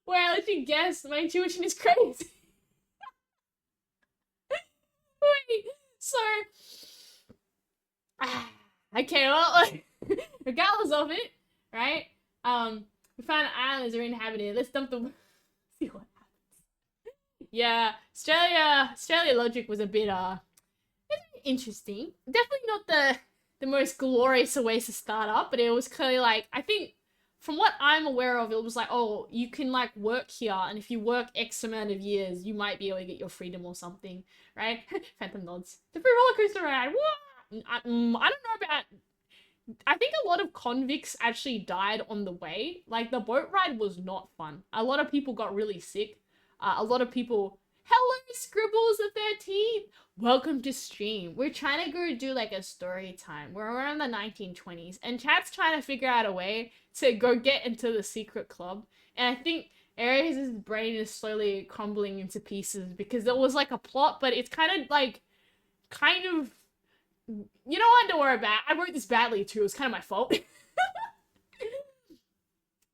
Well, I'll let you guess. My intuition is crazy. Wait, so... okay, well, regardless of it, right? We found an islands are inhabited. Let's dump them. See what happens. Yeah, Australia logic was a bit interesting. Definitely not the most glorious ways to start up, but it was clearly like, I think from what I'm aware of, it was like, oh, you can like work here, and if you work X amount of years, you might be able to get your freedom or something, right? Phantom nods. The free roller coaster ride. What? I don't know about. I think a lot of convicts actually died on the way. Like, the boat ride was not fun. A lot of people got really sick. A lot of people... Hello, Scribbles the 13th! Welcome to stream. We're trying to go do, like, a story time. We're around the 1920s. And chat's trying to figure out a way to go get into the secret club. And I think Aries' brain is slowly crumbling into pieces. Because there was, like, a plot, but it's kind of, like... You know what? Don't worry about it. I wrote this badly too. It was kind of my fault.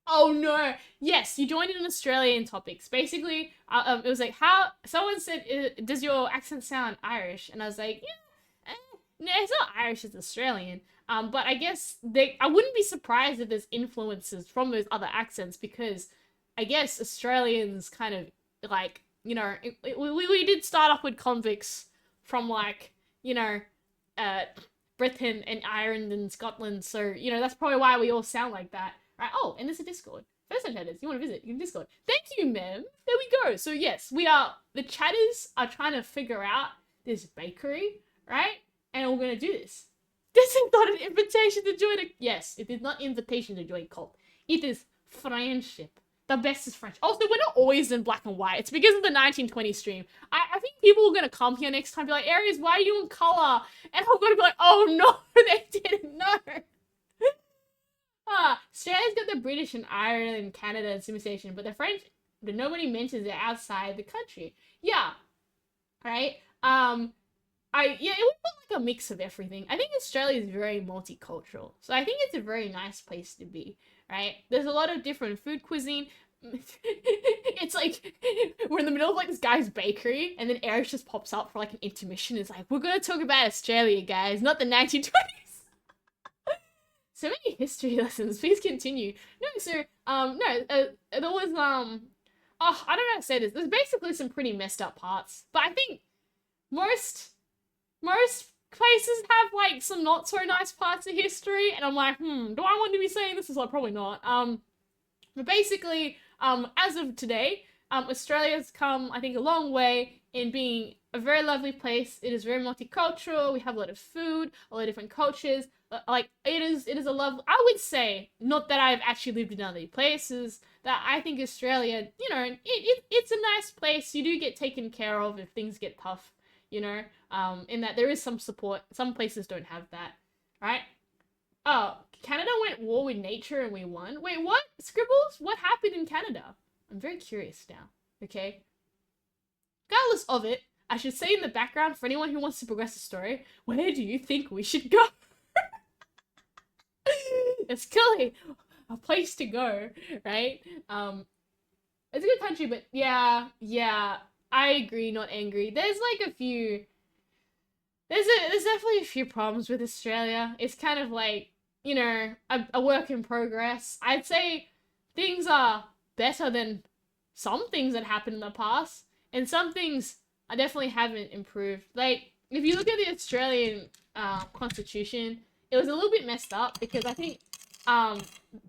Oh no. Yes, you joined in Australian topics. Basically, it was like, how... Someone said, does your accent sound Irish? And I was like, yeah, no, it's not Irish, it's Australian. But I guess I wouldn't be surprised if there's influences from those other accents, because I guess Australians kind of, like, you know, we did start off with convicts from, like, you know... Britain and Ireland and Scotland, so, you know, that's probably why we all sound like that, right? Oh, and there's a Discord. First time chatters, you want to visit, you can Discord. Thank you, ma'am. There we go. So yes, the chatters are trying to figure out this bakery, right? And we're going to do this. This is not an invitation to join a... Yes, it is not invitation to join a cult. It is friendship. The best is French. Also, we're not always in black and white. It's because of the 1920 stream. I think people are going to come here next time and be like, Aries, why are you in color? And I'm going to be like, oh no, they didn't know. Australia's got the British and Ireland and Canada and civilization, but the French, nobody mentions it outside the country. Yeah. Right? It would be like a mix of everything. I think Australia is very multicultural. So I think it's a very nice place to be. Right? There's a lot of different food cuisine. It's like, we're in the middle of like this guy's bakery, and then Eric just pops up for like an intermission. It's like, we're gonna talk about Australia, guys, not the 1920s. So many history lessons. Please continue. No, so, there was, I don't know how to say this. There's basically some pretty messed up parts, but I think most places have like some not so nice parts of history, and I'm like, do I want to be saying this? Is like, probably not. But basically, as of today, Australia's come, I think, a long way in being a very lovely place. It is very multicultural. We have a lot of food, a lot of different cultures. Like, it is a lovely... I would say, not that I've actually lived in other places, that I think Australia, you know, it's a nice place. You do get taken care of if things get tough, you know, in that there is some support. Some places don't have that, right? Oh, Canada went war with nature and we won? Wait, what? Scribbles? What happened in Canada? I'm very curious now, okay? Regardless of it, I should say in the background, for anyone who wants to progress the story, where do you think we should go? It's clearly a place to go, right? It's a good country, but yeah, I agree, not angry. There's like a few, there's definitely a few problems with Australia. It's kind of like, you know, a work in progress. I'd say things are better than some things that happened in the past, and some things I definitely haven't improved. Like, if you look at the Australian constitution, it was a little bit messed up because I think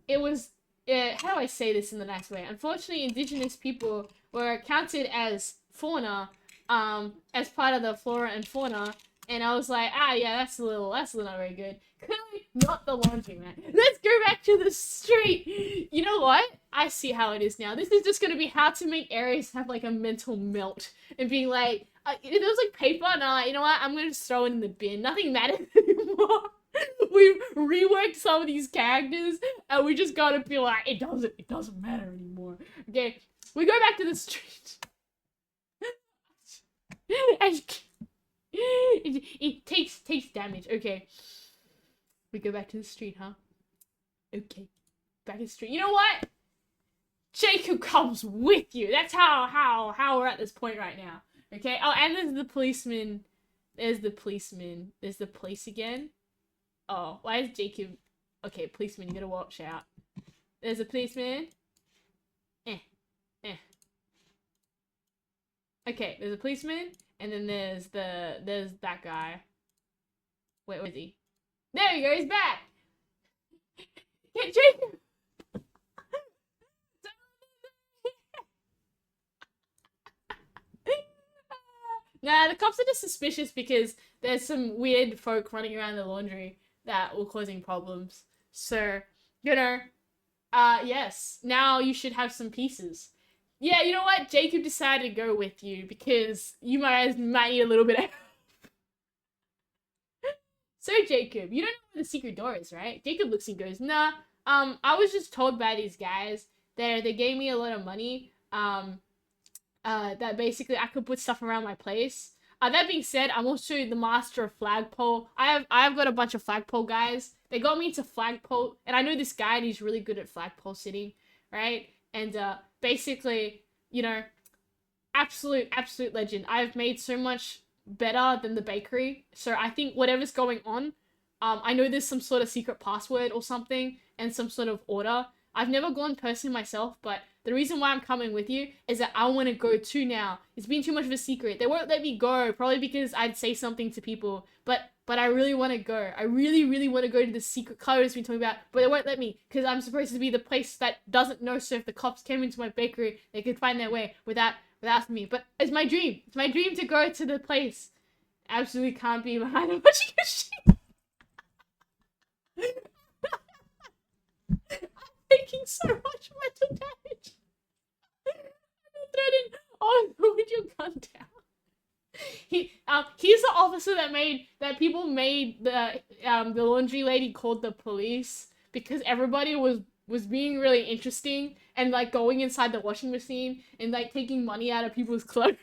it was, how do I say this in the nice way? Unfortunately, Indigenous people were counted as fauna, as part of the flora and fauna, and I was like, yeah, that's a little not very good. Clearly not the laundry, man. Let's go back to the street. You know what? I see how it is now. This is just gonna be how to make Aries have like a mental melt and being like, there was like paper, and I'm like, you know what? I'm gonna just throw it in the bin. Nothing matters anymore. We've reworked some of these characters, and we just gotta be like, it doesn't matter anymore. Okay, we go back to the street. It takes damage. Okay, we go back to the street, huh? Okay, back to the street. You know what? Jacob comes with you. That's how we're at this point right now. Okay. Oh, and there's the policeman. There's the policeman. There's the police again. Oh, why is Jacob? Okay, policeman, you gotta watch out. There's a policeman. Okay, there's a policeman, and then there's that guy. Wait, where is he? There we go, he's back! Get Jacob! Nah, the cops are just suspicious because there's some weird folk running around the laundry that were causing problems. So, you know, yes, now you should have some pieces. Yeah, you know what? Jacob decided to go with you because you might need a little bit of help. So, Jacob, you don't know where the secret door is, right? Jacob looks and goes, nah, I was just told by these guys that they gave me a lot of money, that basically I could put stuff around my place. That being said, I'm also the master of flagpole. I've got a bunch of flagpole guys. They got me into flagpole, and I know this guy, and he's really good at flagpole sitting, right? And basically, you know, absolute legend. I've made so much better than the bakery. So I think whatever's going on, I know there's some sort of secret password or something, and some sort of order. I've never gone personally myself, but the reason why I'm coming with you is that I want to go too now. It's been too much of a secret. They won't let me go, probably because I'd say something to people, but I really want to go. I really want to go to the secret code it's been talking about, but they won't let me because I'm supposed to be the place that doesn't know, so if the cops came into my bakery, they could find their way without me. But it's my dream. It's my dream to go to the place. Absolutely can't be behind a bunch of shit. Taking so much mental damage. I'm threatening. Oh, put your gun down. He's the officer that people made the laundry lady called the police because everybody was being really interesting and like going inside the washing machine and like taking money out of people's clothes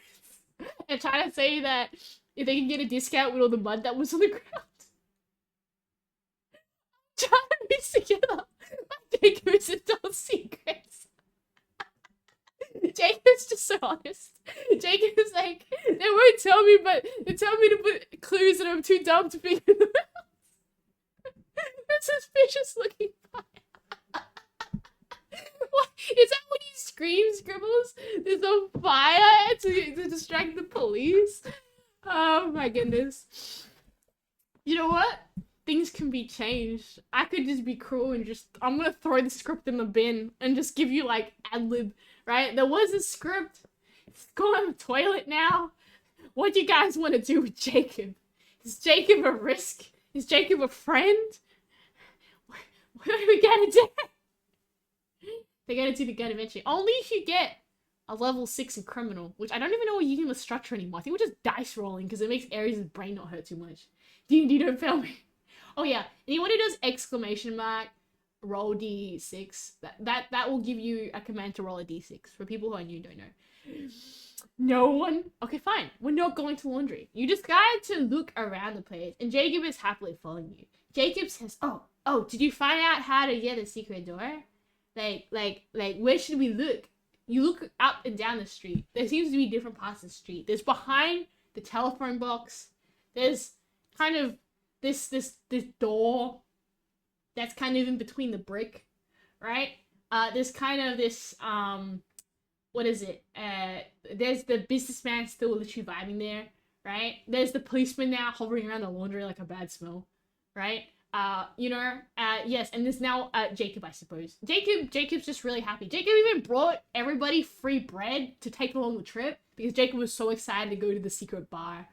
and trying to say that if they can get a discount with all the mud that was on the ground. Trying to piece together Jacob's adult secrets. Jacob's just so honest. Jacob's like, they won't tell me, but they tell me to put clues and I'm too dumb to figure them out. That's suspicious looking fire. What? Is that when he screams, Scribbles? There's a fire to distract the police? Oh my goodness. You know what? Things can be changed. I could just be cruel and I'm gonna throw the script in the bin and just give you like ad-lib, right? There was a script. It's going on the toilet now. What do you guys want to do with Jacob? Is Jacob a risk? Is Jacob a friend? What are we gonna do? They're gonna do the gun eventually. Only if you get a level 6 in criminal, which I don't even know what you're using the structure anymore. I think we're just dice rolling because it makes Aries' brain not hurt too much. D&D don't fail me. Oh yeah, anyone who does exclamation mark, roll d6, that will give you a command to roll a d6, for people who are new don't know. No one? Okay, fine. We're not going to laundry. You just got to look around the place, and Jacob is happily following you. Jacob says, oh, did you find out how to get the secret door? Like, where should we look? You look up and down the street. There seems to be different parts of the street. There's behind the telephone box. There's kind of this door that's kind of in between the brick, right? There's kind of this, what is it? There's the businessman still literally vibing there, right? There's the policeman now hovering around the laundry like a bad smell, right? Yes, and there's now Jacob, I suppose. Jacob's just really happy. Jacob even brought everybody free bread to take along the trip because Jacob was so excited to go to the secret bar.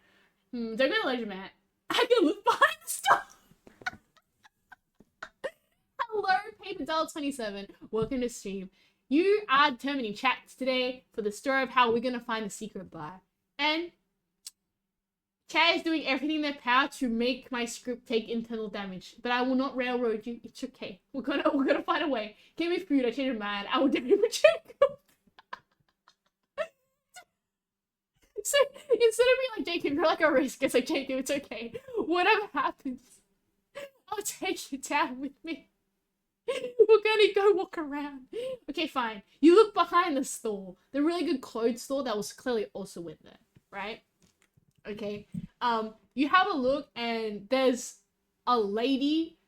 Don't go to Legend Mat. I can look behind the store. Hello, Paper$27. Welcome to stream. You are determining chats today for the story of how we're gonna find the secret bar. And Chad is doing everything in their power to make my script take internal damage, but I will not railroad you. It's okay. We're gonna find a way. Give me food. I change my mind. I will definitely check. So instead of being like Jacob, you're like a risk. It's like Jacob. It's okay. Whatever happens, I'll take you down with me. We're gonna go walk around. Okay, fine. You look behind the store, the really good clothes store that was clearly also in there, right? Okay. You have a look and there's a lady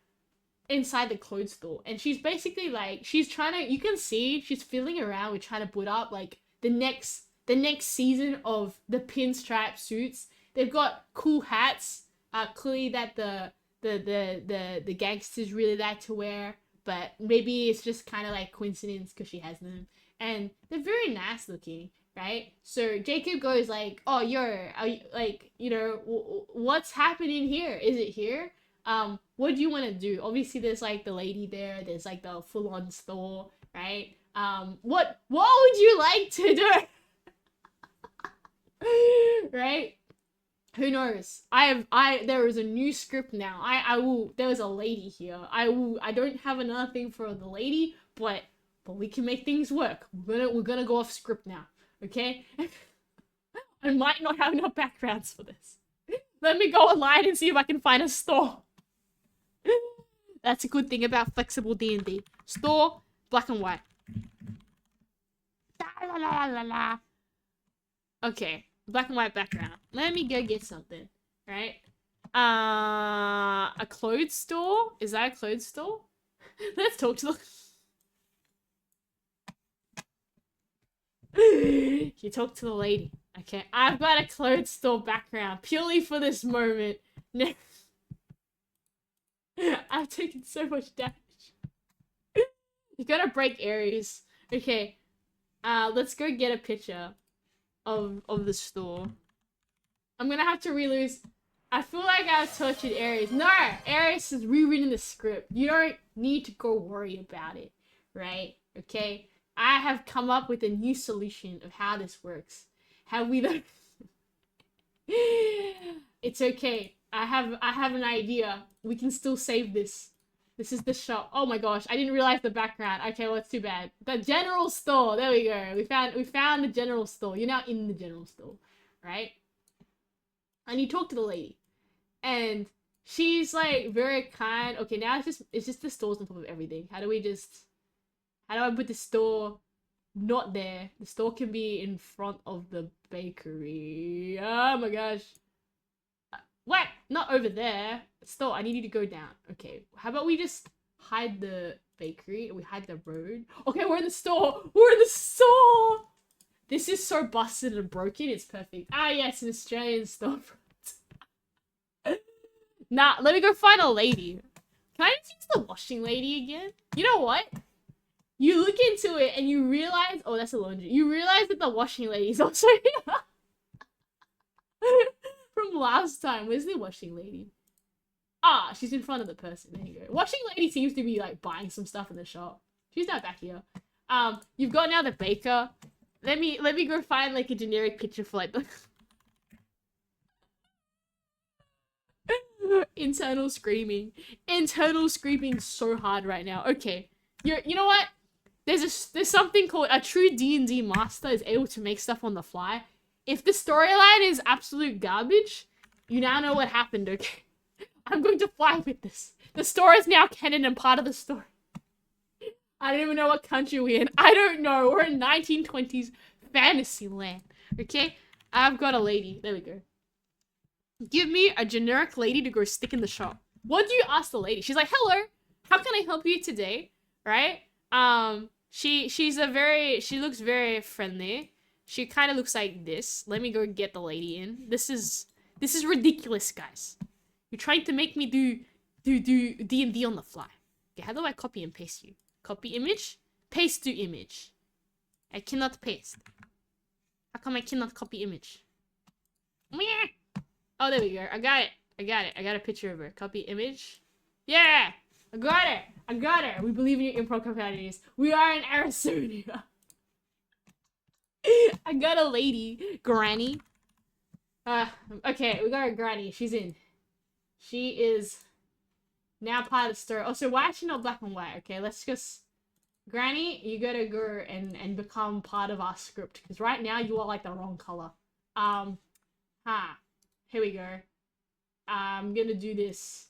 inside the clothes store, and she's basically like, she's trying to, you can see she's fiddling around with trying to put up like the next season of the pinstripe suits. They've got cool hats, clearly that the gangsters really like to wear, but maybe it's just kind of like coincidence because she has them, and they're very nice looking, right? So Jacob goes like, oh, are you, like, you know, what's happening here? Is it here? What do you want to do? Obviously there's like the lady there, there's like the full-on store, right? What would you like to do? Right? Who knows? There is a new script now. There was a lady here. I don't have another thing for the lady, but we can make things work. We're gonna go off script now, okay? I might not have enough backgrounds for this. Let me go online and see if I can find a store. That's a good thing about flexible D&D. Store, black and white. La la la la. Okay. Black and white background. Let me go get something, right? A clothes store? Is that a clothes store? Let's talk to the... You talk to the lady. Okay, I've got a clothes store background purely for this moment. I've taken so much damage. You gotta break Aries. Okay, let's go get a picture of the store. I'm gonna have to relose. I feel like I've tortured Aries. No! Aries is rewritten the script. You don't need to go worry about it, right? Okay? I have come up with a new solution of how this works. Have we the... It's okay. I have an idea. We can still save this. This is the shop. Oh my gosh, I didn't realize the background. Okay, well, it's too bad. The general store. There we go. We found the general store. You're now in the general store, right? And you talk to the lady, and she's like very kind. Okay, now it's just the stores on top of everything. How do I put the store not there? The store can be in front of the bakery. Oh my gosh. What? Not over there. Store, I need you to go down. Okay, how about we just hide the bakery and we hide the road? Okay, we're in the store. We're in the store. This is so busted and broken. It's perfect. Ah, yes, an Australian store. Nah, let me go find a lady. Can I just use the washing lady again? You know what? You look into it and you realize... Oh, that's a laundry. You realize that the washing lady is also here. From last time. Where's the washing lady? Ah, she's in front of the person. There you go. Washing lady seems to be like buying some stuff in the shop. She's not back here. You've got now the baker. Let me go find like a generic picture for like the internal screaming. Internal screaming so hard right now. Okay. You know what? There's something called a true D&D master is able to make stuff on the fly. If the storyline is absolute garbage, you now know what happened, okay? I'm going to fly with this. The story is now canon and part of the story. I don't even know what country we're in. I don't know. We're in 1920s fantasy land, okay? I've got a lady. There we go. Give me a generic lady to go stick in the shop. What do you ask the lady? She's like, hello, how can I help you today? Right? She looks very friendly. She kind of looks like this. Let me go get the lady in. This is ridiculous, guys. You're trying to make me do D&D on the fly. Okay, how do I copy and paste you? Copy image, paste to image. I cannot paste. How come I cannot copy image? Oh, there we go. I got it. I got a picture of her. Copy image. Yeah! I got it. We believe in your improv capacities. We are in Arizona. I got a lady. Granny. Okay, we got a granny. She's in. She is now part of the story. Oh, so why is she not black and white? Okay, let's just... Granny, you gotta go and become part of our script. Because right now, you are like the wrong color. Here we go. I'm gonna do this.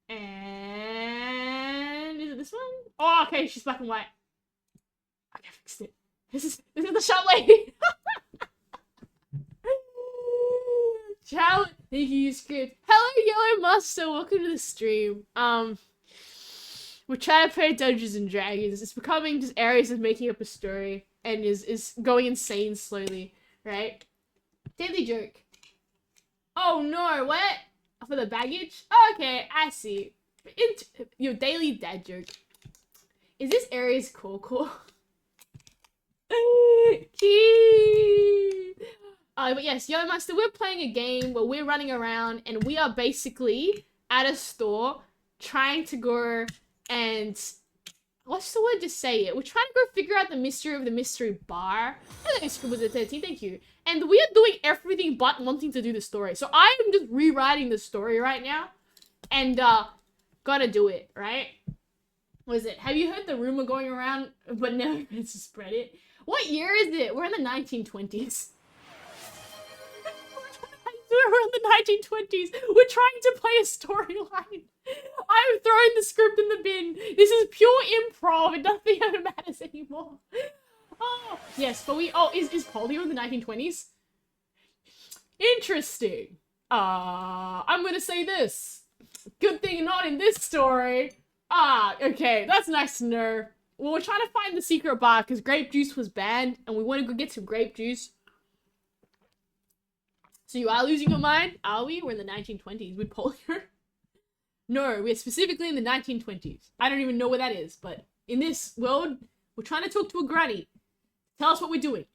And... Is it this one? Oh, okay, she's black and white. Okay, I fixed it. This is the shop lady. Ciao. Thank you, script. Hello, Yellow Master. Welcome to the stream. We're trying to play Dungeons and Dragons. It's becoming just Aries is making up a story and is going insane slowly, right? Daily joke. Oh no, what? For the baggage? Oh, okay, I see. Your daily dad joke. Is this Aries cool? But yes, Yo Master, we're playing a game where we're running around and we are basically at a store trying to go and... What's the word? Just say it. We're trying to go figure out the mystery of the mystery bar. Hello, Scribble13, thank you. And we are doing everything but wanting to do the story. So I am just rewriting the story right now. And, gotta do it, right? What is it? Have you heard the rumor going around, but never meant to spread it? What year is it? We're in the 1920s. We're in the 1920s. We're trying to play a storyline. I'm throwing the script in the bin. This is pure improv and nothing ever matters anymore. Oh, yes, but we... Oh, is polio in the 1920s? Interesting. I'm gonna say this. Good thing not in this story. Okay, that's nice to know. Well, we're trying to find the secret bar because grape juice was banned and we want to go get some grape juice. So you are losing your mind? Are we? We're in the 1920s with polio. No, we're specifically in the 1920s. I don't even know where that is, but in this world, we're trying to talk to a granny. Tell us what we're doing.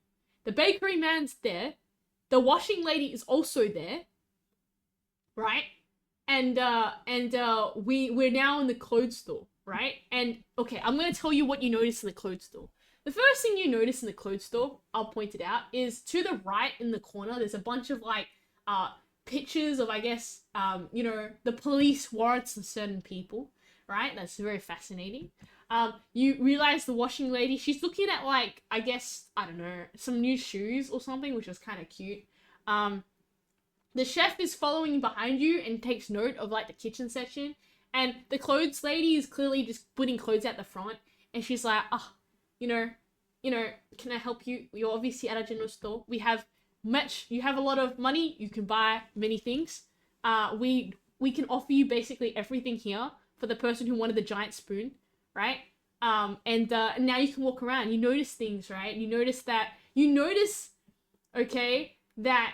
The bakery man's there. The washing lady is also there. Right? And we're now in the clothes store, right? And, okay, I'm gonna tell you what you notice in the clothes store. The first thing you notice in the clothes store, I'll point it out, is to the right in the corner, there's a bunch of, like, pictures of, I guess, you know, the police warrants of certain people, right? That's very fascinating. You realize the washing lady, she's looking at, like, I guess, I don't know, some new shoes or something, which was kind of cute. The chef is following behind you and takes note of, like, the kitchen section. And the clothes lady is clearly just putting clothes at the front. And she's like, you know, can I help you? You're obviously at a general store. We have you have a lot of money. You can buy many things. We can offer you basically everything here for the person who wanted the giant spoon, right? And now you can walk around. You notice things, right? You notice, okay, that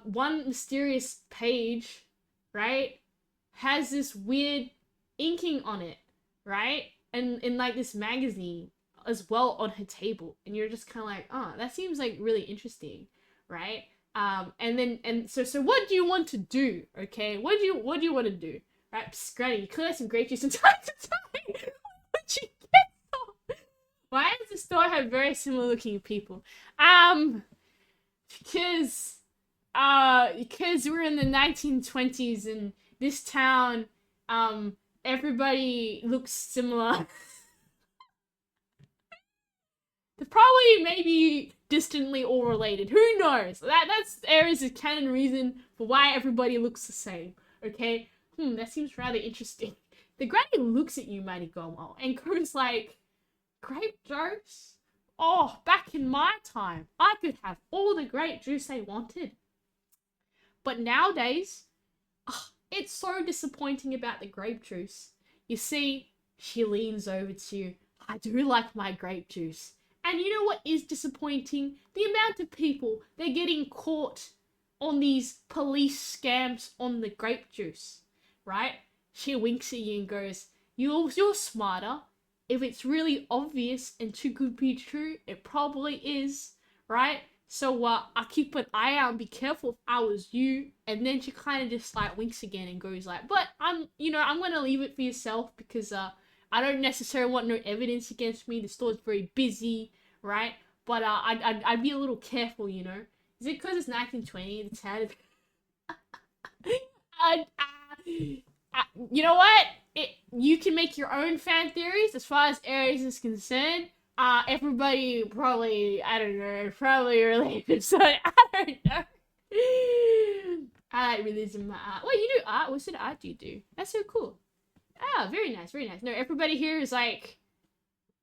one mysterious page, right, has this weird inking on it, right? And in like this magazine as well on her table. And you're just kind of like, oh, that seems like really interesting, right? So what do you want to do? Okay, what do you want to do? Right, Psst, Granny, you clear some grape juice from time to time. What'd you get from? Why does the store have very similar looking people? Because we're in the 1920s and this town, everybody looks similar. They're probably maybe distantly all related. Who knows? That's Aries' canon reason for why everybody looks the same. Okay? That seems rather interesting. The granny looks at you, Mighty Gomo, and goes like, grape juice? Oh, back in my time, I could have all the grape juice I wanted. But nowadays, it's so disappointing about the grape juice. You see, she leans over to you. I do like my grape juice. And you know what is disappointing? The amount of people they're getting caught on these police scams on the grape juice, right? She winks at you and goes, you're smarter. If it's really obvious and too good to be true, it probably is, right? So I'll keep an eye out and be careful if I was you. And then she kind of just like winks again and goes like, but I'm gonna leave it for yourself because I don't necessarily want no evidence against me. The store's very busy, right? But I'd be a little careful, you know. Is it because it's 1920? It's had. You know what? You can make your own fan theories as far as Aries is concerned. Everybody probably, I don't know, probably related. So I don't know. I like realism. Wait, you do art? What sort of art do you do? That's so cool. Ah, very nice, very nice. No, everybody here is like,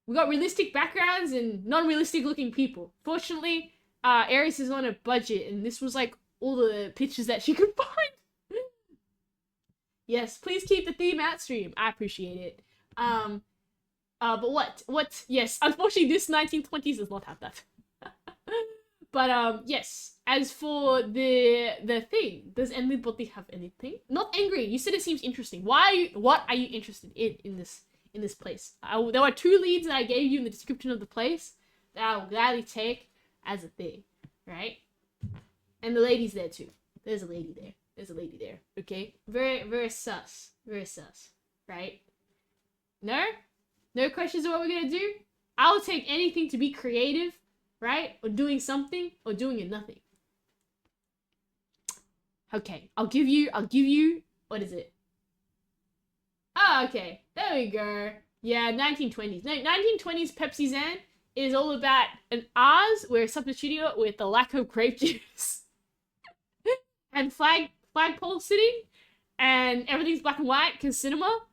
we got realistic backgrounds and non-realistic looking people. Fortunately, Aries is on a budget, and this was like all the pictures that she could find. Yes, please keep the theme at stream. I appreciate it. But what? Yes, unfortunately, this 1920s does not have that. But yes, as for the thing, does anybody have anything? Not angry. You said it seems interesting. What are you interested in this place? There were 2 leads that I gave you in the description of the place that I will gladly take as a thing, right? And the lady's there too. There's a lady there. There's a lady there. Okay, very very sus. Very sus, right? No? No questions of what we're gonna do? I'll take anything to be creative, right? Or doing something, or doing it nothing. Okay, I'll give you, what is it? Oh, okay, there we go. Yeah, 1920s. No, 1920s Pepsi Zan is all about an R's we're substituting it with the lack of grape juice. And flagpole sitting, and everything's black and white because cinema.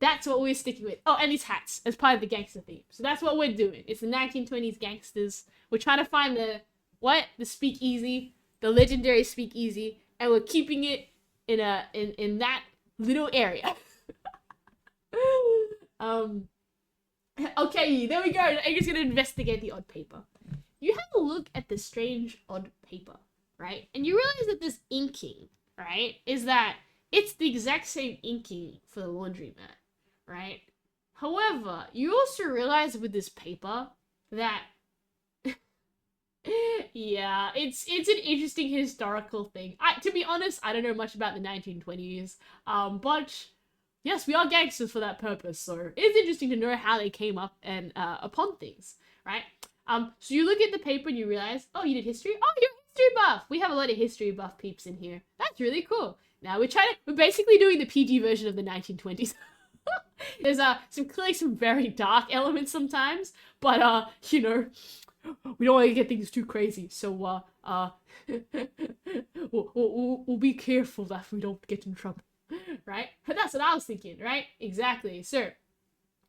That's what we're sticking with. Oh, and these hats as part of the gangster theme. So that's what we're doing. It's the 1920s gangsters. We're trying to find the speakeasy, the legendary speakeasy, and we're keeping it in that little area. Okay, there we go. Anger's gonna investigate the odd paper. You have a look at the strange odd paper, right? And you realize that this inking, right, is that it's the exact same inking for the laundromat, right? However, you also realize with this paper that yeah, it's an interesting historical thing. To be honest, I don't know much about the 1920s, but yes, we are gangsters for that purpose, so it's interesting to know how they came up and upon things, right? So you look at the paper and you realize, oh, you did history? Oh, you're a history buff! We have a lot of history buff peeps in here. That's really cool. Now we're basically doing the PG version of the 1920s. There's some very dark elements sometimes, but you know, we don't want to get things too crazy, so we'll be careful that we don't get in trouble, right? But that's what I was thinking, right? Exactly. So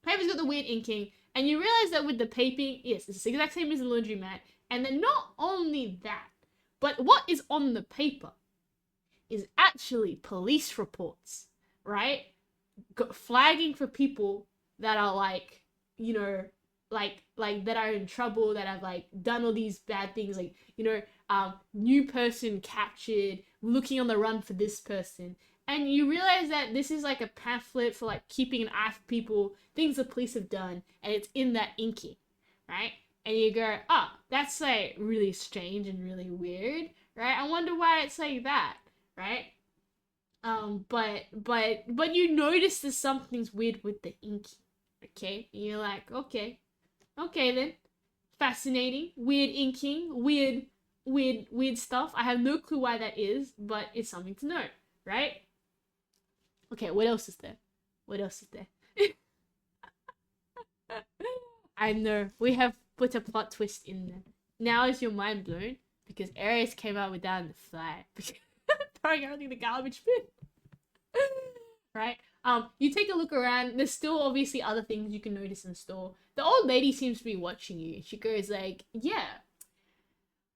paper's got the weird inking, and you realize that with the paping, yes, it's the exact same as the laundromat, and then not only that, but what is on the paper is actually police reports, right? Flagging for people that are like, you know, like that are in trouble, that have like done all these bad things, like, you know, new person captured, looking on the run for this person. And you realize that this is like a pamphlet for like keeping an eye for people, things the police have done, and it's in that inking, right? And you go, oh, that's like really strange and really weird, right? I wonder why it's like that, right? But you notice there's something's weird with the inking, okay? And you're like, okay then, fascinating, weird inking, weird stuff. I have no clue why that is, but it's something to know, right? Okay, what else is there? What else is there? I know we have but a plot twist in there. Now is your mind blown? Because Aries came out with that in the fly. Throwing everything in the garbage bin. Right? You take a look around. There's still obviously other things you can notice in the store. The old lady seems to be watching you. She goes like, yeah.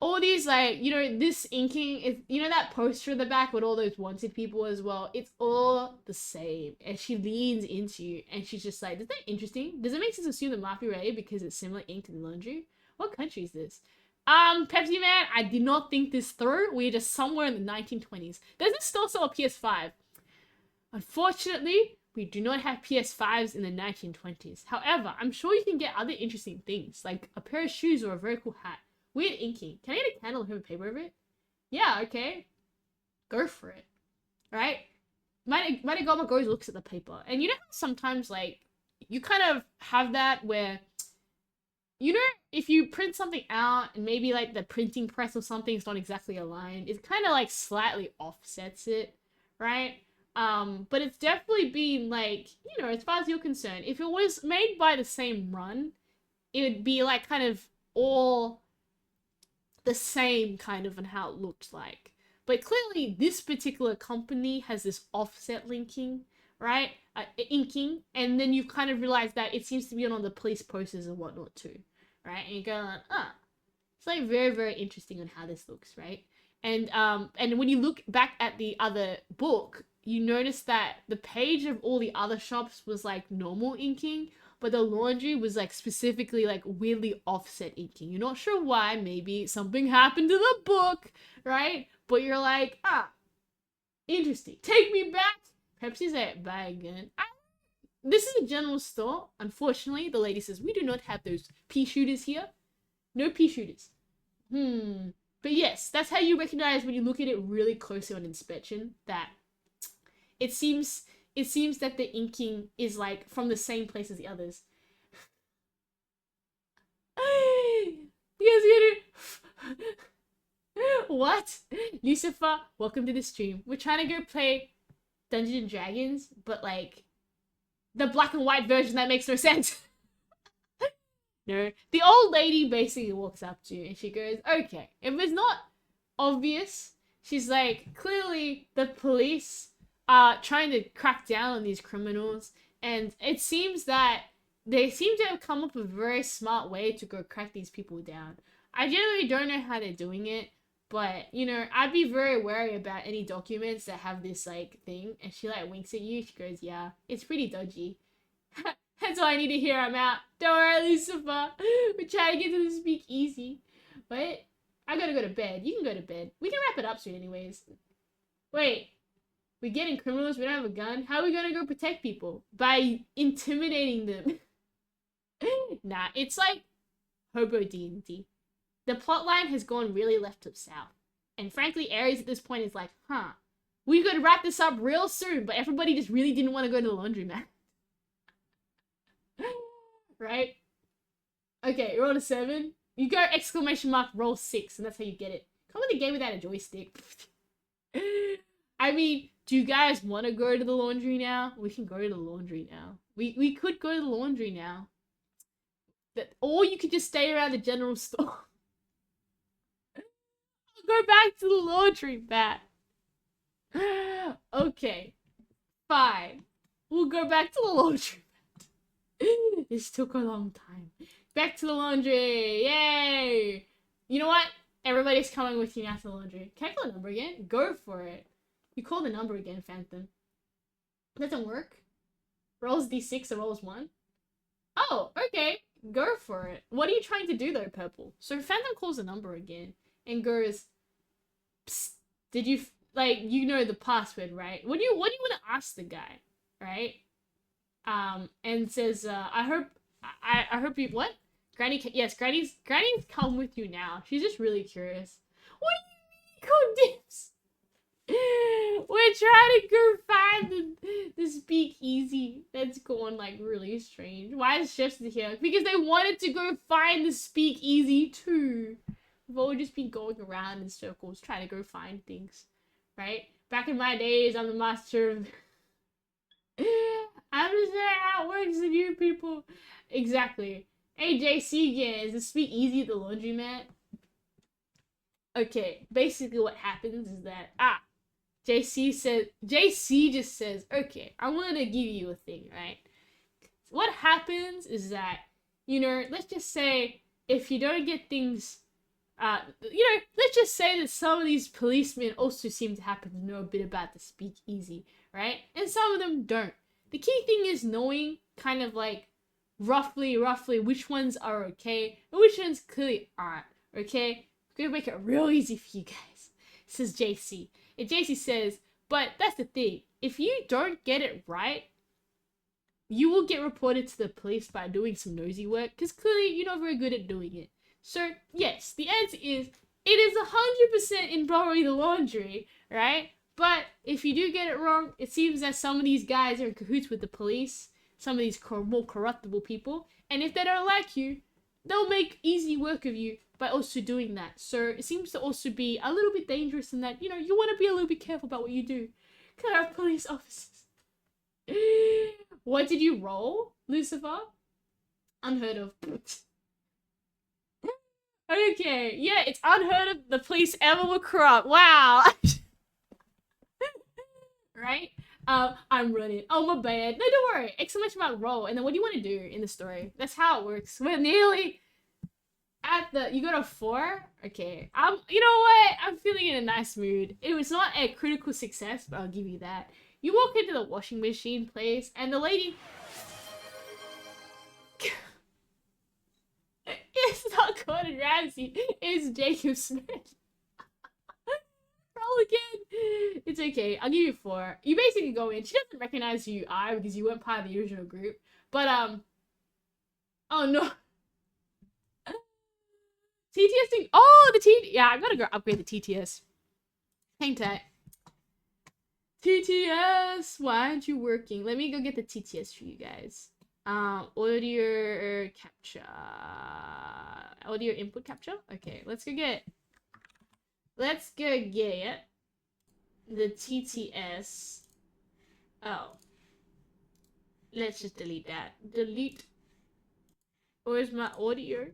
All these, like, you know, this inking is, you know, that poster in the back with all those wanted people as well. It's all the same. And she leans into you and she's just like, is that interesting? Does it make sense to assume the mafia raid because it's similar ink to the laundry? What country is this? Pepsi Man, I did not think this through. We're just somewhere in the 1920s. Does this still sell a PS5? Unfortunately, we do not have PS5s in the 1920s. However, I'm sure you can get other interesting things, like a pair of shoes or a very cool hat. Weird inking. Can I get a candle and have a paper over it? Yeah, okay. Go for it. Right? Might have got my goes looks at the paper. And you know how sometimes, like, you kind of have that where, you know, if you print something out and maybe, like, the printing press or something is not exactly aligned, it kind of, like, slightly offsets it, right? But it's definitely been, like, you know, as far as you're concerned, if it was made by the same run, it would be, like, kind of all the same kind of on how it looked like. But clearly this particular company has this offset linking, right? Inking, and then you kind of realize that it seems to be on the police posters and whatnot too, right? And you go like, it's like very, very interesting on how this looks, right? And when you look back at the other book, you notice that the page of all the other shops was like normal inking, but the laundry was like specifically like weirdly offset inking. You're not sure why. Maybe something happened to the book, right? But you're like, interesting. Take me back. Pepsi's at buy again. This is a general store. Unfortunately, the lady says we do not have those pea shooters here. No pea shooters. But yes, that's how you recognize when you look at it really closely on inspection that it seems that the inking is like from the same place as the others. What? Lucifer, welcome to the stream. We're trying to go play Dungeons and Dragons, but like the black and white version that makes no sense. No, the old lady basically walks up to you and she goes, okay, if it's not obvious, she's like, clearly the police are trying to crack down on these criminals, and it seems that they seem to have come up with a very smart way to go crack these people down. I generally don't know how they're doing it, but, you know, I'd be very wary about any documents that have this, like, thing, and she, like, winks at you, she goes, yeah, it's pretty dodgy. That's all I need to hear, I'm out. Don't worry, Lucifer. We're trying to get to the speakeasy. But I gotta go to bed. You can go to bed. We can wrap it up soon anyways. Wait. We're getting criminals, we don't have a gun. How are we gonna go protect people? By intimidating them. Nah, it's like hobo D&D. The plotline has gone really left of south. And frankly, Aries at this point is like, we could wrap this up real soon, but everybody just really didn't want to go to the laundromat. Right? Okay, roll a 7. You go exclamation mark roll 6, and that's how you get it. Come on the game without a joystick. I mean, do you guys want to go to the laundry now? We can go to the laundry now. We could go to the laundry now. Or you could just stay around the general store. Go back to the laundry, Bat. Okay. Fine. We'll go back to the laundry. This took a long time. Back to the laundry. Yay. You know what? Everybody's coming with you now to the laundry. Can I call the number again? Go for it. You call the number again, Phantom. Doesn't work. Rolls D6 or rolls 1. Oh, okay. Go for it. What are you trying to do though, Purple? So Phantom calls the number again and goes, psst, did you, like, you know the password, right? What do you want to ask the guy, right? And says, I hope you, what? Granny, yes, Granny's come with you now. She's just really curious. What do you mean, Codips? We're trying to go find the speakeasy that's going, like, really strange. Why is Chefs here? Because they wanted to go find the speakeasy too. We've all just been going around in circles trying to go find things, right? Back in my days, I'm the master of... I'm just saying how it works with you people. Exactly. Hey, JC again. Is this speakeasy at the laundromat? Okay, basically what happens is that, JC just says, okay, I want to give you a thing, right? What happens is that, let's just say if you don't get things, let's just say that some of these policemen also seem to happen to know a bit about the speakeasy, right? And some of them don't. The key thing is knowing kind of like roughly which ones are okay and which ones clearly aren't, okay? We're gonna make it real easy for you guys, says JC. And JC says, but that's the thing. If you don't get it right, you will get reported to the police by doing some nosy work, because clearly you're not very good at doing it. So, yes, the answer is, it is 100% in probably the laundry, right? But if you do get it wrong, it seems that some of these guys are in cahoots with the police, some of these more corruptible people, and if they don't like you, they'll make easy work of you by also doing that. So it seems to also be a little bit dangerous in that, you want to be a little bit careful about what you do. Because our police officers. What did you roll, Lucifer? Unheard of. Okay, yeah, it's unheard of the police ever were corrupt. Wow. Right? I'm running. Oh, my bad. No, don't worry. Exclamation mark roll. And then what do you want to do in the story? That's how it works. We're nearly at you got a 4? Okay. You know what? I'm feeling in a nice mood. It was not a critical success, but I'll give you that. You walk into the washing machine place, and the lady... It's not Gordon Ramsay. It's Jacob Smith. Roll again. It's okay. I'll give you 4. You basically go in. She doesn't recognize who you are because you weren't part of the original group. But, oh, no. TTS thing. Oh, yeah, I gotta go upgrade the TTS. Hang tight. TTS, why aren't you working? Let me go get the TTS for you guys. Audio capture. Audio input capture? Okay, let's go get the TTS. Oh. Let's just delete that. Delete. Where's my audio?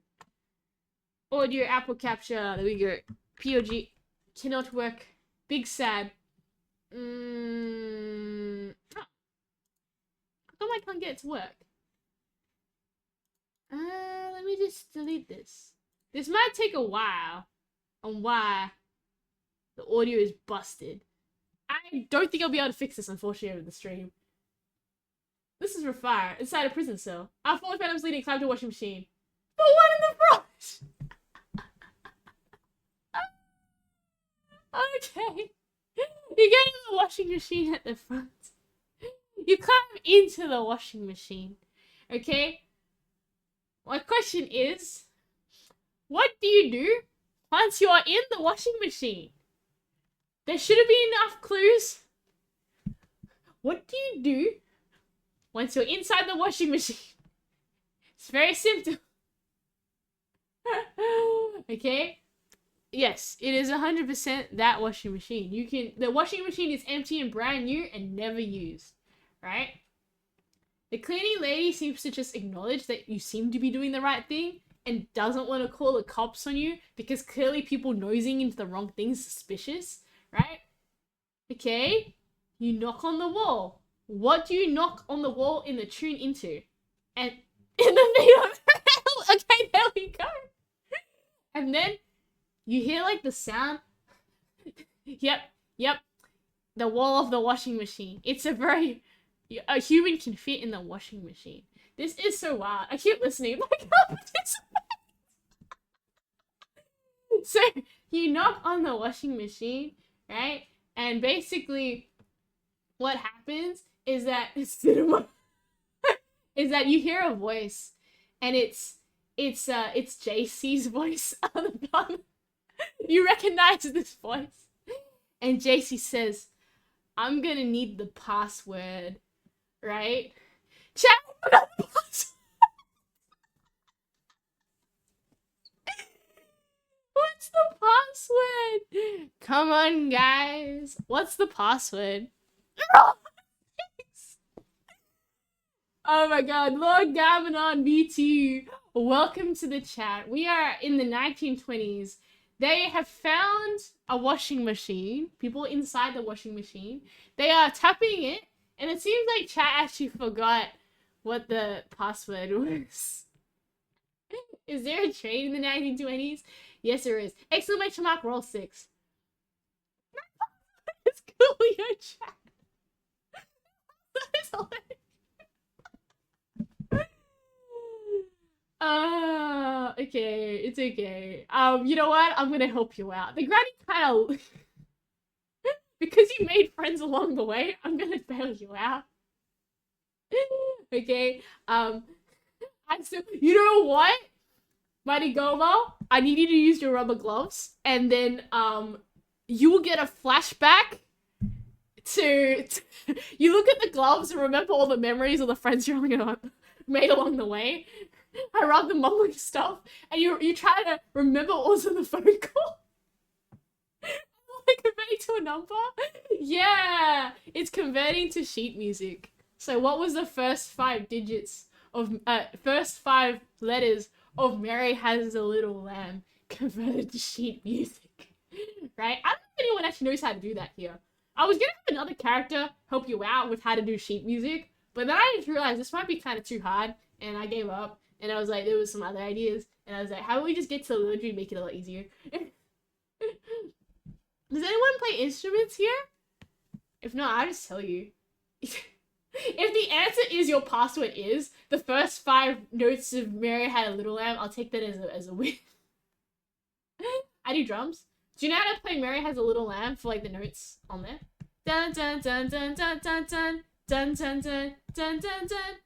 Audio Apple capture. There we go. POG. Cannot work. Big sad. Oh. How come I can't get it to work? Let me just delete this. This might take a while on why the audio is busted. I don't think I'll be able to fix this, unfortunately, over the stream. This is for fire. Inside a prison cell. Our fallen phantoms leading climbed to a washing machine. The one in the front! Okay. You get in the washing machine at the front. You climb into the washing machine. Okay? My question is, what do you do once you are in the washing machine? There shouldn't be enough clues. What do you do once you're inside the washing machine? It's very simple. Okay? Yes, it is 100% that washing machine. The washing machine is empty and brand new and never used, right? The cleaning lady seems to just acknowledge that you seem to be doing the right thing and doesn't want to call the cops on you because clearly people nosing into the wrong things is suspicious, right? Okay, you knock on the wall. What do you knock on the wall in the tune into? And in the middle of okay, there we go. And then you hear like the sound. Yep. The wall of the washing machine. It's a human can fit in the washing machine. This is so wild. I keep listening. So you knock on the washing machine, right? And basically, what happens is that is that you hear a voice, and it's JC's voice on the bottom. You recognize this voice, and JC says, "I'm gonna need the password." Right? Chat, I forgot the password. What's the password? Come on, guys. What's the password? Oh my god, Lord Gamanon BT, welcome to the chat. We are in the 1920s. They have found a washing machine, people inside the washing machine. They are tapping it, and it seems like chat actually forgot what the password was. Is there a train in the 1920s? Yes, there is. Exclamation mark, roll 6. It's Coolio chat. That is hilarious. Okay, it's okay. You know what? I'm gonna help you out. The granny kind of... because you made friends along the way, I'm gonna bail you out. Okay, you know what? Mighty Gomo, I need you to use your rubber gloves, and then, you will get a flashback to you look at the gloves and remember all the memories of the friends you made along the way. I rub the mumbling stuff, and you try to remember what was on the phone call. Like converting to a number? Yeah, it's converting to sheet music. So what was the first 5 digits of first 5 letters of Mary Has a Little Lamb converted to sheet music? Right? I don't know if anyone actually knows how to do that here. I was gonna have another character help you out with how to do sheet music, but then I just realized this might be kind of too hard, and I gave up. And I was like, there was some other ideas, and I was like, how about we just get to the liturgy and make it a lot easier? Does anyone play instruments here? If not, I'll just tell you. If the answer is your password is the first 5 notes of Mary Had a Little Lamb, I'll take that as a win. I do drums. Do you know how to play Mary Has a Little Lamb for like the notes on there? Dun dun dun dun dun dun dun dun dun dun dun dun dun.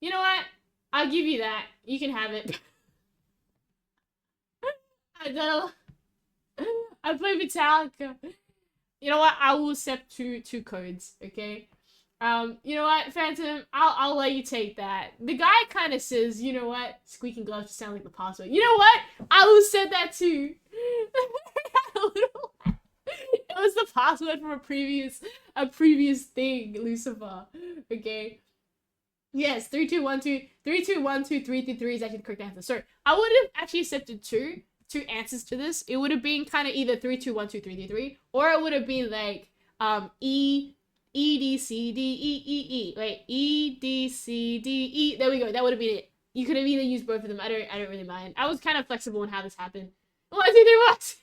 You know what? I'll give you that. You can have it. I play Metallica. You know what? I will accept two codes, okay? You know what, Phantom? I'll let you take that. The guy kind of says, you know what? Squeaking gloves just sound like the password. You know what? I will set that too. It was the password from a previous thing, Lucifer. Okay. Yes, 3212 333 is actually the correct answer. So I would have actually accepted two answers to this. It would have been kind of either 3212333, or it would have been like E D C D E E E. Wait, E D C D E. There we go. That would have been it. You could have either used both of them. I don't really mind. I was kind of flexible in how this happened. 1, 2, 3, 4, 6.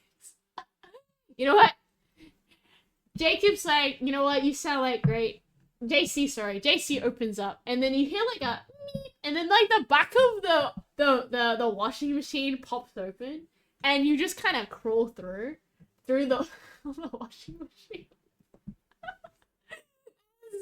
You know what? Jacob's like, you know what? You sound like great. JC opens up, and then you hear like a meep, and then like the back of the washing machine pops open, and you just kind of crawl through the washing machine.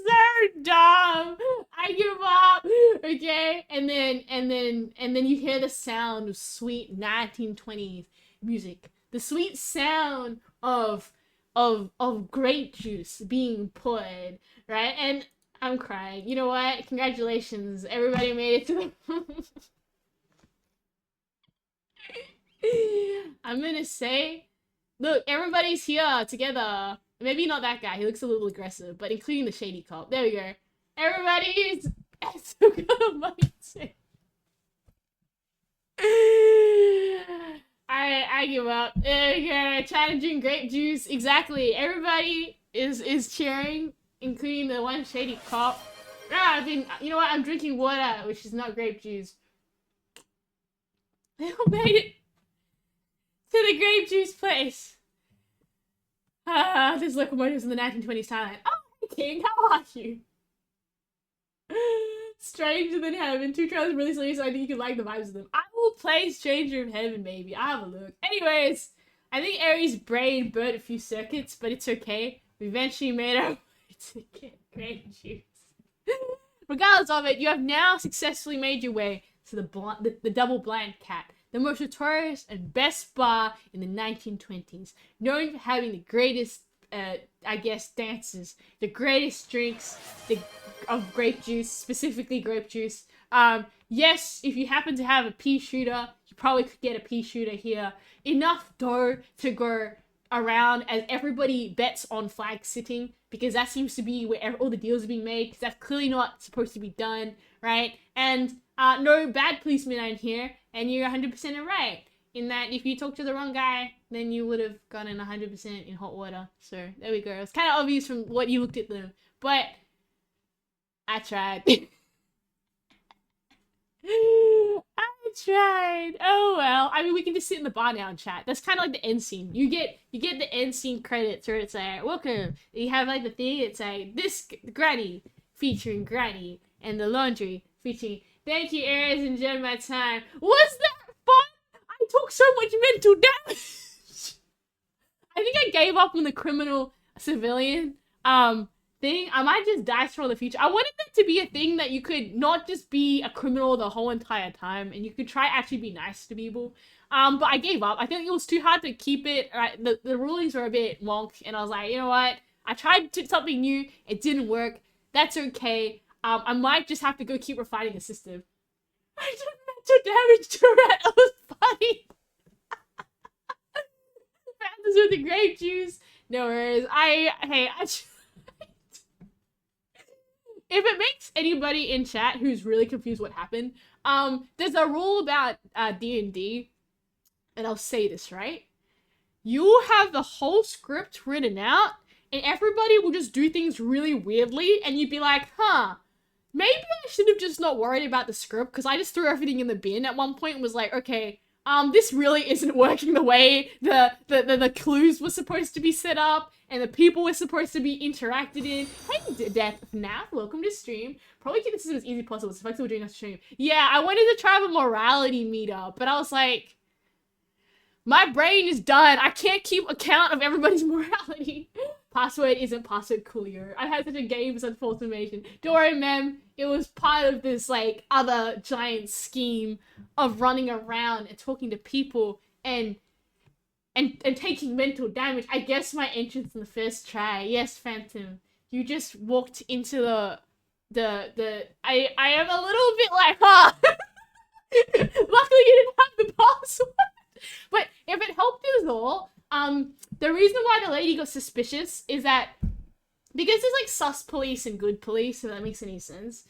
So dumb. I give up. Okay, and then you hear the sound of sweet 1920s music, the sweet sound of grape juice being poured, right? And I'm crying. You know what? Congratulations. Everybody made it to the... I'm gonna say, look, everybody's here together. Maybe not that guy. He looks a little aggressive, but including the shady cop. There we go. Everybody's so good at money too. I give up. Okay, trying to drink grape juice. Exactly. Everybody is cheering, including the one shady cop. You know what? I'm drinking water, which is not grape juice. They all made it to the grape juice place. There's locomotives in the 1920s Thailand. Oh, King, how are you? Stranger Than Heaven. 2 trailers really serious, so I think you can like the vibes of them. I will play Stranger of Heaven, maybe. I'll have a look. Anyways, I think Aries' brain burnt a few circuits, but it's okay. We eventually made our way to get grape juice. Regardless of it, you have now successfully made your way to the Double Blind Cat, the most notorious and best bar in the 1920s, known for having the greatest, I guess, dances, the greatest drinks of grape juice, specifically grape juice. Yes, if you happen to have a pea shooter, you probably could get a pea shooter here. Enough dough to go around as everybody bets on flag sitting, because that seems to be where all the deals are being made, because that's clearly not supposed to be done, right? And no bad policemen are in here, and you're 100% right in that if you talk to the wrong guy, then you would have gotten 100% in hot water. So there we go. It's kind of obvious from what you looked at them, but I tried. I tried. Oh well. I mean, we can just sit in the bar now and chat. That's kind of like the end scene. You get the end scene credits where it's like, welcome. You have like the thing. It's like this Granny featuring Granny and the laundry featuring. Thank you, Aries, enjoyed my time. Was that fun? I took so much mental damage. I think I gave up on the criminal civilian thing. I might just dice for the future. I wanted that to be a thing that you could not just be a criminal the whole entire time, and you could try actually be nice to people. But I gave up. I think it was too hard to keep it. The rulings were a bit wonk, and I was like, you know what? I tried something new. It didn't work. That's okay. I might just have to go keep refining the system. I took mental damage to Rat. It was funny. Fantas with the grape juice. No worries. If it makes anybody in chat who's really confused what happened, there's a rule about D&D, and I'll say this, right? You have the whole script written out, and everybody will just do things really weirdly, and you'd be like, huh, maybe I should have just not worried about the script, because I just threw everything in the bin at one point and was like, okay, this really isn't working the way the clues were supposed to be set up, and the people were supposed to be interacted in. Hey, Death FNAF, welcome to stream. Probably keep this as easy as possible. It's flexible doing a stream. Yeah, I wanted to try have a morality meetup, but I was like, my brain is done. I can't keep account of everybody's morality. Password isn't password coolio. I had such a game of false information. Don't worry, mem. It was part of this, like, other giant scheme of running around and talking to people and taking mental damage. I guess my entrance in the first try. Yes, Phantom. You just walked into I am a little bit like, huh? Luckily you didn't have the password. But if it helped at all, the reason why the lady got suspicious is that because there's like sus police and good police, if that makes any sense.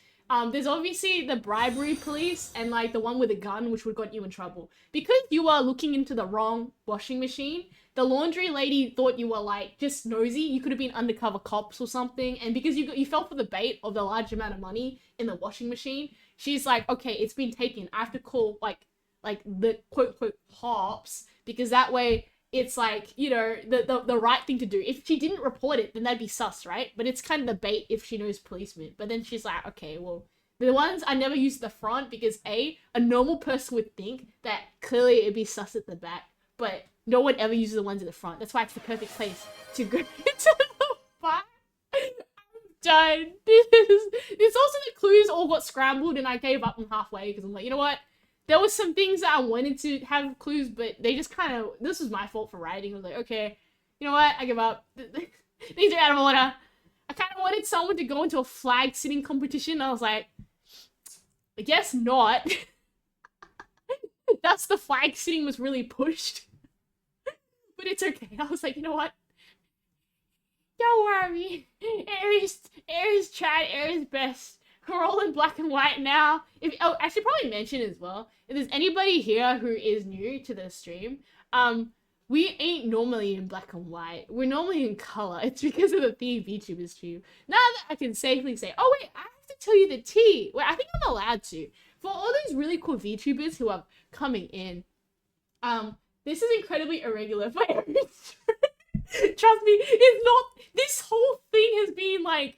There's obviously the bribery police and like the one with a gun, which would got you in trouble. Because you are looking into the wrong washing machine, the laundry lady thought you were like just nosy. You could have been undercover cops or something. And because you fell for the bait of the large amount of money in the washing machine, she's like, okay, it's been taken. I have to call like the quote unquote cops, because that way it's like, you know, the right thing to do. If she didn't report it, then that'd be sus, right? But it's kind of the bait if she knows policemen. But then she's like, okay, well, the ones I never use at the front because a normal person would think that clearly it'd be sus at the back, but no one ever uses the ones at the front. That's why it's the perfect place to go into the back. I'm done. It's also the clues all got scrambled and I gave up on halfway because I'm like, you know what? There was some things that I wanted to have clues, but they just kind of... This was my fault for writing. I was like, okay, you know what? I give up. Things are out of order. I kind of wanted someone to go into a flag sitting competition. I was like, I guess not. Thus, the flag sitting was really pushed. But it's okay. I was like, you know what? Don't worry. Aries tried Aries best. We're all in black and white now. I should probably mention as well, if there's anybody here who is new to the stream, we ain't normally in black and white. We're normally in color. It's because of the theme VTuber stream. Now that I can safely say, oh wait, I have to tell you the tea. Wait, I think I'm allowed to. For all these really cool VTubers who are coming in, this is incredibly irregular for every stream. Trust me, it's not. This whole thing has been like,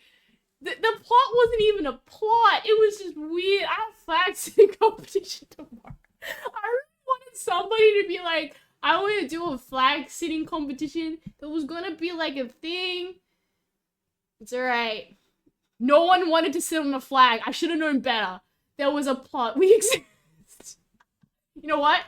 the plot wasn't even a plot. It was just weird. I have flag sitting competition tomorrow. I really wanted somebody to be like, I want to do a flag sitting competition. There was gonna be like a thing. It's alright. No one wanted to sit on a flag. I should have known better. There was a plot. We exist. You know what?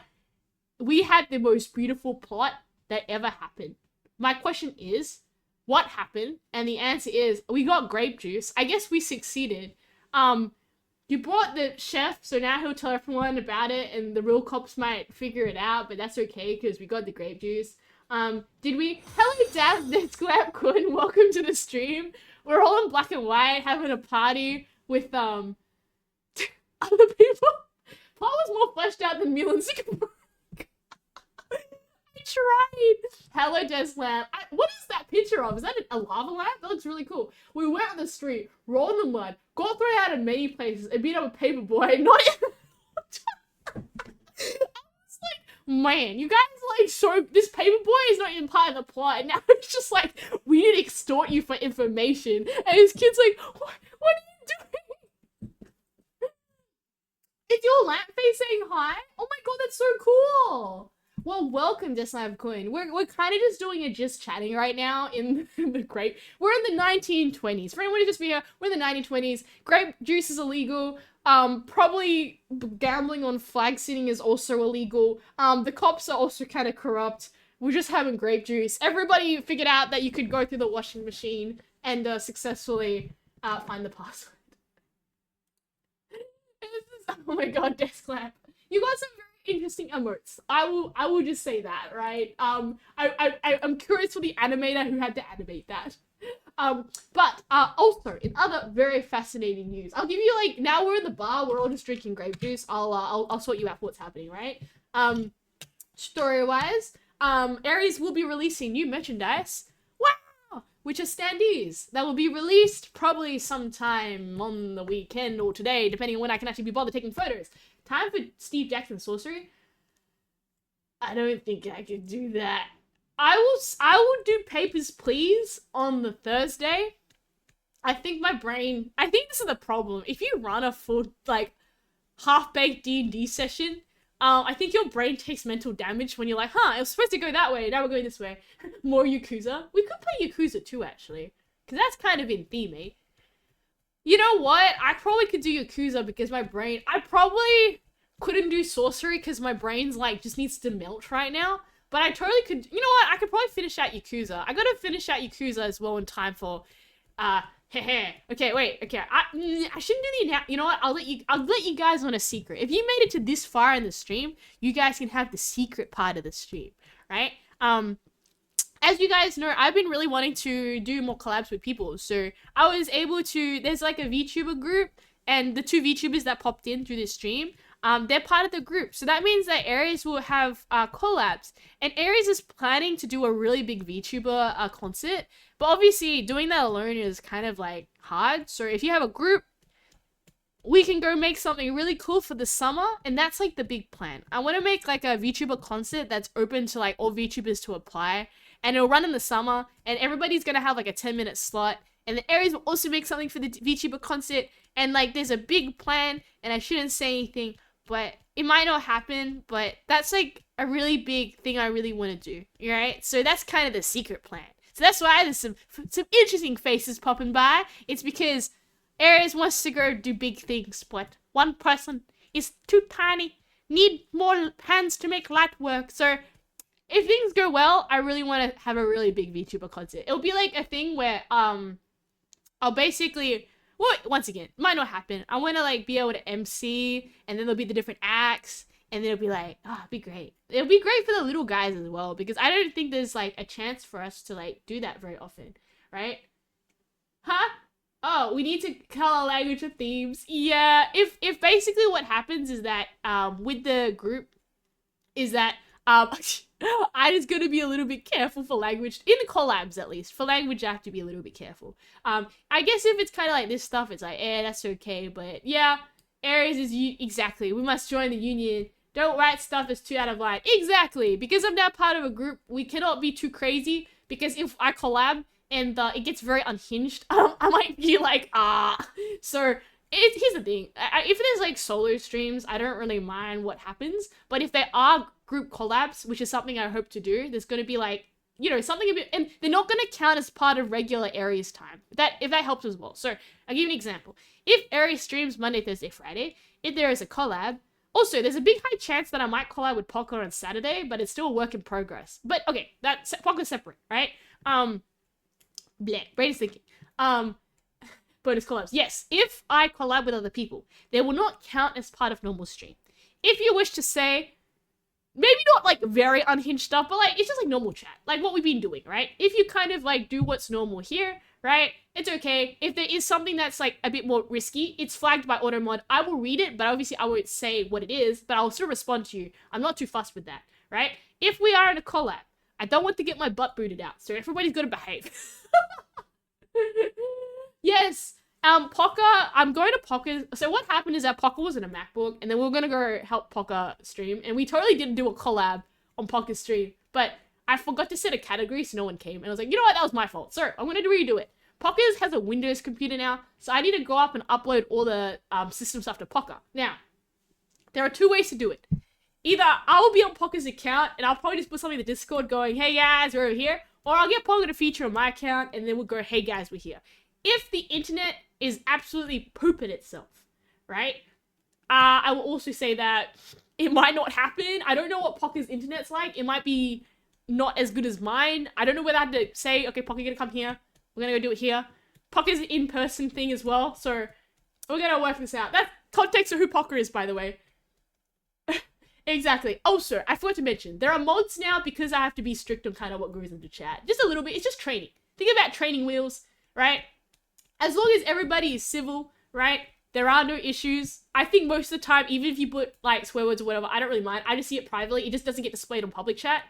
We had the most beautiful plot that ever happened. My question is, what happened? And the answer is, we got grape juice. I guess we succeeded. You brought the chef, so now he'll tell everyone about it, and the real cops might figure it out, but that's okay, because we got the grape juice. Did we? Hello, Dad. This Grape Quinn. Welcome to the stream. We're all in black and white, having a party with other people. Paul was more fleshed out than Milan Singapore. I tried. Hello, Deslam. What is that picture of? Is that a lava lamp? That looks really cool. We went on the street, rolled in the mud, got thrown out of many places, and beat up a paper boy. Not even. Man, you guys like so this paper boy is not even part of the plot. Now it's just like we need to extort you for information, and his kid's like, what are you doing? Is your lamp face saying hi? Oh my god, that's so cool. Well, welcome to Slab Coin. We're kind of just doing a just chatting right now in the grape. We're in the 1920s. For anyone who just be here, we're in the 1920s. Grape juice is illegal. Probably gambling on flag sitting is also illegal. The cops are also kind of corrupt. We're just having grape juice. Everybody figured out that you could go through the washing machine and successfully find the password. Oh my god, desk lamp. You got some very interesting emotes. I will just say that, right? I'm curious for the animator who had to animate that. But also in other very fascinating news, I'll give you like now we're in the bar, we're all just drinking grape juice. I'll sort you out for what's happening, right? Story wise, Aries will be releasing new merchandise. Wow, which are standees that will be released probably sometime on the weekend or today, depending on when I can actually be bothered taking photos. Time for Steve Jackson sorcery. I don't think I could do that. I will do Papers, Please on the Thursday. I think this is the problem. If you run a full, like, half-baked D&D session, I think your brain takes mental damage when you're like, huh, it was supposed to go that way, now we're going this way. More Yakuza. We could play Yakuza too, actually. Because that's kind of in theme, eh? You know what? I probably could do Yakuza because my brain... I probably couldn't do sorcery because my brain's, like, just needs to melt right now. But I totally could, you know what, I could probably finish out Yakuza. I gotta finish out Yakuza as well in time for, okay, wait, okay, I shouldn't do the, you know what, I'll let you guys on a secret. If you made it to this far in the stream, you guys can have the secret part of the stream, right? As you guys know, I've been really wanting to do more collabs with people, so I was able to, there's like a VTuber group, and the two VTubers that popped in through this stream, they're part of the group. So that means that Aries will have collabs. And Aries is planning to do a really big VTuber concert. But obviously, doing that alone is kind of like hard. So if you have a group, we can go make something really cool for the summer. And that's like the big plan. I want to make like a VTuber concert that's open to like all VTubers to apply. And it'll run in the summer. And everybody's going to have like a 10-minute slot. And then Aries will also make something for the VTuber concert. And like there's a big plan. And I shouldn't say anything. But it might not happen, but that's like a really big thing I really want to do, right? So that's kind of the secret plan. So that's why there's some interesting faces popping by. It's because Aries wants to go do big things, but one person is too tiny, need more hands to make light work. So if things go well, I really want to have a really big VTuber concert. It'll be like a thing where I'll basically... Well, once again, might not happen. I want to, like, be able to MC, and then there'll be the different acts, and then it'll be like, oh, it'll be great. It'll be great for the little guys as well, because I don't think there's, like, a chance for us to, like, do that very often, right? Huh? Oh, we need to color language of themes. Yeah, if basically what happens is that, with the group, is that, I just gotta be a little bit careful for language, in the collabs at least. For language, I have to be a little bit careful. I guess if it's kind of like this stuff, it's like, that's okay. But yeah, Aries is, exactly, we must join the union. Don't write stuff that's too out of line. Exactly, because I'm now part of a group, we cannot be too crazy, because if I collab and it gets very unhinged, I might be like, So, here's the thing, if there's like solo streams, I don't really mind what happens, but if there are group collabs, which is something I hope to do, there's going to be like, you know, something a bit, and they're not going to count as part of regular Aries time, if that helps as well. So, I'll give you an example. If Aries streams Monday, Thursday, Friday, if there is a collab, also, there's a big high chance that I might collab with Poco on Saturday, but it's still a work in progress. But, okay, that's Poco's separate, right? Brain is thinking. Bonus collabs. Yes, if I collab with other people, they will not count as part of normal stream. If you wish to say, maybe not like very unhinged stuff, but like it's just like normal chat, like what we've been doing, right? If you kind of like do what's normal here, right, it's okay. If there is something that's like a bit more risky, it's flagged by automod. I will read it, but obviously I won't say what it is, but I'll still respond to you. I'm not too fussed with that, right? If we are in a collab, I don't want to get my butt booted out, so everybody's got to behave. Yes. Pocker, I'm going to Pocker. So what happened is that Pocker was in a MacBook, and then we were gonna go help Pocker stream, and we totally didn't do a collab on Pocker's stream, but I forgot to set a category, so no one came, and I was like, you know what, that was my fault. So I'm gonna redo it. Pockers has a Windows computer now, so I need to go up and upload all the system stuff to Pocker. Now, there are two ways to do it. Either I will be on Pocker's account, and I'll probably just put something in the Discord going, hey guys, we're over here, or I'll get Pocker to feature on my account, and then we'll go, hey guys, we're here. If the internet is absolutely pooping itself, right? I will also say that it might not happen. I don't know what Pocker's internet's like. It might be not as good as mine. I don't know whether I have to say, okay, Pocker, you're gonna come here. We're gonna go do it here. Pocker's an in-person thing as well, so we're gonna work this out. That's context of who Pocker is, by the way. Exactly. Also, I forgot to mention, there are mods now because I have to be strict on kind of what goes into chat. Just a little bit. It's just training. Think about training wheels, right? As long as everybody is civil, right? There are no issues. I think most of the time, even if you put like swear words or whatever, I don't really mind. I just see it privately. It just doesn't get displayed on public chat.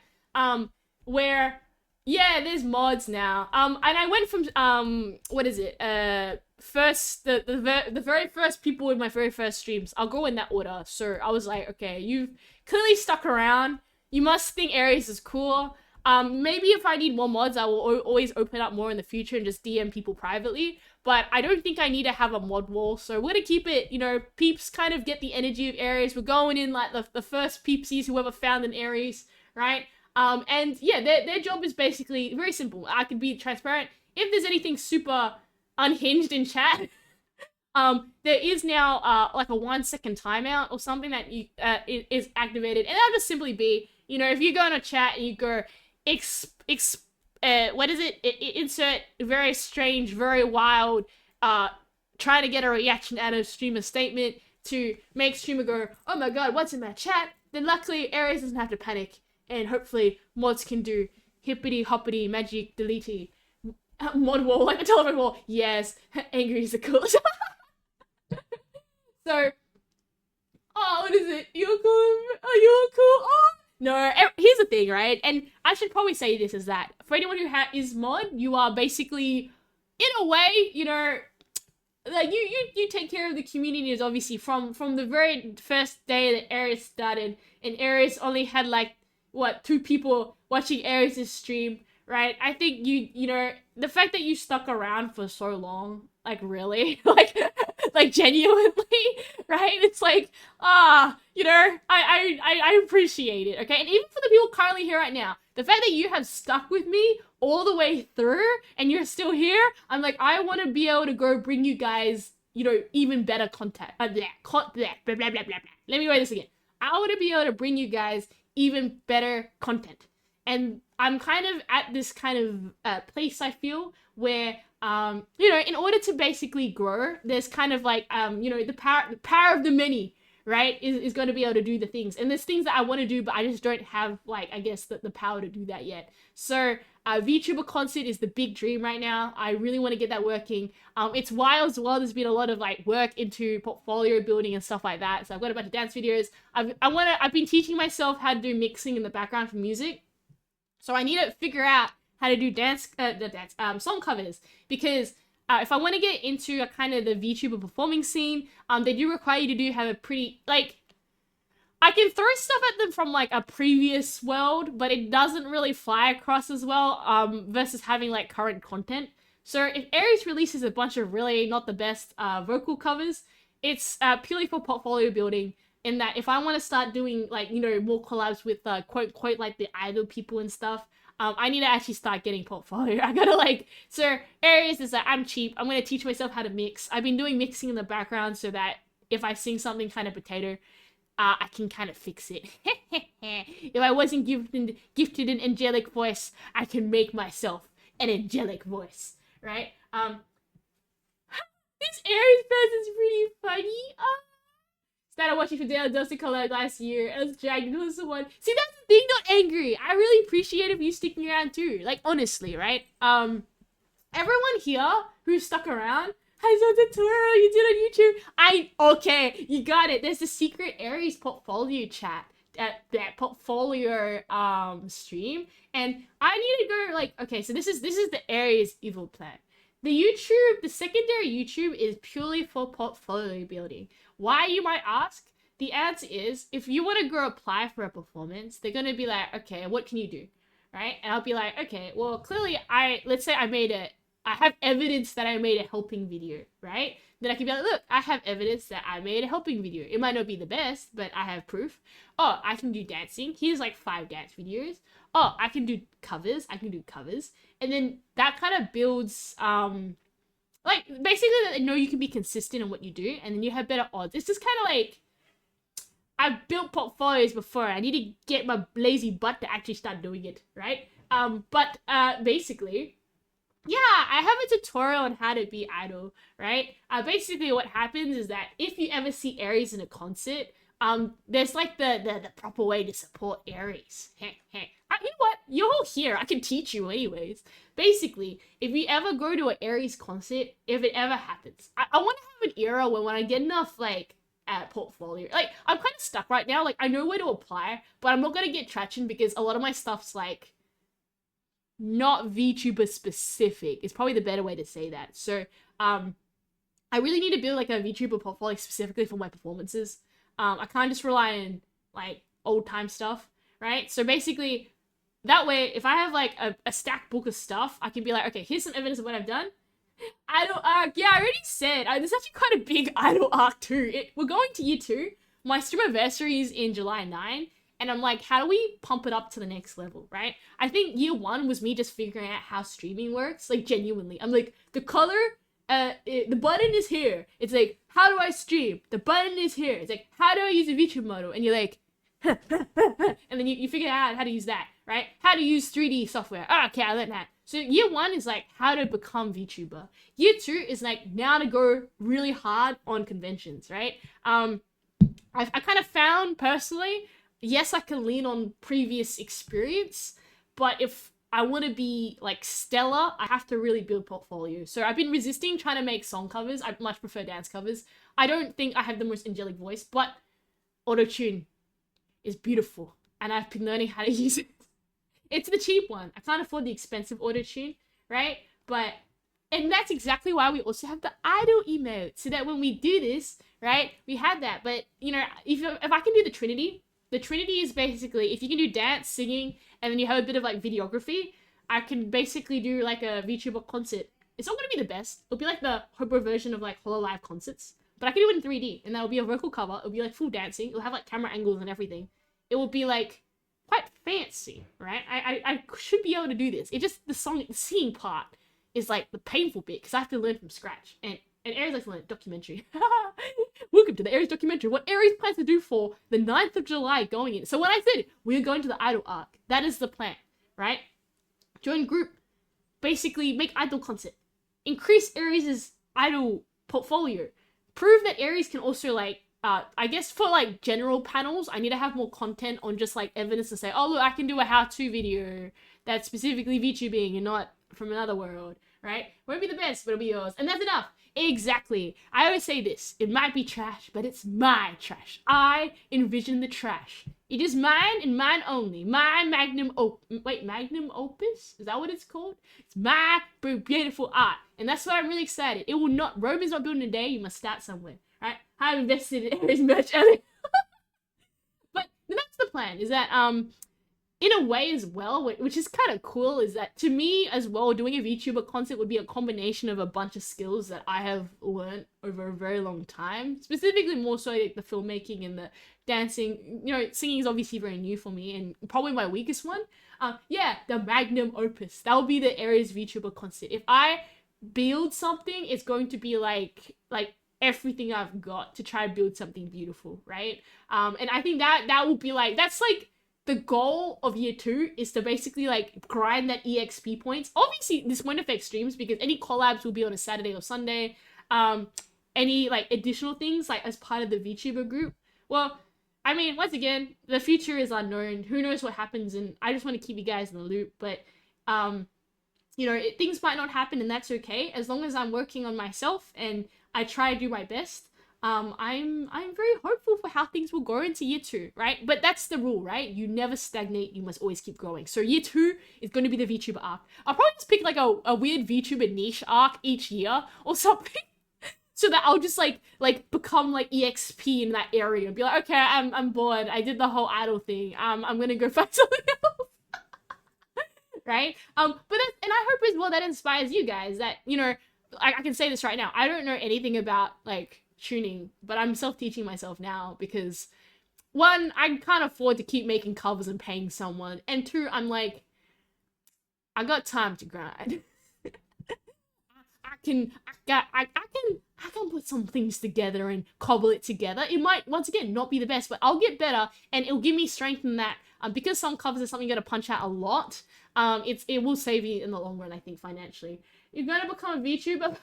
Where, yeah, there's mods now. And I went from, what is it? First, the very first people in my very first streams. I'll go in that order. So I was like, okay, you've clearly stuck around. You must think Aries is cool. Maybe if I need more mods, I will always open up more in the future and just DM people privately. But I don't think I need to have a mod wall. So we're going to keep it, you know, peeps kind of get the energy of Aries. We're going in like the first peepsies, whoever found an Aries, right? And yeah, their job is basically very simple. I can be transparent. If there's anything super unhinged in chat, there is now like a 1 second timeout or something that you is activated. And that'll just simply be, you know, if you go in a chat and you go, what is it? Insert very strange, very wild, trying to get a reaction out of streamer statement to make streamer go, oh my god, what's in my chat? Then luckily Aries doesn't have to panic, and hopefully mods can do hippity hoppity magic deletey mod wall, like the telephone wall. Yes, angry is the coolest. So, oh, what is it? You're cool. Oh, you're cool. Oh. No, here's the thing, right? And I should probably say this is that for anyone who is mod, you are basically, in a way, you know, like you take care of the community is obviously from the very first day that Aries started, and Aries only had like, what, 2 people watching Aries' stream, right? I think you know, the fact that you stuck around for so long, like really, like genuinely, right? It's like, you know, I appreciate it, okay? And even for the people currently here right now, the fact that you have stuck with me all the way through and you're still here, I'm like, I want to be able to go bring you guys, you know, even better content. Blah, blah, blah, blah, blah, blah. Let me write this again. I want to be able to bring you guys even better content. And I'm kind of at this kind of place, I feel, where, you know, in order to basically grow, there's kind of like, you know, the power of the many, right, is going to be able to do the things. And there's things that I want to do, but I just don't have, like, I guess, the power to do that yet. So, VTuber concert is the big dream right now. I really want to get that working. It's wild as well. There's been a lot of, like, work into portfolio building and stuff like that. So I've got a bunch of dance videos. I've been teaching myself how to do mixing in the background for music. So I need to figure out how to do song covers, because if I want to get into a kind of the VTuber performing scene, they do require you to have a pretty, like, I can throw stuff at them from like a previous world, but it doesn't really fly across as well, versus having like current content. So if Aries releases a bunch of really not the best vocal covers, it's purely for portfolio building. In that, if I want to start doing, like, you know, more collabs with, quote, like, the idol people and stuff, I need to actually start getting portfolio. I gotta, like, so, Aries is that I'm cheap. I'm gonna teach myself how to mix. I've been doing mixing in the background so that if I sing something kind of potato, I can kind of fix it. If I wasn't gifted an angelic voice, I can make myself an angelic voice, right? This Aries person is pretty funny. started watching for Dale Dusty Collab last year. I was dragged into the one. See, that's the thing, not angry. I really appreciate you sticking around too. Like, honestly, right? Everyone here who's stuck around, I saw the tutorial you did on YouTube. Okay, you got it. There's a secret Aries portfolio chat at that portfolio stream, and I need to go like, okay, so this is the Aries evil plan. The secondary YouTube is purely for portfolio building. Why, you might ask? The answer is, if you want to go apply for a performance, they're going to be like, okay, what can you do? Right? And I'll be like, okay, well, clearly let's say I have evidence that I made a helping video, right? Then I can be like, look, I have evidence that I made a helping video. It might not be the best, but I have proof. Oh, I can do dancing. Here's like 5 dance videos. Oh, I can do covers. And then that kind of builds, like, basically they know you can be consistent in what you do, and then you have better odds. It's just kind of like, I've built portfolios before. I need to get my lazy butt to actually start doing it, right? Basically, yeah, I have a tutorial on how to be idol, right? Basically what happens is that if you ever see Aries in a concert, there's like the proper way to support Aries. You know what? You're all here. I can teach you anyways. Basically, if you ever go to an Aries concert, if it ever happens, I want to have an era when I get enough, like, portfolio. Like, I'm kind of stuck right now. Like, I know where to apply, but I'm not going to get traction because a lot of my stuff's, like, not VTuber specific. It's probably the better way to say that. So, I really need to build, like, a VTuber portfolio specifically for my performances. I can't just rely on, like, old-time stuff, right? So, basically, that way, if I have, like, a stacked book of stuff, I can be like, okay, here's some evidence of what I've done. Idol arc, yeah, I already said. There's actually quite a big idol arc too. We're going to year 2. My stream anniversary is in July 9, and I'm like, how do we pump it up to the next level, right? I think year 1 was me just figuring out how streaming works, like, genuinely. I'm like, the color, the button is here. It's like, how do I stream? The button is here. It's like, how do I use a VTuber model? And you're like, and then you figure out how to use that, right? How to use 3D software. Oh, okay, I learned that. So year 1 is like how to become VTuber. Year 2 is like now to go really hard on conventions, right? I kind of found personally, yes, I can lean on previous experience, but if I want to be like stellar, I have to really build portfolio. So I've been resisting trying to make song covers. I much prefer dance covers. I don't think I have the most angelic voice, but auto-tune is beautiful, and I've been learning how to use it. It's the cheap one. I can't afford the expensive auto-tune, right? And that's exactly why we also have the idol emote, so that when we do this, right, we have that. But, you know, if I can do the Trinity is basically, if you can do dance, singing, and then you have a bit of, like, videography, I can basically do, like, a VTuber concert. It's not going to be the best. It'll be, like, the Hobo version of, like, HoloLive concerts. But I can do it in 3D, and that'll be a vocal cover. It'll be, like, full dancing. It'll have, like, camera angles and everything. It will be, like, quite fancy, right? I should be able to do this. It just, the singing part is, like, the painful bit, because I have to learn from scratch. And Aries likes to learn documentary. Welcome to the Aries documentary. What Aries plans to do for the 9th of July going in. So when I said we're going to the idol arc, that is the plan, right? Join group, basically make idol concert, increase Aries' idol portfolio, prove that Aries can also, like, I guess for, like, general panels, I need to have more content on just, like, evidence to say, oh, look, I can do a how-to video that's specifically VTubing and not from another world, right? Won't be the best, but it'll be yours. And that's enough. Exactly. I always say this. It might be trash, but it's my trash. I envision the trash. It is mine and mine only. My magnum opus? Is that what it's called? It's my beautiful art. And that's why I'm really excited. It will not, Rome is not built in a day. You must start somewhere. Right? I've invested in Aries merch earlier. But that's the plan, is that, in a way as well, which is kind of cool, is that to me as well, doing a VTuber concept would be a combination of a bunch of skills that I have learned over a very long time. Specifically more so like the filmmaking and the dancing. You know, singing is obviously very new for me and probably my weakest one. Yeah, the magnum opus. That will be the Aries VTuber concept. If I build something, it's going to be like everything I've got to try to build something beautiful, right? And I think that will be like, that's like the goal of year 2 is to basically like grind that EXP points. Obviously this won't affect streams because any collabs will be on a Saturday or Sunday. Any like additional things like as part of the VTuber group Well, I mean, once again, the future is unknown. Who knows what happens? And I just want to keep you guys in the loop. But, things might not happen, and that's okay. As long as I'm working on myself and I try to do my best, I'm very hopeful for how things will go into year 2, right? But that's the rule, right? You never stagnate. You must always keep growing. So year 2 is going to be the VTuber arc. I'll probably just pick like a weird VTuber niche arc each year or something. So that I'll just like become like EXP in that area and be like, okay, I'm bored. I did the whole idol thing. I'm gonna go find something else. Right? But that's, and I hope as well that inspires you guys that, I can say this right now. I don't know anything about like tuning, but I'm self-teaching myself now because 1, I can't afford to keep making covers and paying someone, and 2, I'm like, I got time to grind. I can put some things together and cobble it together. It might, once again, not be the best, but I'll get better, and it'll give me strength in that. Because some covers are something you gotta punch out a lot, it will save you in the long run, I think, financially. You're gonna become a VTuber?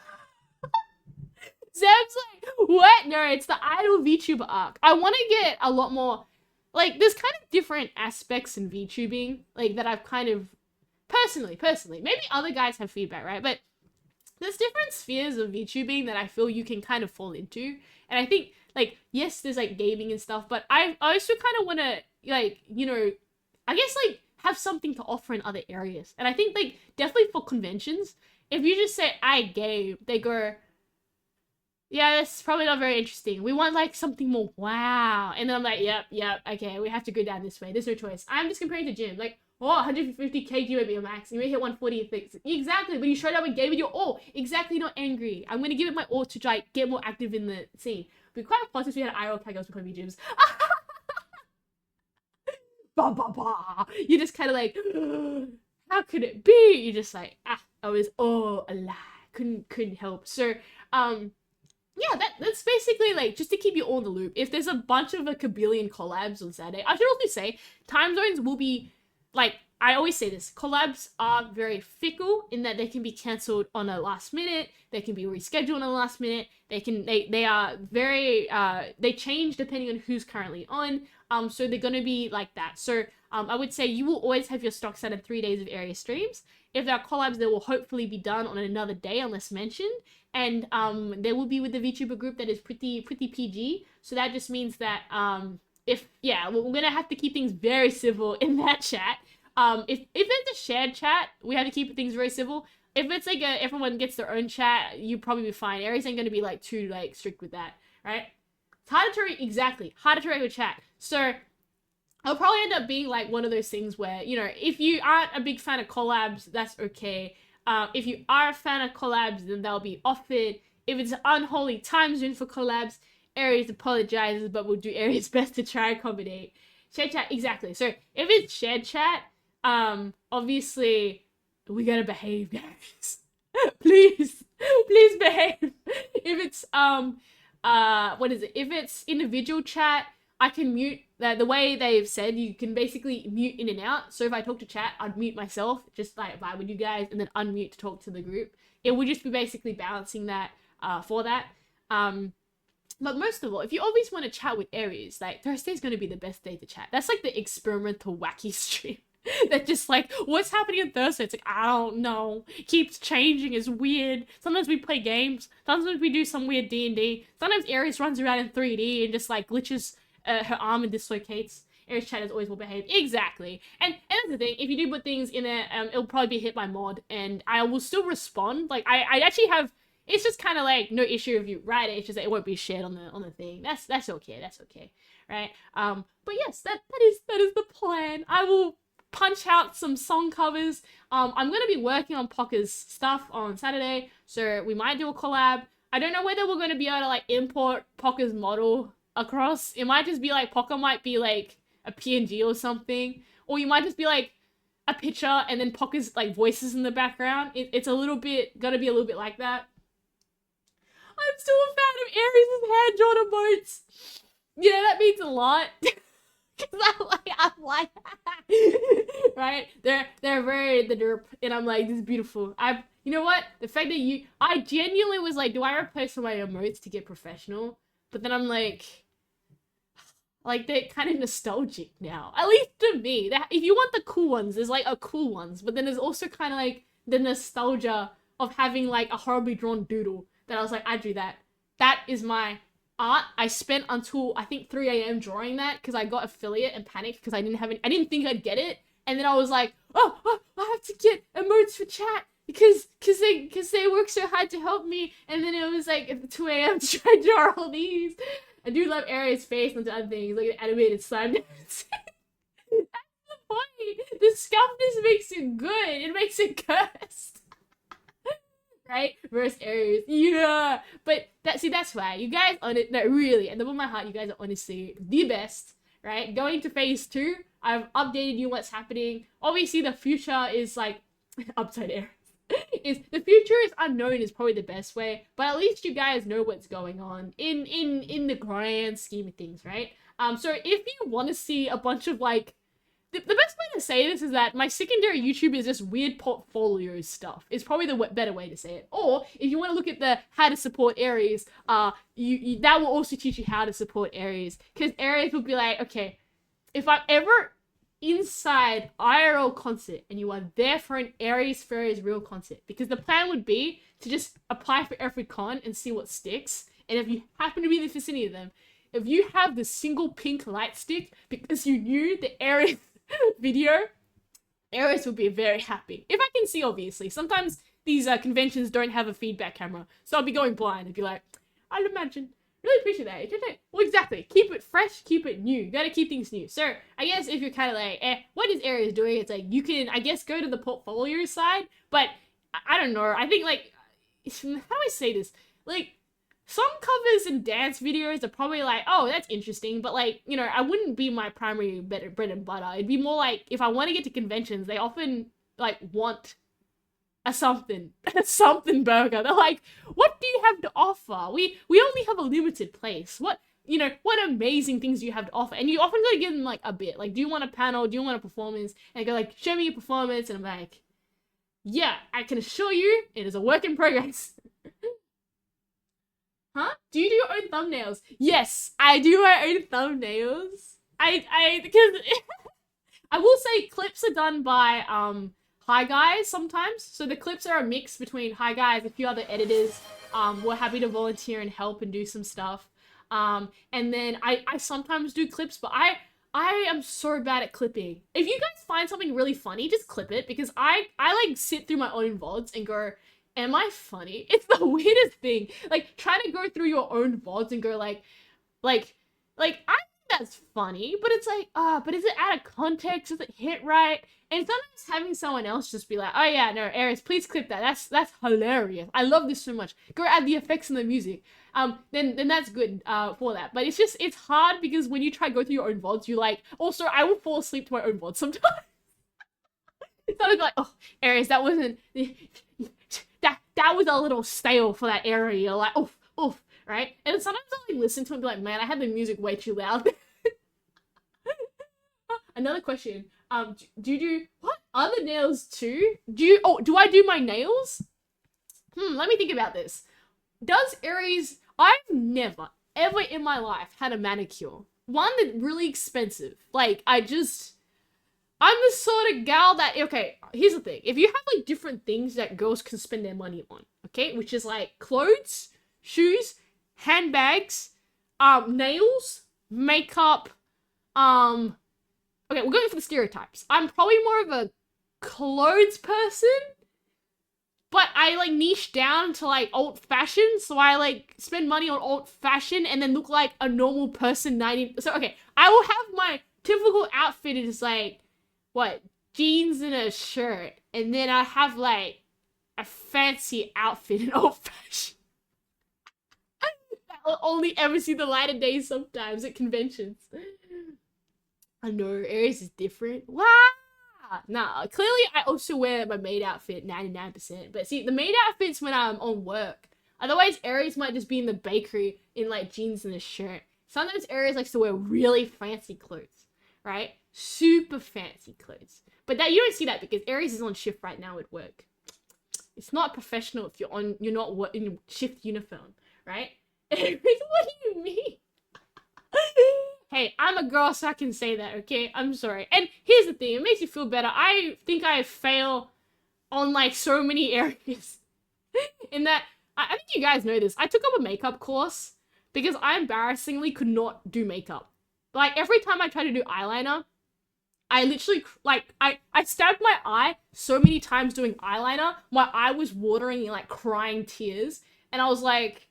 Zeb's like, what? No, it's the idol VTuber arc. I want to get a lot more, like, there's kind of different aspects in VTubing, like, that I've kind of, personally, maybe other guys have feedback, right? But there's different spheres of VTubing that I feel you can kind of fall into. And I think, like, yes, there's, like, gaming and stuff, but I also kind of want to, like, I guess, like, have something to offer in other areas. And I think, like, definitely for conventions, if you just say, I game, they go, yeah, that's probably not very interesting. We want, like, something more wow. And then I'm like, yep, okay, we have to go down this way. There's no choice. I'm just comparing to gym. Like, 150k you might be your max. You may hit 140 and things. Exactly, but you showed up and gave it your all. Exactly, not angry. I'm gonna give it my all to try get more active in the scene. But quite a process we had IRL girls becoming gyms. Bah, bah, bah. You're just kind of like, how could it be? You're just like, I was all alive. Couldn't help. So, yeah, that's basically, like, just to keep you all in the loop. If there's a bunch of a billion collabs on Saturday, I should also say, time zones will be, like, I always say this, collabs are very fickle in that they can be cancelled on a last minute, they can be rescheduled on a last minute, they are very, they change depending on who's currently on, so they're gonna be like that. So, I would say you will always have your stock set at 3 days of area streams. If there are collabs, they will hopefully be done on another day unless mentioned, and they will be with the VTuber group that is pretty PG, so that just means that, we're gonna have to keep things very civil in that chat. If it's a shared chat, we have to keep things very civil. If it's like everyone gets their own chat, you probably be fine. Aries ain't gonna be like too like strict with that, right? It's harder to rate with chat. So I'll probably end up being like one of those things where, if you aren't a big fan of collabs, that's okay. If you are a fan of collabs, then they'll be offered. If it's an unholy time zone for collabs, Aries apologizes, but will do Aries' best to try and accommodate. Shared chat, exactly. So if it's shared chat, obviously we gotta behave, guys. please behave. If it's if it's individual chat, I can mute. The way they've said, you can basically mute in and out. So if I talk to chat, I'd mute myself, just like vibe with you guys, and then unmute to talk to the group. It would just be basically balancing that for that. But most of all, if you always want to chat with Aries, like, Thursday's going to be the best day to chat. That's like the experimental wacky stream. That just like, what's happening on Thursday? It's like, I don't know. It keeps changing. It's weird. Sometimes we play games. Sometimes we do some weird D&D. Sometimes Aries runs around in 3D and just like glitches her arm and dislocates. Aries chat is always will behave. Exactly. And that's the thing. If you do put things in there, it'll probably be hit by mod. And I will still respond. Like, I actually have... It's just kind of like no issue if you write it. It's just that it won't be shared on the thing. That's okay. That's okay, right? But yes, that is the plan. I will punch out some song covers. I'm gonna be working on Pocker's stuff on Saturday, so we might do a collab. I don't know whether we're gonna be able to like import Pocker's model across. It might just be like Pocker might be like a PNG or something, or you might just be like a picture and then Pocker's like voices in the background. It's a little bit gonna be a little bit like that. I'm still a fan of Aries' hand-drawn emotes. That means a lot. Cause I'm like, right? They're very the derp, and I'm like, this is beautiful. You know what? The fact that I genuinely was like, do I replace some of my emotes to get professional? But then I'm like, Like, they're kind of nostalgic now. At least to me. If you want the cool ones, there's like a cool ones. But then there's also kind of like the nostalgia of having like a horribly drawn doodle that I was like, I drew that. That is my art. I spent until I think 3 a.m. drawing that because I got affiliate and panicked because I didn't think I'd get it. And then I was like, oh, I have to get emotes for chat because they work so hard to help me. And then it was like at 2 a.m. to try to draw all these. I do love AriesFaries and other things, like an animated slime dance. That's the point. The scuffness makes it good. It makes it cursed. Right? Versus Aries. Yeah. But that's why. You guys on it. No, really. At the bottom of my heart, you guys are honestly the best. Right? Going to phase 2. I've updated you what's happening. Obviously, the future is like upside Aries. The future is unknown is probably the best way, but at least you guys know what's going on in the grand scheme of things, right? So if you want to see a bunch of like the best way to say this is that my secondary YouTube is just weird portfolio stuff. It's probably the better way to say it. Or if you want to look at the how to support Aries, you that will also teach you how to support Aries, because Aries will be like, okay, if I'm ever inside IRL concert and you are there for an AriesFaries real concert, because the plan would be to just apply for every con and see what sticks, and if you happen to be in the vicinity of them, if you have the single pink light stick because you knew the Aries video, Aries will be very happy. If I can see, obviously. Sometimes these conventions don't have a feedback camera, so I'll be going blind and be like, I'd imagine. Really appreciate that. Well, exactly. Keep it fresh, keep it new. You gotta keep things new. So, I guess if you're kind of like, what is Aries doing? It's like, you can, I guess, go to the portfolio side, but I don't know. I think, like, how do I say this? Like, some covers and dance videos are probably like, oh, that's interesting, but, like, you know, I wouldn't be my primary bread and butter. It'd be more like, if I want to get to conventions, they often, like, want a something burger. They're like, what do you have to offer? We only have a limited place. What amazing things do you have to offer? And you often gotta give them like a bit. Like, do you want a panel? Do you want a performance? And they go like, show me your performance. And I'm like, yeah, I can assure you it is a work in progress. Huh? Do you do your own thumbnails? Yes, I do my own thumbnails. Because I will say clips are done by Hi Guys sometimes. So the clips are a mix between Hi Guys, a few other editors. We're happy to volunteer and help and do some stuff. And then I sometimes do clips, but I am so bad at clipping. If you guys find something really funny, just clip it, because I like sit through my own VODs and go, am I funny? It's the weirdest thing. Like, try to go through your own VODs and go like I think that's funny, but it's like, but is it out of context? Does it hit right? And sometimes having someone else just be like, oh yeah, no, Aries, please clip that. That's hilarious. I love this so much. Go add the effects and the music. Then that's good for that. But it's hard because when you try to go through your own VODs, you like, also I will fall asleep to my own VODs sometimes. So I'll be like, oh, Aries, that wasn't that was a little stale for that area. You're like, oof, right? And sometimes I'll like listen to it and be like, man, I had the music way too loud. Another question. Do you do what other nails too? Do I do my nails? Let me think about this. Does Aries? I've never ever in my life had a manicure. One that's really expensive. Like, I'm the sort of gal that, okay, here's the thing. If you have like different things that girls can spend their money on, okay, which is like clothes, shoes, handbags, nails, makeup, okay, we're going for the stereotypes. I'm probably more of a clothes person, but I like niche down to like old fashioned, so I like spend money on old fashioned and then look like a normal person. So okay, I will have my typical outfit is like, what, jeans and a shirt, and then I have like a fancy outfit in old fashioned. That will only ever see the light of day sometimes at conventions. I know, Aries is different. Wow! Nah, clearly I also wear my maid outfit 99%. But see, the maid outfit's when I'm on work. Otherwise, Aries might just be in the bakery in like jeans and a shirt. Sometimes Aries likes to wear really fancy clothes, right? Super fancy clothes. But that you don't see that because Aries is on shift right now at work. It's not professional if you're not in your shift uniform, right? Aries, what do you mean? Hey, I'm a girl, so I can say that, okay? I'm sorry. And here's the thing, it makes you feel better. I think I fail on like so many areas. In that, I think you guys know this. I took up a makeup course because I embarrassingly could not do makeup. Like every time I tried to do eyeliner, I literally like I stabbed my eye so many times doing eyeliner. My eye was watering and like crying tears, and I was like,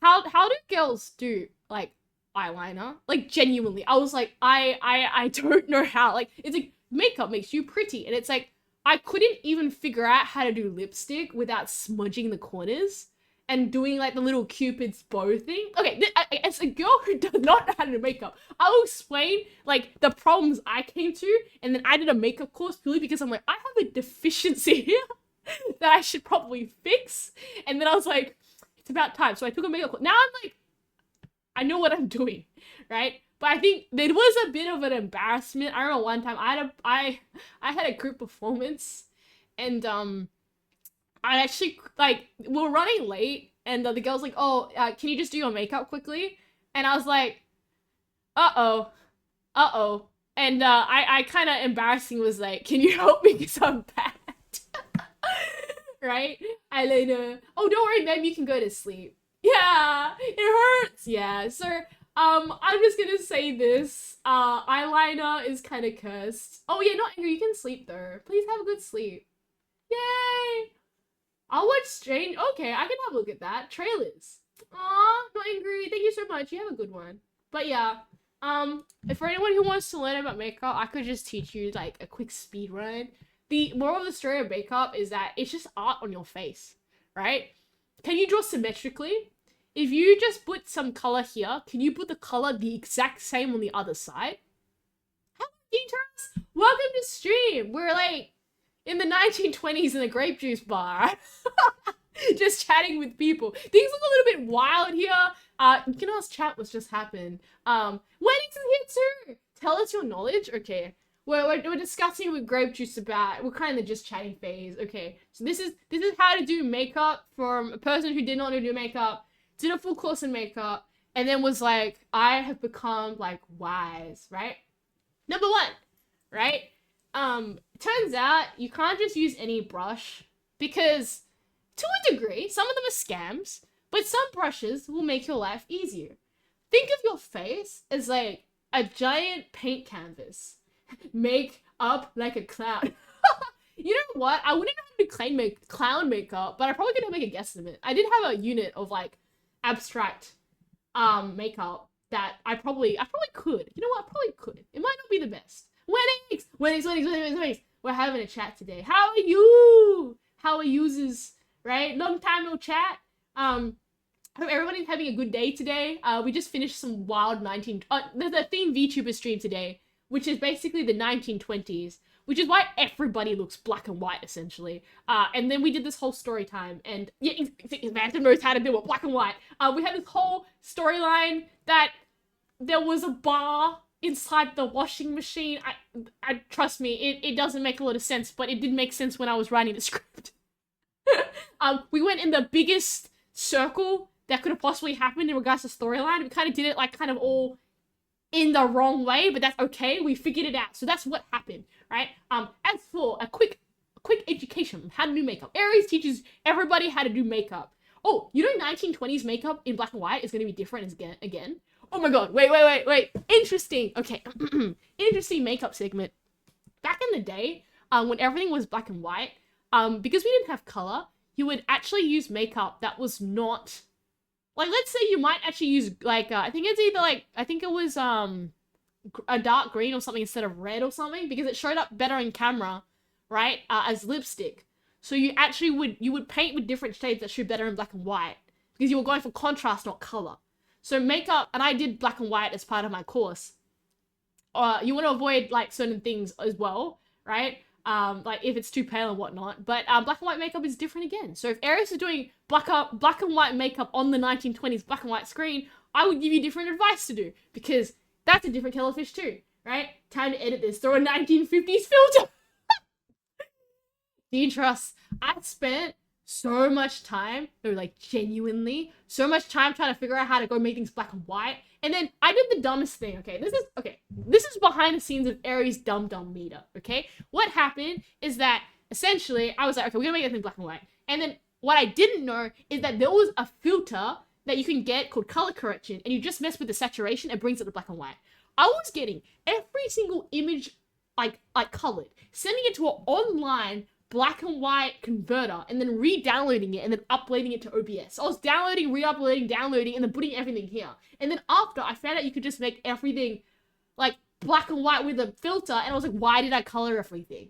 how do girls do like eyeliner? Like genuinely, I was like, I don't know how. Like it's like makeup makes you pretty, and it's like I couldn't even figure out how to do lipstick without smudging the corners and doing like the little Cupid's bow thing. Okay, as a girl who does not know how to do makeup, I will explain like the problems I came to, and then I did a makeup course purely because I'm like, I have a deficiency here that I should probably fix. And then I was like, it's about time. So I took a makeup course. Now I'm like, I know what I'm doing, right? But I think there was a bit of an embarrassment. I remember one time I had a group performance, and I actually like we were running late, and the girl's like, "Oh, can you just do your makeup quickly?" And I was like, "Uh oh," and I kind of embarrassing was like, "Can you help me because I'm bad." Right? Eyeliner. Oh, don't worry, babe. You can go to sleep. Yeah, it hurts. Yeah. So, I'm just gonna say this. Eyeliner is kind of cursed. Oh yeah, not angry. You can sleep though. Please have a good sleep. Yay! I'll watch Strange. Okay, I can have a look at that. Trailers. Aw, not angry. Thank you so much. You have a good one. But yeah, for anyone who wants to learn about makeup, I could just teach you like a quick speed run. The moral of the story of makeup is that it's just art on your face, right? Can you draw symmetrically? If you just put some color here, can you put the color the exact same on the other side? How dangerous! Welcome to stream. We're like in the 1920s in a grape juice bar. Just chatting with people. Things look a little bit wild here. You can ask chat what's just happened. Weddings is here too. Tell us your knowledge. Okay. We're discussing with grape juice about, we're kind of just chatting phase. Okay, so this is how to do makeup from a person who did not know how to do makeup, did a full course in makeup, and then was like, I have become like wise, right? Number one, right? Turns out you can't just use any brush because to a degree, some of them are scams, but some brushes will make your life easier. Think of your face as like a giant paint canvas. Make up like a clown. You know what? I wouldn't know how to do clown makeup, but I probably could make a guesstimate. I did have a unit of like abstract makeup that I probably could. You know what? I probably could. It might not be the best. Weddings. We're having a chat today. How are you? How are users? Right? Long time no chat. Hope everybody's having a good day today. We just finished some wild there's a theme VTuber stream today, which is basically the 1920s, which is why everybody looks black and white, essentially. And then we did this whole story time, and yeah, Phantom knows how to do it, black and white. We had this whole storyline that there was a bar inside the washing machine. I trust me, it doesn't make a lot of sense, but it did make sense when I was writing the script. We went in the biggest circle that could have possibly happened in regards to storyline. We kind of did it like kind of all in the wrong way, but that's okay. We figured it out. So that's what happened, right? As for a quick education on how to do makeup, Aries teaches everybody how to do makeup. Oh, you know 1920s makeup in black and white is going to be different again. Oh my god, wait. Interesting. Okay, interesting makeup segment. Back in the day, when everything was black and white, because we didn't have color, you would actually use makeup that was not... Like, let's say you might actually use, like, I think it's either, like, I think it was, a dark green or something instead of red or something, because it showed up better in camera, right, as lipstick. So you actually you would paint with different shades that show better in black and white, because you were going for contrast, not color. So makeup, and I did black and white as part of my course. You want to avoid, like, certain things as well, right? Like if it's too pale and whatnot, but black and white makeup is different again. So if Aries is doing black and white makeup on the 1920s black and white screen, I would give you different advice to do, because that's a different kettle of fish too, right? Time to edit this. Throw a 1950s filter. Do you trust? I spent so much time, no, like genuinely, so much time trying to figure out how to go make things black and white, And then I did the dumbest thing, okay? This is behind the scenes of Aries' dumb meetup, okay? What happened is that essentially I was like, okay, we're gonna make everything black and white. And then what I didn't know is that there was a filter that you can get called color correction, and you just mess with the saturation and brings it to black and white. I was getting every single image like colored, sending it to an online black and white converter, and then re-downloading it and then uploading it to OBS. So I was downloading, re-uploading, downloading, and then putting everything here. And then after, I found out you could just make everything like black and white with a filter, and I was like, why did I color everything?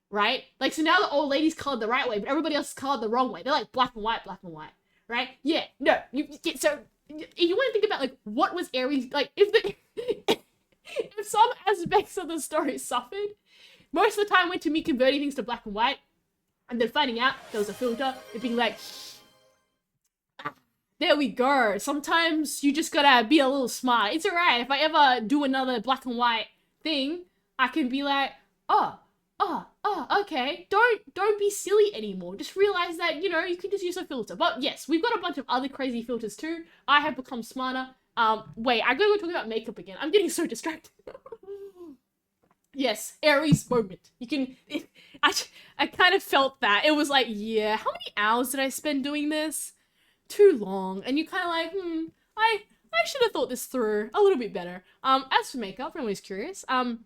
Right? Like, so now the old lady's colored the right way, but everybody else is colored the wrong way. They're like black and white, right? Yeah, no, so if you want to think about like what was Aries like, if some aspects of the story suffered, most of the time went to me converting things to black and white, and then finding out there was a filter, and being like, there we go. Sometimes you just gotta be a little smart. It's alright. If I ever do another black and white thing, I can be like, oh, okay. Don't be silly anymore. Just realize that, you know, you can just use a filter. But yes, we've got a bunch of other crazy filters too. I have become smarter. Wait, I gotta go talk about makeup again. I'm getting so distracted. Yes, Aries moment. You can, I kind of felt that. It was like, yeah, how many hours did I spend doing this? Too long. And you kind of like, I should have thought this through a little bit better. As for makeup, for anyone who's curious, number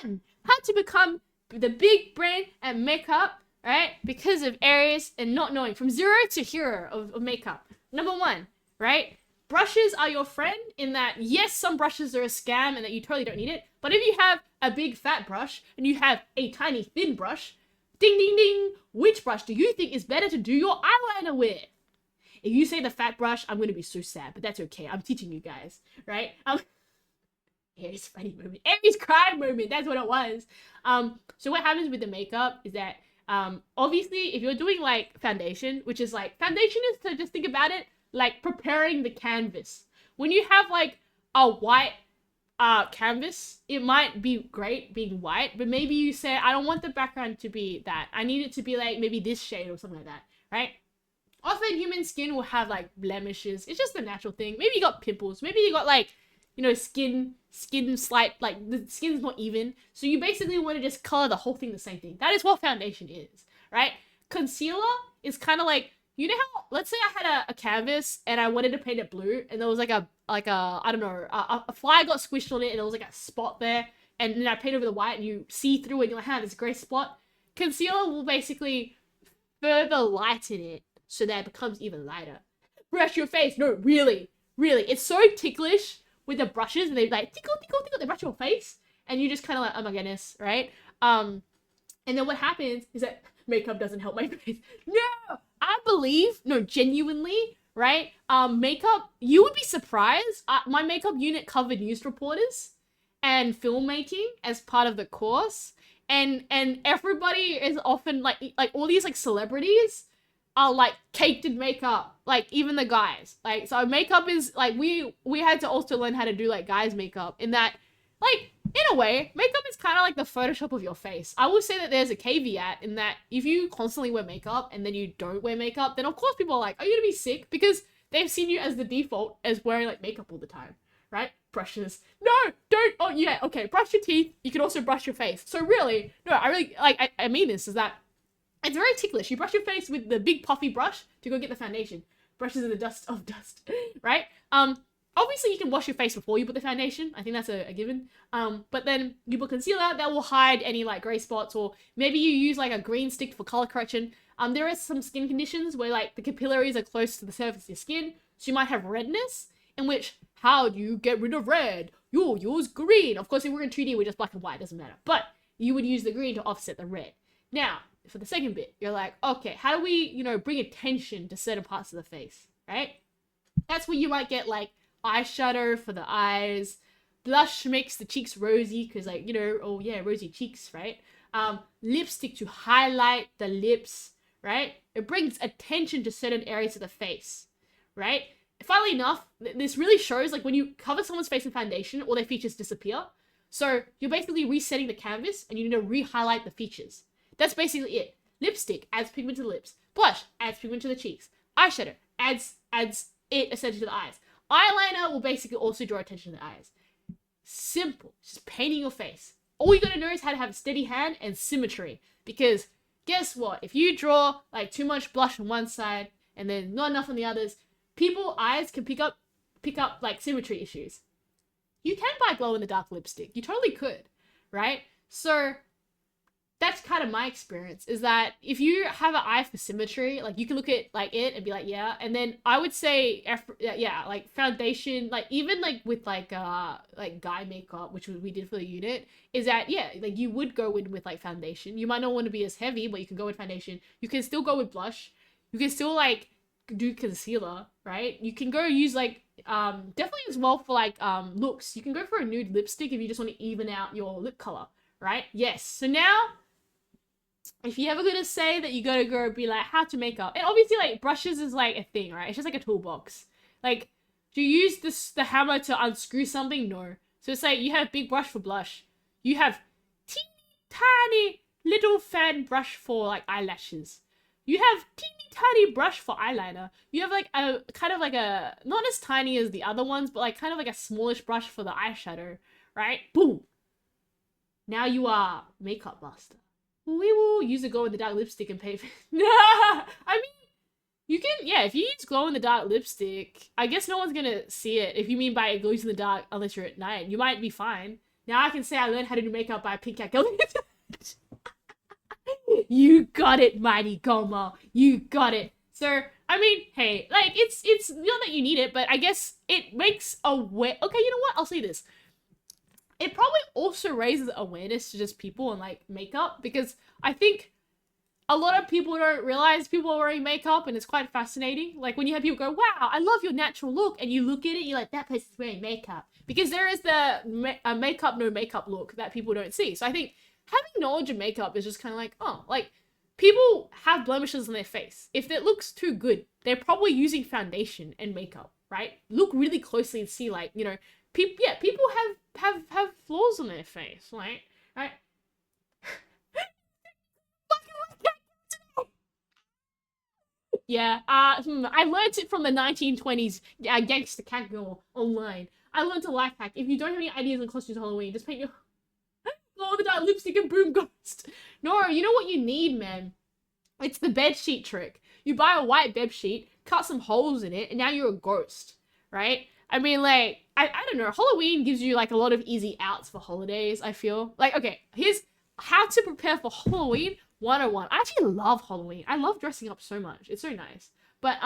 one, how to become the big brain at makeup, right? Because of Aries and not knowing, from zero to hero of makeup. Number one, right? Brushes are your friend in that, yes, some brushes are a scam and that you totally don't need it. But if you have a big fat brush and you have a tiny thin brush, ding, ding, ding, which brush do you think is better to do your eyeliner with? If you say the fat brush, I'm going to be so sad, but that's okay. I'm teaching you guys, right? Aries funny moment. Aries cry moment. That's what it was. So what happens with the makeup is that, obviously, if you're doing, like, foundation, which is, like, foundation is to just think about it, like, preparing the canvas. When you have, like, a white canvas, it might be great being white, but maybe you say, I don't want the background to be that. I need it to be, like, maybe this shade or something like that, right? Often human skin will have, like, blemishes. It's just a natural thing. Maybe you got pimples. Maybe you got, like, you know, skin slight, like, the skin's not even. So you basically want to just color the whole thing the same thing. That is what foundation is, right? Concealer is kind of like, you know how, let's say I had a canvas and I wanted to paint it blue, and there was like a I don't know, a fly got squished on it, and there was like a spot there, and then I paint over the white and you see through it and you're like, there's a gray spot. Concealer will basically further lighten it so that it becomes even lighter. Brush your face. No, really. It's so ticklish with the brushes, and they like tickle, they brush your face, and you just kind of like, oh my goodness, right? And then what happens is that makeup doesn't help my face. No! I believe, no, genuinely, right? Makeup, you would be surprised. My makeup unit covered news reporters and filmmaking as part of the course. And everybody is often like all these like celebrities are like caked in makeup, like even the guys. Like, so makeup is like, we had to also learn how to do like guys makeup, in that, like, in a way, makeup is kind of like the Photoshop of your face. I will say that there's a caveat in that if you constantly wear makeup and then you don't wear makeup, then of course people are like, are you gonna be sick? Because they've seen you as the default as wearing like makeup all the time, right? Brushes. No, don't. Oh yeah, okay. Brush your teeth. You can also brush your face. So really, no, I really, like, I mean this, is that it's very ticklish. You brush your face with the big puffy brush to go get the foundation. Brushes in the dust of dust, right? Obviously, you can wash your face before you put the foundation. I think that's a given. But then you put concealer, that will hide any like gray spots, or maybe you use like a green stick for color correction. There are some skin conditions where like the capillaries are close to the surface of your skin, so you might have redness, in which, how do you get rid of red? You'll use green. Of course, if we're in 2D, we're just black and white, doesn't matter. But you would use the green to offset the red. Now, for the second bit, you're like, okay, how do we, you know, bring attention to certain parts of the face, right? That's where you might get like eyeshadow for the eyes. Blush makes the cheeks rosy because, like, you know, oh yeah, rosy cheeks, right? Lipstick to highlight the lips, right? It brings attention to certain areas of the face, right? Funnily enough, this really shows like when you cover someone's face in foundation, all their features disappear. So you're basically resetting the canvas and you need to re-highlight the features. That's basically it. Lipstick adds pigment to the lips. Blush adds pigment to the cheeks. Eyeshadow adds it essentially to the eyes. Eyeliner will basically also draw attention to the eyes. Simple. Just painting your face. All you gotta know is how to have a steady hand and symmetry. Because guess what? If you draw like too much blush on one side and then not enough on the others, people's eyes can pick up like symmetry issues. You can buy glow-in-the-dark lipstick. You totally could, right? So that's kind of my experience, is that if you have an eye for symmetry, like you can look at like it and be like, yeah. And then I would say, yeah, like foundation, like even like with like guy makeup, which we did for the unit, is that, yeah, like you would go in with like foundation. You might not want to be as heavy, but you can go with foundation. You can still go with blush. You can still like do concealer, right? You can go use like, definitely as well for like looks. You can go for a nude lipstick if you just want to even out your lip color, right? Yes. So now, if you ever gonna say that you gotta go be like how to make up, and obviously like brushes is like a thing, right? It's just like a toolbox. Like, do you use the hammer to unscrew something? No. So it's like you have big brush for blush. You have teeny tiny little fan brush for like eyelashes. You have teeny tiny brush for eyeliner. You have like a kind of like a, not as tiny as the other ones, but like kind of like a smallish brush for the eyeshadow, right? Boom. Now you are makeup master. We will use a glow-in-the-dark lipstick and pay for I mean, you can, yeah, if you use glow-in-the-dark lipstick, I guess no one's gonna see it. If you mean by it glows in the dark, unless you're at night, you might be fine. Now I can say I learned how to do makeup by Pink Cat Girl. You got it, Mighty Gomo. You got it. So, I mean, hey, like, it's not that you need it, but I guess it makes okay, you know what? I'll say this. It probably also raises awareness to just people and like makeup, because I think a lot of people don't realize people are wearing makeup, and it's quite fascinating. Like when you have people go, wow, I love your natural look, and you look at it, you're like, that person's wearing makeup. Because there is the makeup, no makeup look that people don't see. So I think having knowledge of makeup is just kind of like, oh, like people have blemishes on their face. If it looks too good, they're probably using foundation and makeup, right? Look really closely and see, like, you know, people have flaws on their face, right? Yeah, I learned it from the 1920s gangster cat girl online. I learned a life hack. If you don't have any ideas on costumes for Halloween, just paint your glow-in-the-dark lipstick and boom, ghost. No, you know what you need, man? It's the bed sheet trick. You buy a white bed sheet, cut some holes in it, and now you're a ghost, right? I mean, like, I don't know. Halloween gives you, like, a lot of easy outs for holidays, I feel. Like, okay, here's how to prepare for Halloween 101. I actually love Halloween. I love dressing up so much. It's so nice. But,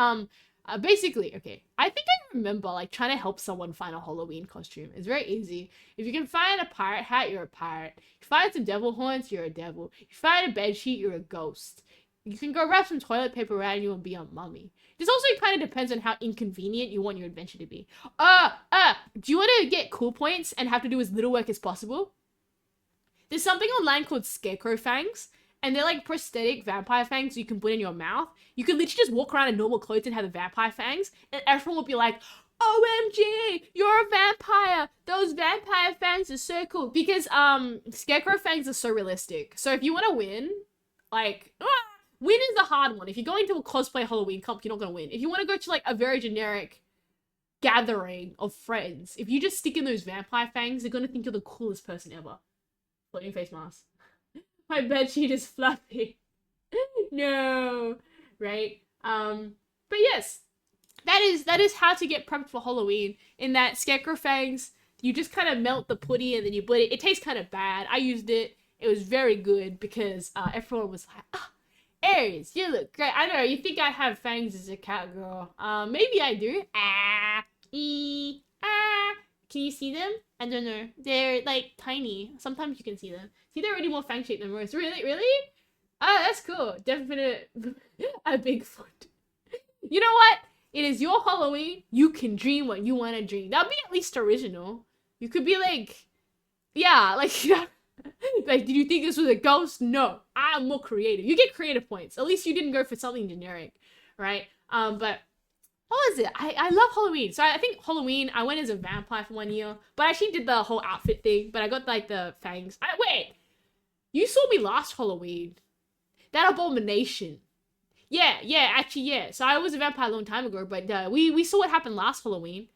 basically, okay, I think I remember, like, trying to help someone find a Halloween costume. It's very easy. If you can find a pirate hat, you're a pirate. If you find some devil horns, you're a devil. If you find a bedsheet, you're a ghost. You can go wrap some toilet paper around you and be a mummy. This also kind of depends on how inconvenient you want your adventure to be. Do you want to get cool points and have to do as little work as possible? There's something online called scarecrow fangs, and they're like prosthetic vampire fangs you can put in your mouth. You can literally just walk around in normal clothes and have the vampire fangs, and everyone will be like, OMG, you're a vampire. Those vampire fangs are so cool. Because, scarecrow fangs are so realistic. So if you want to win, like, win is a hard one. If you're going to a cosplay Halloween comp, you're not going to win. If you want to go to, like, a very generic gathering of friends, if you just stick in those vampire fangs, they're going to think you're the coolest person ever. Floating face mask. My bedsheet is fluffy. No. Right? But yes, that is how to get prepped for Halloween. In that scarecrow fangs, you just kind of melt the putty and then you put it. It tastes kind of bad. I used it. It was very good because everyone was like, ah, Aries, you look great. I know, you think I have fangs as a cat girl. Maybe I do. Can you see them? I don't know. They're, like, tiny. Sometimes you can see them. See, they're already more fang-shaped than most. Really? Really? That's cool. Definite a Bigfoot. You know what? It is your Halloween. You can dream what you want to dream. That'll be at least original. You could be like, yeah, like, yeah. Like, did you think this was a ghost? No, I'm more creative. You get creative points. At least you didn't go for something generic, right? But what was it? I love Halloween. So I think Halloween, I went as a vampire for 1 year, but I actually did the whole outfit thing, but I got, like, the fangs. Wait, you saw me last Halloween. That abomination. Yeah, actually, yeah. So I was a vampire a long time ago, but we saw what happened last Halloween.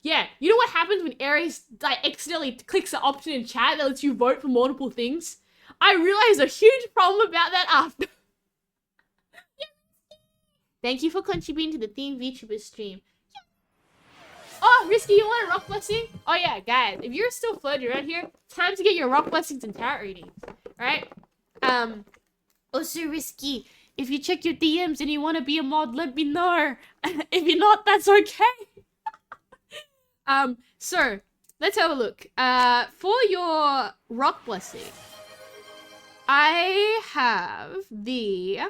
Yeah, you know what happens when Aries like accidentally clicks the option in chat that lets you vote for multiple things? I realized a huge problem about that after. Thank you for contributing to the theme VTuber stream. Oh, Risky, you want a rock blessing? Oh yeah, guys, if you're still floating around here, time to get your rock blessings and tarot readings. Alright? Also Risky, if you check your DMs and you want to be a mod, let me know. If you're not, that's okay. So, let's have a look. For your rock blessing, I have the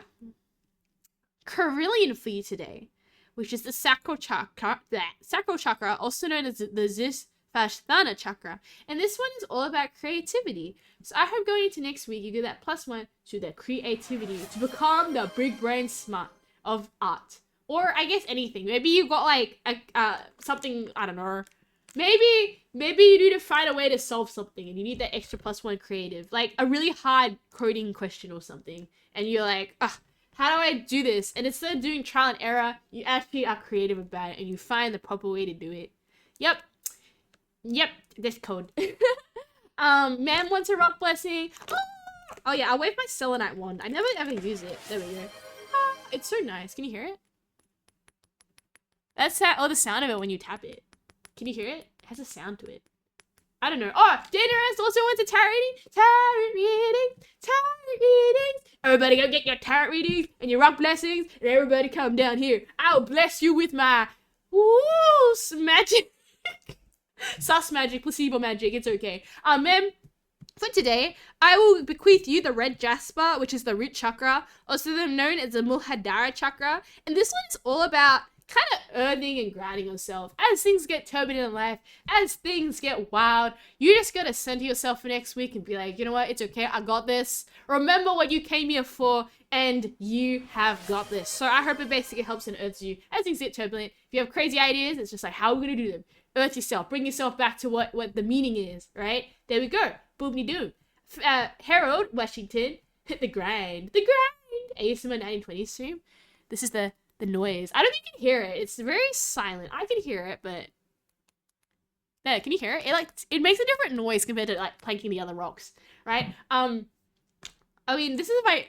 Carillion for you today, which is the sacral chakra, also known as the Zis-Vasthana chakra. And this one is all about creativity. So I hope going into next week, you get that +1 to the creativity to become the big brain smart of art. Or I guess anything. Maybe you got like something, I don't know. Maybe you need to find a way to solve something and you need that extra +1 creative. Like a really hard coding question or something. And you're like, how do I do this? And instead of doing trial and error, you actually are creative about it and you find the proper way to do it. Yep, this code. Man wants a rock blessing. Oh yeah, I'll wave my selenite wand. I never ever use it. There we go. It's so nice. Can you hear it? That's the sound of it when you tap it. Can you hear it? It has a sound to it. I don't know. Oh, Dangerous also wants a tarot reading. Tarot readings. Everybody go get your tarot readings and your rock blessings, and everybody come down here. I'll bless you with my magic. Sus magic, placebo magic. It's okay. Man, for today, I will bequeath you the red jasper, which is the root chakra, also known as the Muladhara chakra. And this one's all about kind of earning and grounding yourself. As things get turbulent in life, as things get wild, you just gotta center yourself for next week and be like, you know what, it's okay, I got this. Remember what you came here for, and you have got this. So I hope it basically helps and earths you as things get turbulent. If you have crazy ideas, it's just like, how are we gonna do them? Earth yourself, bring yourself back to what the meaning is, right? There we go. Boom-de-doo. Harold Washington, the grind. ASMR 1920 stream. This is the noise. I don't think you can hear it. It's very silent. I can hear it, but there, can you hear it? It makes a different noise compared to like planking the other rocks, right? I mean, this is I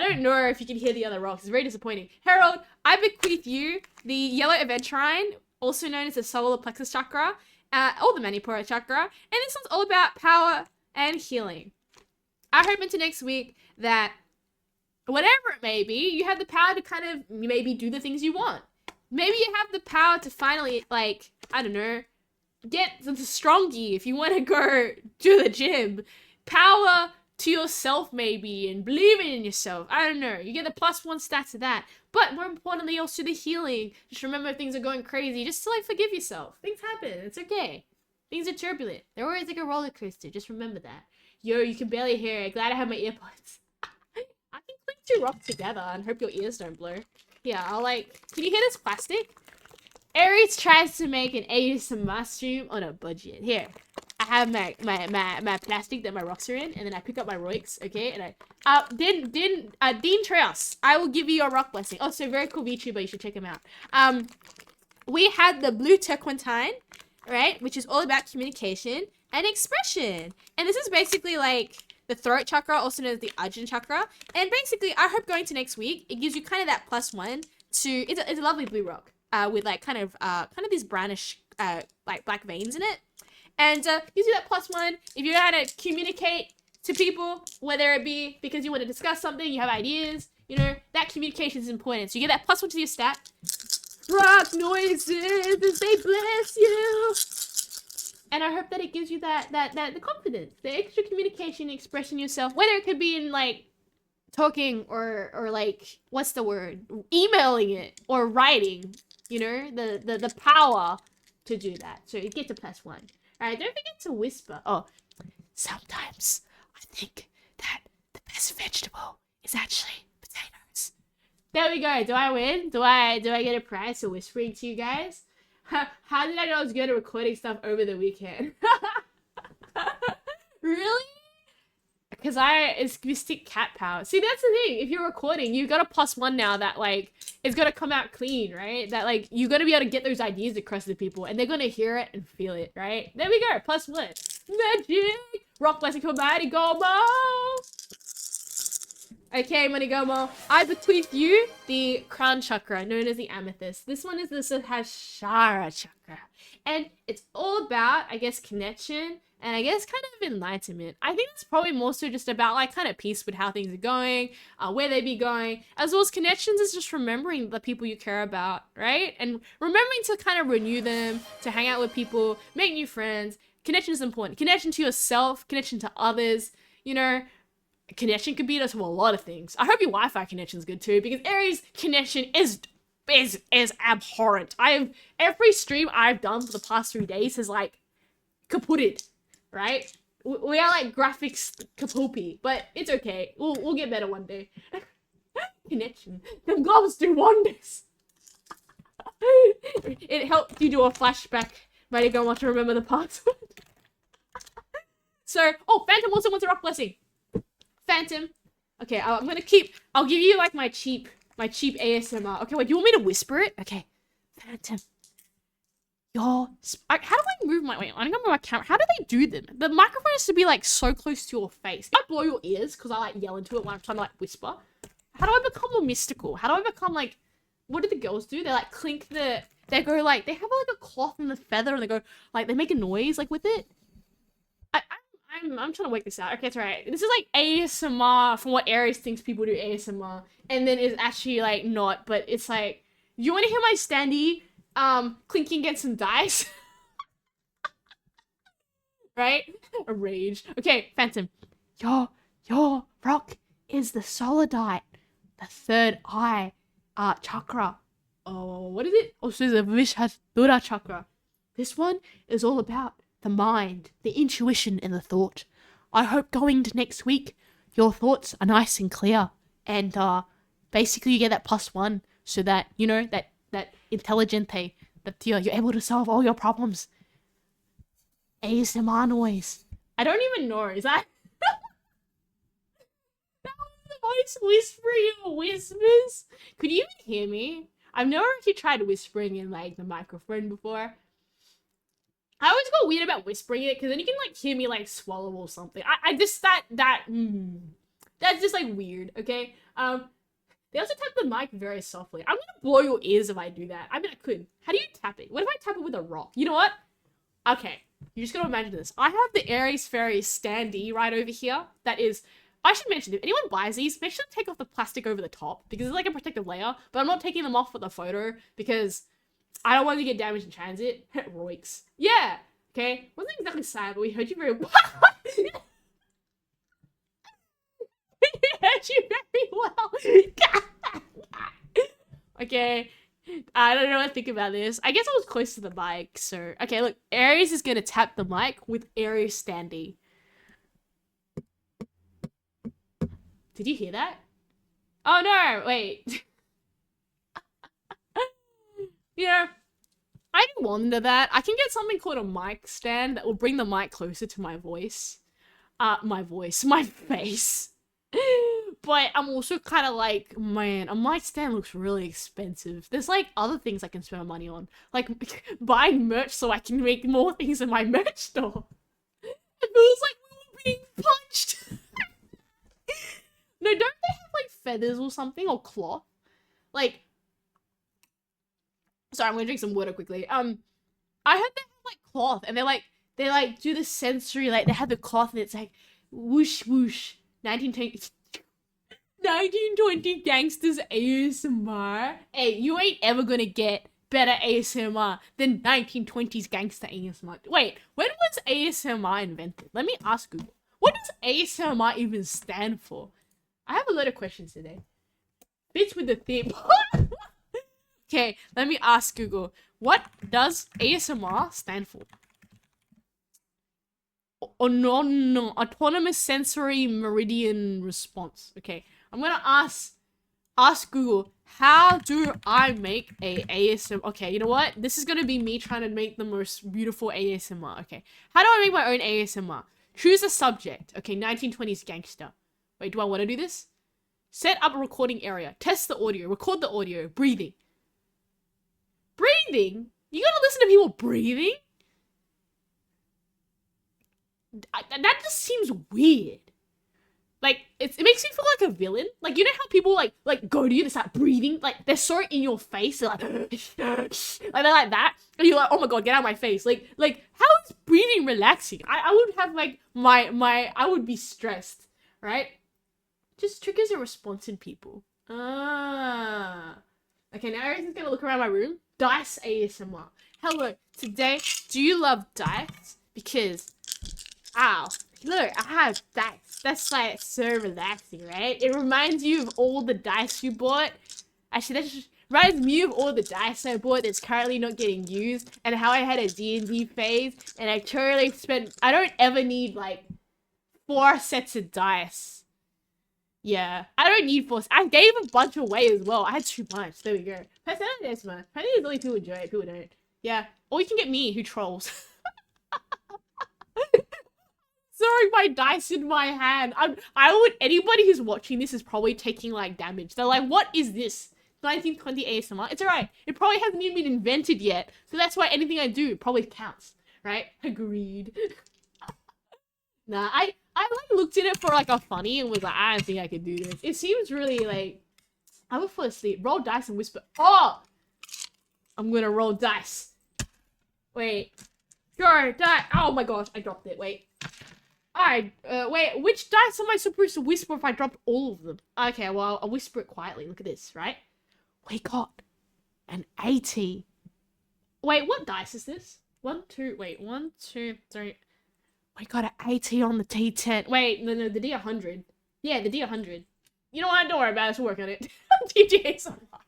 don't know if you can hear the other rocks. It's very disappointing. Harold, I bequeath you the yellow aventurine, also known as the solar plexus chakra, or the Manipura chakra, and this one's all about power and healing. I hope into next week that whatever it may be, you have the power to kind of maybe do the things you want. Maybe you have the power to finally, like, I don't know, get some strongy if you want to go to the gym. Power to yourself maybe, and believing in yourself. I don't know. You get the +1 stats to that. But more importantly, also the healing. Just remember if things are going crazy, just to like forgive yourself. Things happen. It's okay. Things are turbulent. They're always like a roller coaster. Just remember that. Yo, you can barely hear it. Glad I have my earpods. I can click 2 rocks together and hope your ears don't blow. Yeah, I'll like... Can you hear this plastic? Aries tries to make an ASMR stream on a budget. Here, I have my plastic that my rocks are in, and then I pick up my roiks, okay? And Dean Treos, I will give you your rock blessing. Oh, so very cool VTuber, you should check him out. We had the blue turquoise, right? Which is all about communication and expression. And this is basically like the throat chakra, also known as the Arjun chakra. And basically, I hope going to next week, it gives you kind of that +1 to, it's a lovely blue rock, with like kind of these brownish, like black veins in it. And gives you that +1 if you know how to communicate to people, whether it be because you want to discuss something, you have ideas, you know, that communication is important. So you get that +1 to your stat. Rock noises as they bless you. And I hope that it gives you the confidence, the extra communication, expressing yourself, whether it could be in like talking or like, what's the word? Emailing it or writing, you know, the power to do that. So it gets a +1. All right, don't forget to whisper. Oh, sometimes I think that the best vegetable is actually potatoes. There we go. Do I win? Do I get a prize for whispering to you guys? How did I know I was good at recording stuff over the weekend? Really? because it's mystic cat power. See, that's the thing. If you're recording, you got a +1 now that, like, it's gonna come out clean, right? That, like, you're gonna be able to get those ideas across to people, and they're gonna hear it and feel it, right? There we go, +1. Magic! Rock blessing for Mighty Gomo! Okay, Manigomo, I bequeath you the crown chakra, known as the amethyst. This one is the Sahasrara chakra. And it's all about, I guess, connection and I guess kind of enlightenment. I think it's probably more so just about like kind of peace with how things are going, where they be going, as well as connections is just remembering the people you care about, right? And remembering to kind of renew them, to hang out with people, make new friends. Connection is important. Connection to yourself, connection to others, you know. Connection could be to a lot of things. I hope your Wi-Fi connection is good too, because Aries connection is abhorrent. Every stream I've done for the past 3 days has like kaputted, right? We are like graphics kapoopy, but it's okay. We'll get better one day. Connection. Them gloves do wonders. It helped you do a flashback. Might you go want to remember the password? So, oh, Phantom also wants a rock blessing. Phantom. Okay, I'll give you like my cheap ASMR. Okay, wait, you want me to whisper it? Okay. Phantom. How do I move my, wait, I'm gonna move my camera. How do they do them? The microphone has to be like so close to your face. I blow your ears because I like yell into it when I'm trying to like whisper. How do I become more mystical? How do I become like, what do the girls do? They like clink they go like, they have like a cloth and the feather and they go like, they make a noise like with it. I'm trying to work this out. Okay, it's alright. This is like ASMR from what Aries thinks people do ASMR. And then it's actually like not, but it's like, you want to hear my standee clinking against some dice? Right? A rage. Okay, Phantom. Your rock is the solidite. The third eye chakra. Oh, what is it? Oh, so the Vishadura chakra. This one is all about the mind, the intuition, and the thought. I hope going to next week, your thoughts are nice and clear. And basically you get that +1 so that, you know, that intelligente, that you're able to solve all your problems. ASMR noise. I don't even know. Is that... that was the voice whispering or whispers? Could you even hear me? I've never actually tried whispering in like the microphone before. I always go weird about whispering it because then you can like hear me like swallow or something. I just that's just like weird. Okay. They also tap the mic very softly. I'm gonna blow your ears if I do that. I mean, I could. How do you tap it? What if I tap it with a rock? You know what? Okay. You just gotta imagine this. I have the AriesFaries standee right over here. That is. I should mention, if anyone buys these, make sure to take off the plastic over the top because it's like a protective layer. But I'm not taking them off for the photo because I don't want to get damaged in transit. Roiks. Yeah. Okay. Wasn't exactly sad, but we heard you very well. We heard you very well. Okay. I don't know what to think about this. I guess I was close to the mic, so... Okay, look. Aries is going to tap the mic with Aries standee. Did you hear that? Oh, no. Wait. Yeah. I didn't wonder that. I can get something called a mic stand that will bring the mic closer to my voice. My face. But I'm also kind of like, man, a mic stand looks really expensive. There's like other things I can spend my money on. Like buying merch so I can make more things in my merch store. It feels like we were being punched. No, don't they have like feathers or something or cloth? Like, sorry, I'm gonna drink some water quickly. I heard they have like cloth and they like do the sensory, like they have the cloth and it's like whoosh whoosh. 1920 gangsters ASMR. Hey, you ain't ever gonna get better ASMR than 1920s gangster ASMR. Wait, when was ASMR invented? Let me ask Google. What does ASMR even stand for? I have a lot of questions today. Fits with the theme. Okay, let me ask Google. What does ASMR stand for? No, autonomous sensory meridian response. Okay, I'm gonna ask Google, how do I make a ASMR? Okay, you know what? This is gonna be me trying to make the most beautiful ASMR. Okay, how do I make my own ASMR? Choose a subject. Okay, 1920s gangster. Wait, do I want to do this? Set up a recording area. Test the audio. Record the audio. Breathing. Breathing? You gotta listen to people breathing? That just seems weird. Like, it makes me feel like a villain. Like, you know how people, like go to you to start breathing? Like, they're so in your face. They're like, like, they're like that. And you're like, oh my god, get out of my face. Like, how is breathing relaxing? I would have, like, I would be stressed, right? Just triggers a response in people. Ah. Okay, now Aries is gonna look around my room. Dice ASMR. Hello. Today, do you love dice? Because, ow. Look, I have dice. That's like so relaxing, right? It reminds you of all the dice you bought. Actually, that just reminds me of all the dice I bought that's currently not getting used, and how I had a D&D phase, and I totally spent. I don't ever need like 4 sets of dice. Yeah, I don't need 4. I gave a bunch away as well. I had too much. There we go. Personality test, man. I think it's only people enjoy it, people don't. Yeah, or you can get me who trolls. Throwing my dice in my hand. Anybody who's watching this is probably taking like damage. They're like, what is this? 1920 ASMR? It's alright. It probably hasn't even been invented yet. So that's why anything I do probably counts. Right? Agreed. Nah, I like looked at it for like a funny and was like, I don't think I could do this. It seems really like, I would fall asleep. Roll dice and whisper. Oh! I'm gonna roll dice. Wait. Go, die. Oh my gosh, I dropped it. Wait. Alright, wait, which dice am I supposed to whisper if I dropped all of them? Okay, well, I'll whisper it quietly. Look at this, right? We got an 80. Wait, what dice is this? 1, 2, 3. We got an 80 on the D10. Wait, no, the D100. Yeah, the D100. You know what? Don't worry about it. We'll work on it. DJ's on fire.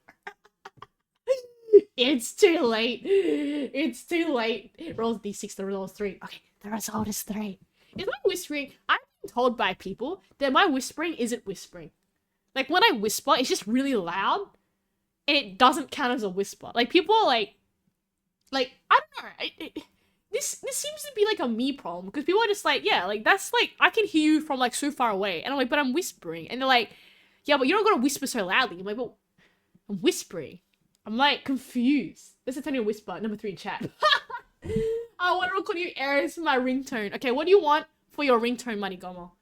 It's too late. It's too late. It rolls D6, the result is 3. Okay, the result is 3. Is my whispering? I'm being told by people that my whispering isn't whispering. Like, when I whisper, it's just really loud, and it doesn't count as a whisper. Like, people are like, I don't know, this seems to be, like, a me problem, because people are just like, yeah, like, that's, like, I can hear you from, like, so far away, and I'm like, but I'm whispering, and they're like, yeah, but you're not gonna whisper so loudly. I'm like, but I'm whispering. I'm, like, confused. Let's turn to a whisper, number 3 in chat. I want to record you Aries for my ringtone. Okay, what do you want for your ringtone, Money Gomo?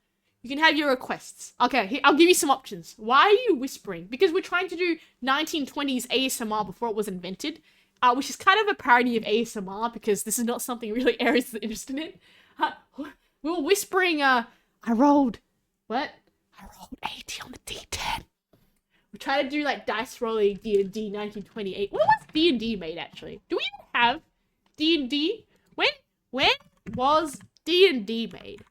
You can have your requests. Okay, here, I'll give you some options. Why are you whispering? Because we're trying to do 1920s ASMR before it was invented, which is kind of a parody of ASMR because this is not something really Aries is interested in. We were whispering, I rolled 80 on the D10. We try to do like dice rolling D&D 1928. When was D&D made actually? Do we even have D&D? When was D&D made?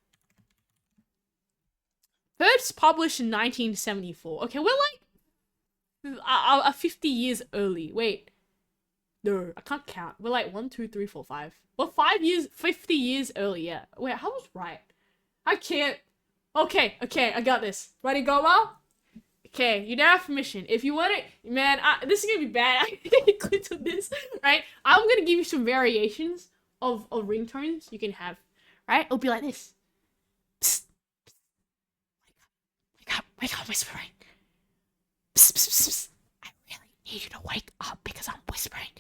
First published in 1974. Okay, we're like 50 years early. Wait. No, I can't count. We're like 1, 2, 3, 4, 5. We're 50 years early, yeah. Wait, I was right. I can't. Okay, I got this. Ready, go, Mal? Okay, you now have permission. If you want it, man, this is gonna be bad. I'm gonna get clips of this, right? I'm gonna give you some variations of ringtones you can have, right? It'll be like this. Psst, psst. Wake up, whispering. Psst, psst, psst, psst. I really need you to wake up because I'm whispering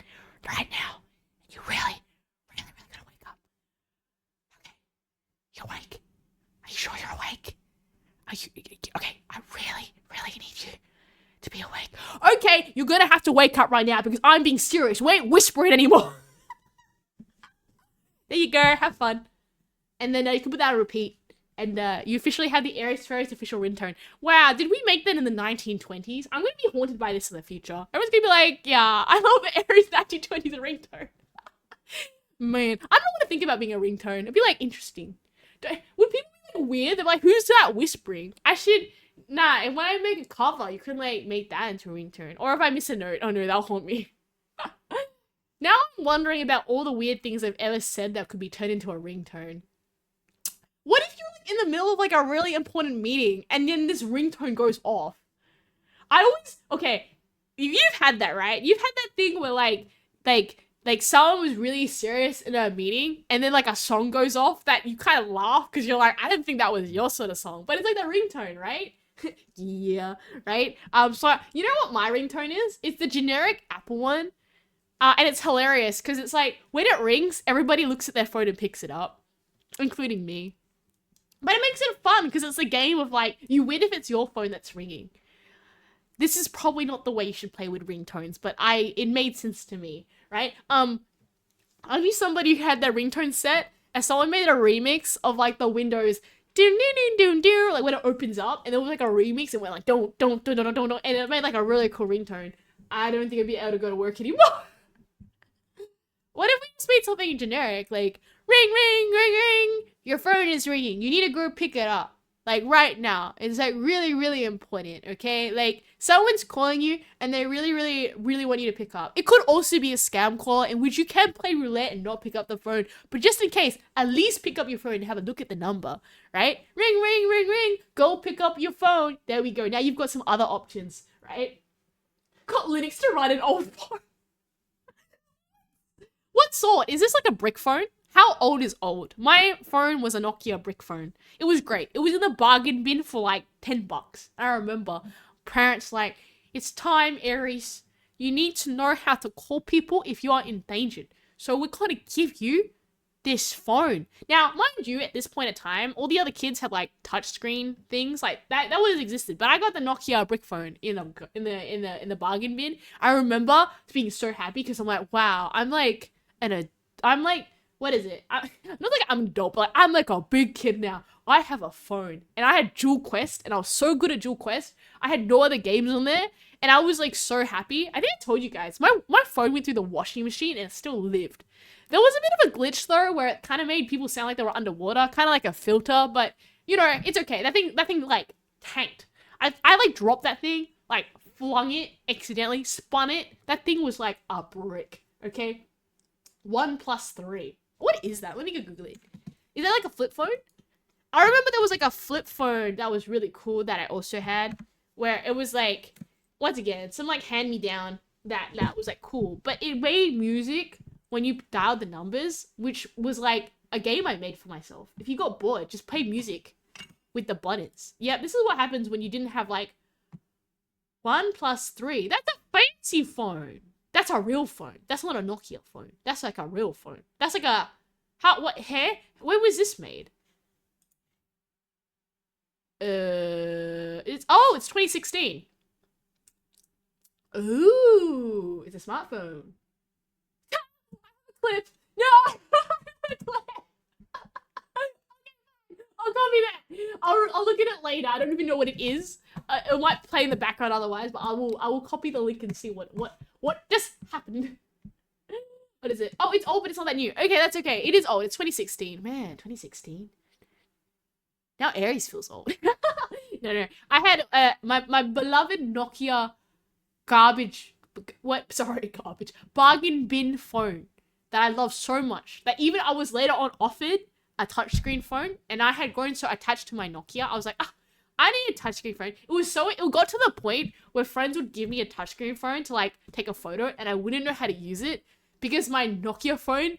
right now. You really gotta wake up. Okay, you're awake. Are you sure you're awake? Are you, okay, I really need you to be awake. Okay, you're gonna have to wake up right now because I'm being serious. We ain't whispering anymore. There you go, have fun. And then you can put that on repeat. And you officially have the AriesFaries official ringtone. Wow, did we make that in the 1920s? I'm gonna be haunted by this in the future. Everyone's gonna be like, yeah, I love the Aries 1920s ringtone. Man, I don't want to think about being a ringtone. It'd be like interesting. Would people be like weird? They're like, who's that whispering? I should, nah, and when I make a cover, you can like make that into a ringtone. Or if I miss a note, oh no, that'll haunt me. Now I'm wondering about all the weird things I've ever said that could be turned into a ringtone. What if you're like in the middle of like a really important meeting and then this ringtone goes off? I always, okay, you've had that, right? You've had that thing where like like someone was really serious in a meeting and then like a song goes off that you kind of laugh because you're like, I didn't think that was your sort of song, but it's like the ringtone, right? Yeah, right? So you know what my ringtone is? It's the generic Apple one. And it's hilarious because it's like when it rings, everybody looks at their phone and picks it up, including me. But it makes it fun because it's a game of like, you win if it's your phone that's ringing. This is probably not the way you should play with ringtones, but it made sense to me, right? I knew somebody who had their ringtone set and someone made a remix of like the Windows do like when it opens up, and there was like a remix and went like don't, and it made like a really cool ringtone. I don't think I'd be able to go to work anymore. What if we just made something generic like ring ring ring ring, your phone is ringing, you need to go pick it up like right now. It's like really, really important, okay? Like someone's calling you and they really, really, really want you to pick up. It could also be a scam call in which you can play roulette and not pick up the phone, but just in case, at least pick up your phone and have a look at the number, right? Ring, ring, ring, ring, go pick up your phone. There we go. Now you've got some other options, right? Got Linux to run an old phone. What sort? Is this like a brick phone? How old is old? My phone was a Nokia brick phone. It was great. It was in the bargain bin for like $10. I remember parents like, it's time, Aries. You need to know how to call people if you are endangered. So we're going to give you this phone. Now, mind you, at this point in time, all the other kids had like touchscreen things like that. That would have existed, but I got the Nokia brick phone in the bargain bin. I remember being so happy because I'm like, wow, I'm like, what is it? Not like I'm an adult, but like, I'm like a big kid now. I have a phone. And I had Dual Quest, and I was so good at Dual Quest. I had no other games on there, and I was like so happy. I think I told you guys, my phone went through the washing machine and it still lived. There was a bit of a glitch though, where it kind of made people sound like they were underwater, kind of like a filter, but you know, it's okay. That thing like tanked. I like dropped that thing, like flung it accidentally, spun it. That thing was like a brick, okay? 1 + 3. What is that? Let me go Google it. Is that like a flip phone? I remember there was like a flip phone that was really cool that I also had, where it was like, once again, some like hand-me-down that was like cool, but it made music when you dialed the numbers, which was like a game I made for myself. If you got bored, just play music with the buttons. Yeah, this is what happens when you didn't have like 1 + 3. That's a fancy phone. That's a real phone. That's not a Nokia phone. That's like a real phone. That's like a... Where was this made? It's 2016. Ooh, it's a smartphone. Clip. No! I'll copy that. I'll look at it later. I don't even know what it is. It might play in the background otherwise, but I will copy the link and see what just happened. What is it? Oh, it's old, but it's not that new. Okay, that's okay. It is old. It's 2016. Man, 2016. Now Aries feels old. No. I had my beloved Nokia garbage bargain bin phone that I love so much that even I was later on offered a touchscreen phone, and I had grown so attached to my Nokia. I was like, I need a touchscreen phone. It got to the point where friends would give me a touchscreen phone to like take a photo, and I wouldn't know how to use it because my Nokia phone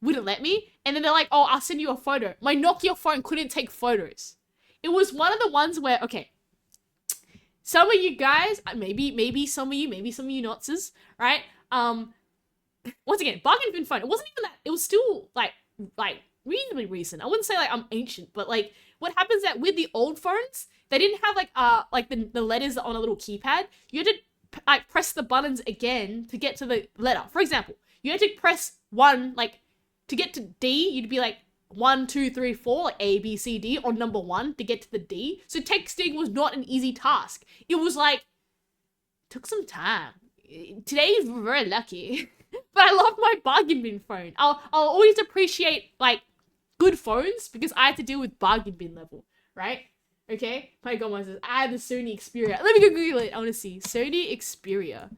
wouldn't let me. And then they're like, oh, I'll send you a photo. My Nokia phone couldn't take photos. It was one of the ones where, okay, some of you guys, maybe some of you notses, right? Once again, bargain bin phone. It wasn't even that. It was still like reasonably recent. I wouldn't say like I'm ancient, but like what happens that with the old phones, they didn't have like the letters on a little keypad. You had to like press the buttons again to get to the letter. For example, you had to press 1, like to get to D, you'd be like 1, 2, 3, 4, like A, B, C, D on number 1 to get to the D. So texting was not an easy task. It was like, took some time. Today we're very lucky. But I love my bargain bin phone. I'll always appreciate like good phones because I had to deal with bargain bin level, right? Okay. My God, I had the Sony Xperia. Let me go Google it. I want to see Sony Xperia.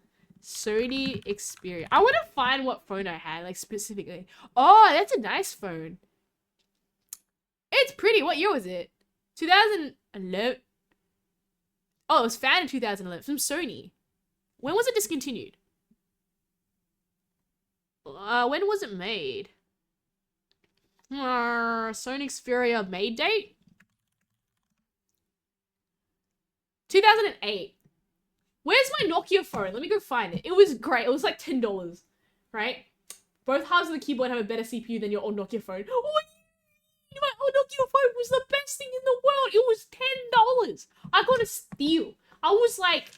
I want to find what phone I had, like specifically. Oh, that's a nice phone. It's pretty. What year was it? 2011. Oh, it was founded in 2011 from Sony. When was it discontinued? When was it made? Sony Xperia made date? 2008. Where's my Nokia phone? Let me go find it. It was great. It was like $10, right? Both halves of the keyboard have a better CPU than your old Nokia phone. Oh, my old Nokia phone was the best thing in the world. It was $10. I got a steal. I was like,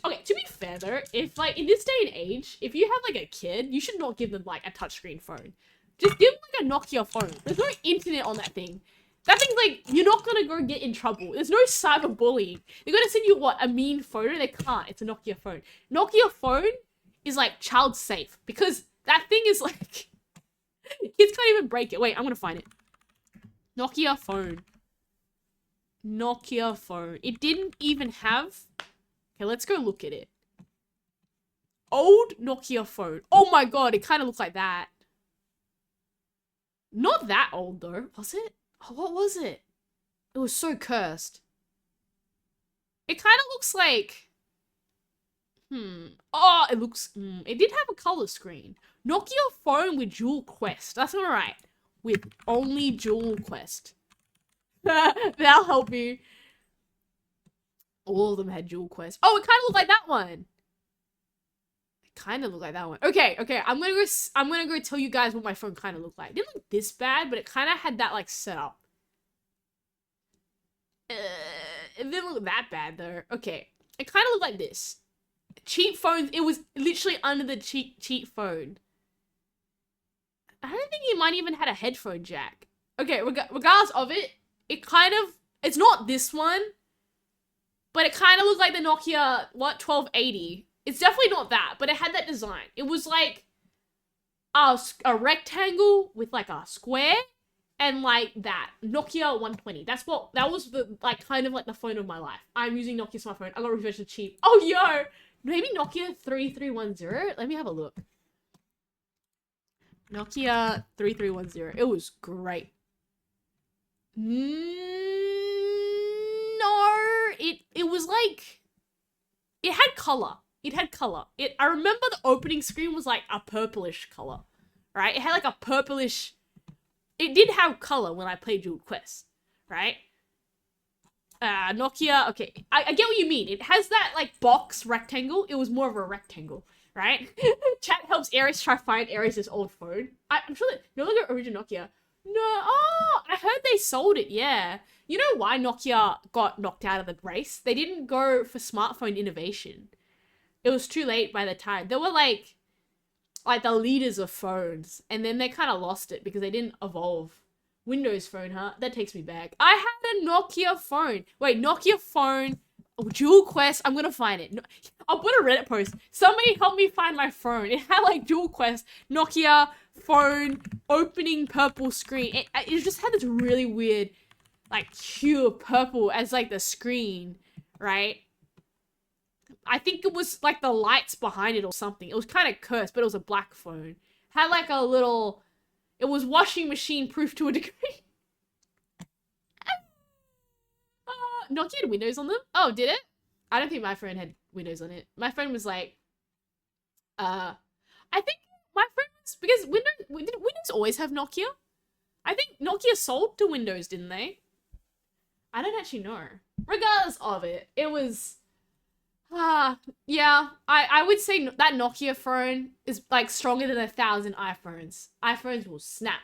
okay, to be fair though, if like in this day and age, if you have like a kid, you should not give them like a touchscreen phone. Just give them like a Nokia phone. There's no internet on that thing. That thing's like, you're not gonna go get in trouble. There's no cyberbullying. They're gonna send you, what, a mean photo? They can't. It's a Nokia phone. Nokia phone is like child safe because that thing is like, kids can't even break it. Wait, I'm gonna find it. Nokia phone. Nokia phone. It didn't even have... Okay, let's go look at it. Old Nokia phone. Oh my god, it kind of looks like that. Not that old though, was it? Oh, what was it? It was so cursed. It kind of looks like... Oh, it looks... It did have a color screen. Nokia phone with dual quest. That's alright. With only dual quest. That'll help you. All of them had dual quest. Oh, it kind of looked like that one. It kind of looked like that one. Okay. I'm gonna go tell you guys what my phone kind of looked like. It didn't look this bad, but it kind of had that like setup. It didn't look that bad though. Okay, it kind of looked like this. Cheap phones. It was literally under the cheap phone. I don't think it might even had a headphone jack. Okay, regardless of it, it's not this one, but it kind of looked like the Nokia, 1280. It's definitely not that, but it had that design. It was like a rectangle with like a square and like that. Nokia 120. That was the, like, kind of like the phone of my life. I'm using Nokia smartphone. I got reverse cheap. Oh, yo! Maybe Nokia 3310? Let me have a look. Nokia 3310. It was great. No, it was like, it had color. I remember the opening screen was like a purplish color, right? It had like a purplish, it did have color when I played Dual Quest, right? Nokia, okay, I get what you mean. It has that like box rectangle. It was more of a rectangle, right? Chat helps Aries try find Aries' old phone. I'm sure that no longer original Nokia. No, oh, I heard they sold it, yeah. You know why Nokia got knocked out of the race? They didn't go for smartphone innovation. It was too late by the time. They were like the leaders of phones, and then they kind of lost it because they didn't evolve. Windows phone, huh? That takes me back. I had a Nokia phone. Wait, Nokia phone, Dual Quest. I'm gonna find it. I'll put a Reddit post. Somebody help me find my phone. It had like Dual Quest, Nokia phone, opening purple screen. It just had this really weird, like, hue of purple as like the screen, right? I think it was like the lights behind it or something. It was kind of cursed, but it was a black phone. Had like a little... It was washing machine proof to a degree. Nokia had Windows on them? Oh, did it? I don't think my phone had Windows on it. My phone was like... I think my phone was... Because Windows always have Nokia? I think Nokia sold to Windows, didn't they? I don't actually know. Regardless of it, it was... yeah, I would say that Nokia phone is like stronger than 1,000 iPhones. iPhones will snap.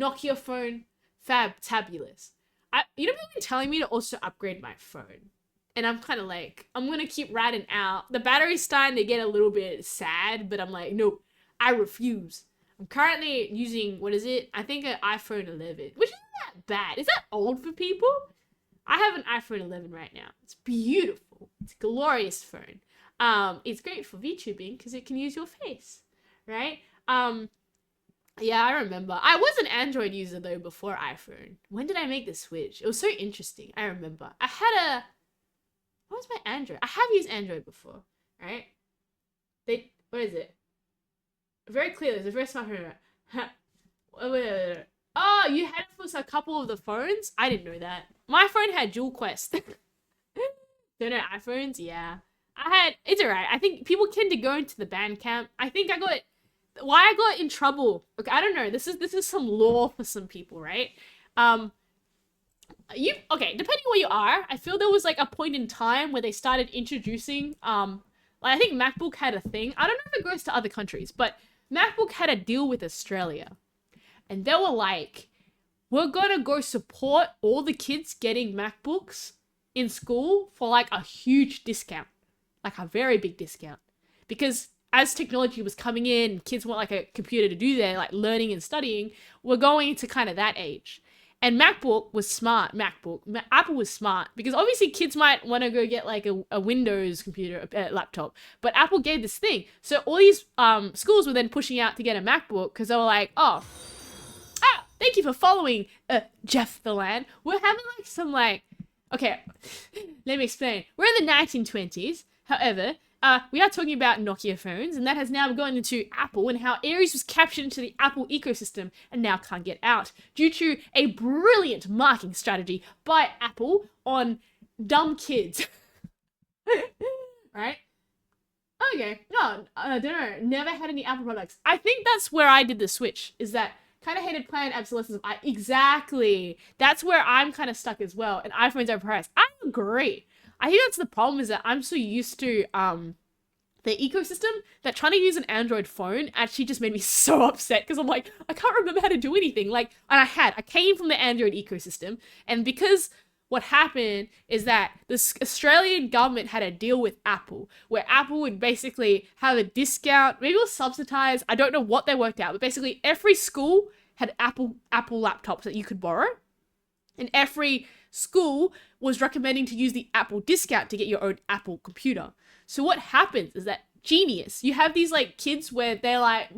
Nokia phone, fabulous. You know, people been telling me to also upgrade my phone, and I'm kind of like, I'm gonna keep ratting out. The battery's starting to get a little bit sad, but I'm like, no, I refuse. I'm currently using, what is it? I think an iPhone 11, which isn't that bad. Is that old for people? I have an iPhone 11 right now. It's beautiful. It's a glorious phone. It's great for VTubing because it can use your face, right? Yeah, I remember. I was an Android user though before iPhone. When did I make the switch? It was so interesting. I remember. I had what was my Android? I have used Android before, right? What is it? Very clear. There's a very smart phone. Oh, you had it for a couple of the phones? I didn't know that. My phone had Dual Quest. Don't know iPhones? Yeah. It's alright. I think people tend to go into the band camp. I think I got why I got in trouble. Okay, I don't know. This is some law for some people, right? Um, okay, depending where you are, I feel there was like a point in time where they started introducing like I think MacBook had a thing. I don't know if it goes to other countries, but MacBook had a deal with Australia. And they were like, we're gonna go support all the kids getting MacBooks in school for like a huge discount. Like a very big discount. Because as technology was coming in, kids want like a computer to do their like learning and studying, we're going to kind of that age. And MacBook was smart. Apple was smart because obviously kids might want to go get like a Windows computer, a laptop, but Apple gave this thing. So all these schools were then pushing out to get a MacBook because they were like, oh, thank you for following Jeff the Land. We're having like some like, okay, let me explain. We're in the 1920s. However, we are talking about Nokia phones, and that has now gone into Apple and how Aries was captured into the Apple ecosystem and now can't get out due to a brilliant marketing strategy by Apple on dumb kids. Right? Okay, no, I don't know. Never had any Apple products. I think that's where I did the switch, is that kind of hated planned obsolescence. Exactly. That's where I'm kind of stuck as well. And iPhones overpriced. I agree. I think that's the problem, is that I'm so used to the ecosystem that trying to use an Android phone actually just made me so upset because I'm like, I can't remember how to do anything. Like, and I came from the Android ecosystem, and because what happened is that the Australian government had a deal with Apple where Apple would basically have a discount, maybe it was subsidized, I don't know what they worked out, but basically every school had Apple laptops that you could borrow, and every school was recommending to use the Apple discount to get your own Apple computer. So what happens is that genius, you have these like kids where they're like,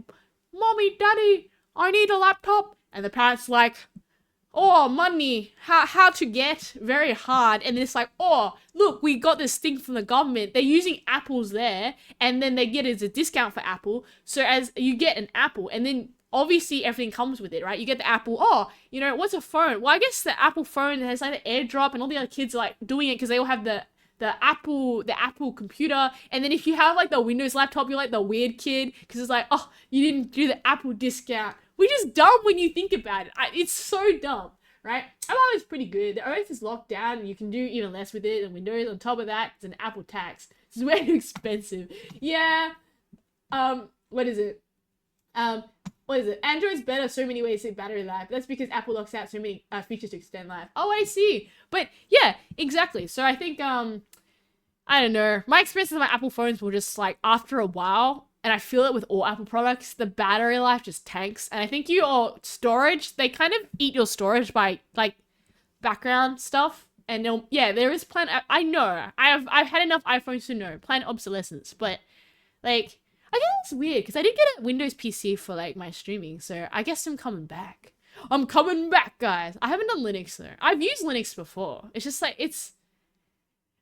Mommy, Daddy, I need a laptop. And the parents like, oh, money, how to get, very hard. And then it's like, oh, look, we got this thing from the government. They're using Apples there, and then they get it as a discount for Apple. So as you get an Apple, and then obviously everything comes with it, right? You get the Apple, oh, you know, what's a phone? Well, I guess the Apple phone has like the AirDrop, and all the other kids are like doing it because they all have the Apple computer. And then if you have like the Windows laptop, you're like the weird kid because it's like, oh, you didn't do the Apple discount. Which is dumb when you think about it. It's so dumb, right? iOS is pretty good. The OS is locked down and you can do even less with it than Windows. On top of that, it's an Apple tax. It's way too expensive. Yeah. What is it? Android's better so many ways to battery life. That's because Apple locks out so many features to extend life. Oh, I see. But yeah, exactly. So I think, I don't know. My experience with my Apple phones will just like, after a while, and I feel it with all Apple products, the battery life just tanks. And I think your storage, they kind of eat your storage by like background stuff. And yeah, there is I know. I've had enough iPhones to know planned obsolescence, but like, I guess it's weird because I did get a Windows PC for like my streaming, so I guess I'm coming back. I'm coming back, guys. I haven't done Linux though. I've used Linux before. It's just like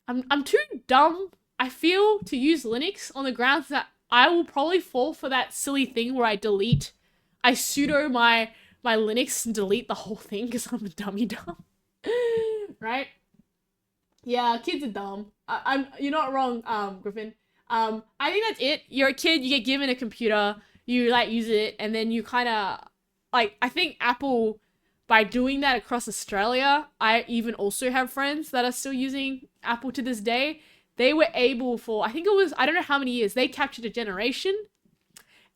I'm too dumb, I feel, to use Linux on the grounds that I will probably fall for that silly thing where I sudo my Linux and delete the whole thing because I'm a dummy dumb. Right? Yeah, kids are dumb. You're not wrong, Griffin. I think that's it. You're a kid, you get given a computer, you like use it, and then you kind of like, I think Apple, by doing that across Australia, I even also have friends that are still using Apple to this day. They were able for, I think it was, I don't know how many years, they captured a generation,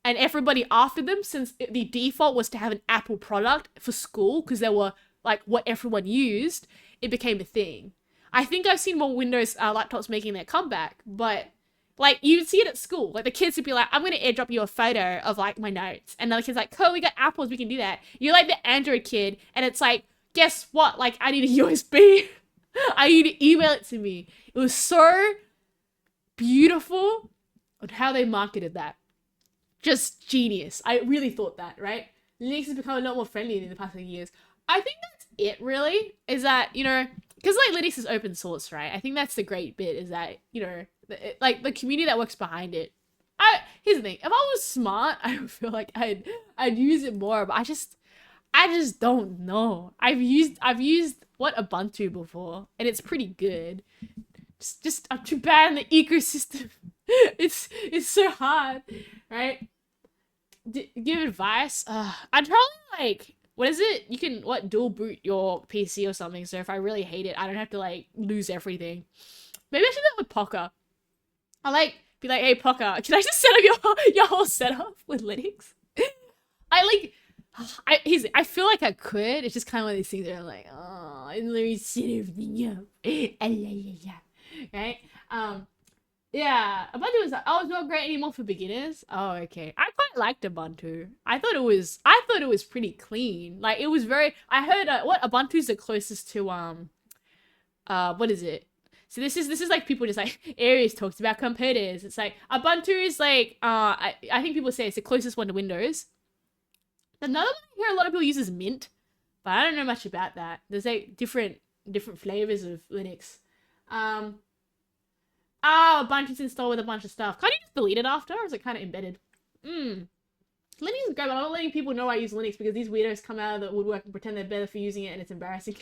and everybody after them, since the default was to have an Apple product for school, because they were like what everyone used, it became a thing. I think I've seen more Windows laptops making their comeback, but like you'd see it at school. Like the kids would be like, I'm going to airdrop you a photo of like my notes. And the kid's like, cool, we got Apples, we can do that. You're like the Android kid, and it's like, guess what? Like I need a USB. I need to email it to me. It was so beautiful on how they marketed that. Just genius. I really thought that, right? Linux has become a lot more friendly in the past few years. I think that's it, really, is that, you know, because like Linux is open source, right? I think that's the great bit, is that, you know, like the community that works behind it. Here's the thing. If I was smart, I would feel like I'd use it more, but I just don't know. I've used what, Ubuntu before, and it's pretty good. Just I'm too bad in the ecosystem. It's so hard, right? give advice. I'd probably like, what is it? You can dual boot your PC or something. So if I really hate it, I don't have to like lose everything. Maybe I should do that with Poker. I like be like, hey Poker, can I just set up your whole setup with Linux? I feel like I could. It's just kind of one of these things that I'm like, oh, let me set everything up. Right? Yeah, Ubuntu was not great anymore for beginners. Oh, okay. I quite liked Ubuntu. I thought it was pretty clean. Like it was very. I heard what Ubuntu's the closest to what is it? So this is like people just like Aries talks about computers. It's like Ubuntu is like I think people say it's the closest one to Windows. Another one I hear a lot of people use is Mint, but I don't know much about that. There's like different flavors of Linux. Ubuntu's installed with a bunch of stuff. Can't you just delete it after, or is it kind of embedded? Linux is great, but I'm not letting people know I use Linux because these weirdos come out of the woodwork and pretend they're better for using it, and it's embarrassing.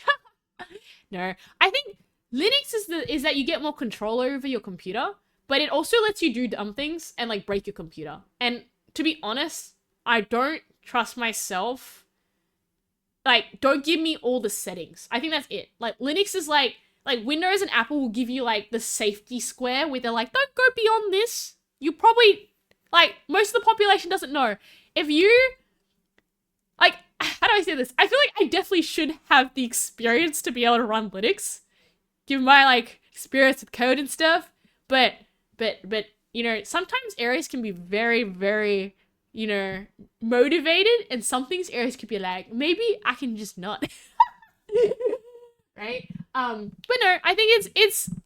No, I think Linux is that you get more control over your computer, but it also lets you do dumb things and like break your computer. And to be honest, I don't trust myself. Like, don't give me all the settings. I think that's it. Like, Linux is like Windows and Apple will give you like the safety square where they're like, don't go beyond this. You probably, like, most of the population doesn't know. If you, like, how do I say this? I feel like I definitely should have the experience to be able to run Linux, given my like experience with code and stuff. But you know, sometimes areas can be very, very, you know, motivated, and some things areas could be like, maybe I can just not. Right? But no, I think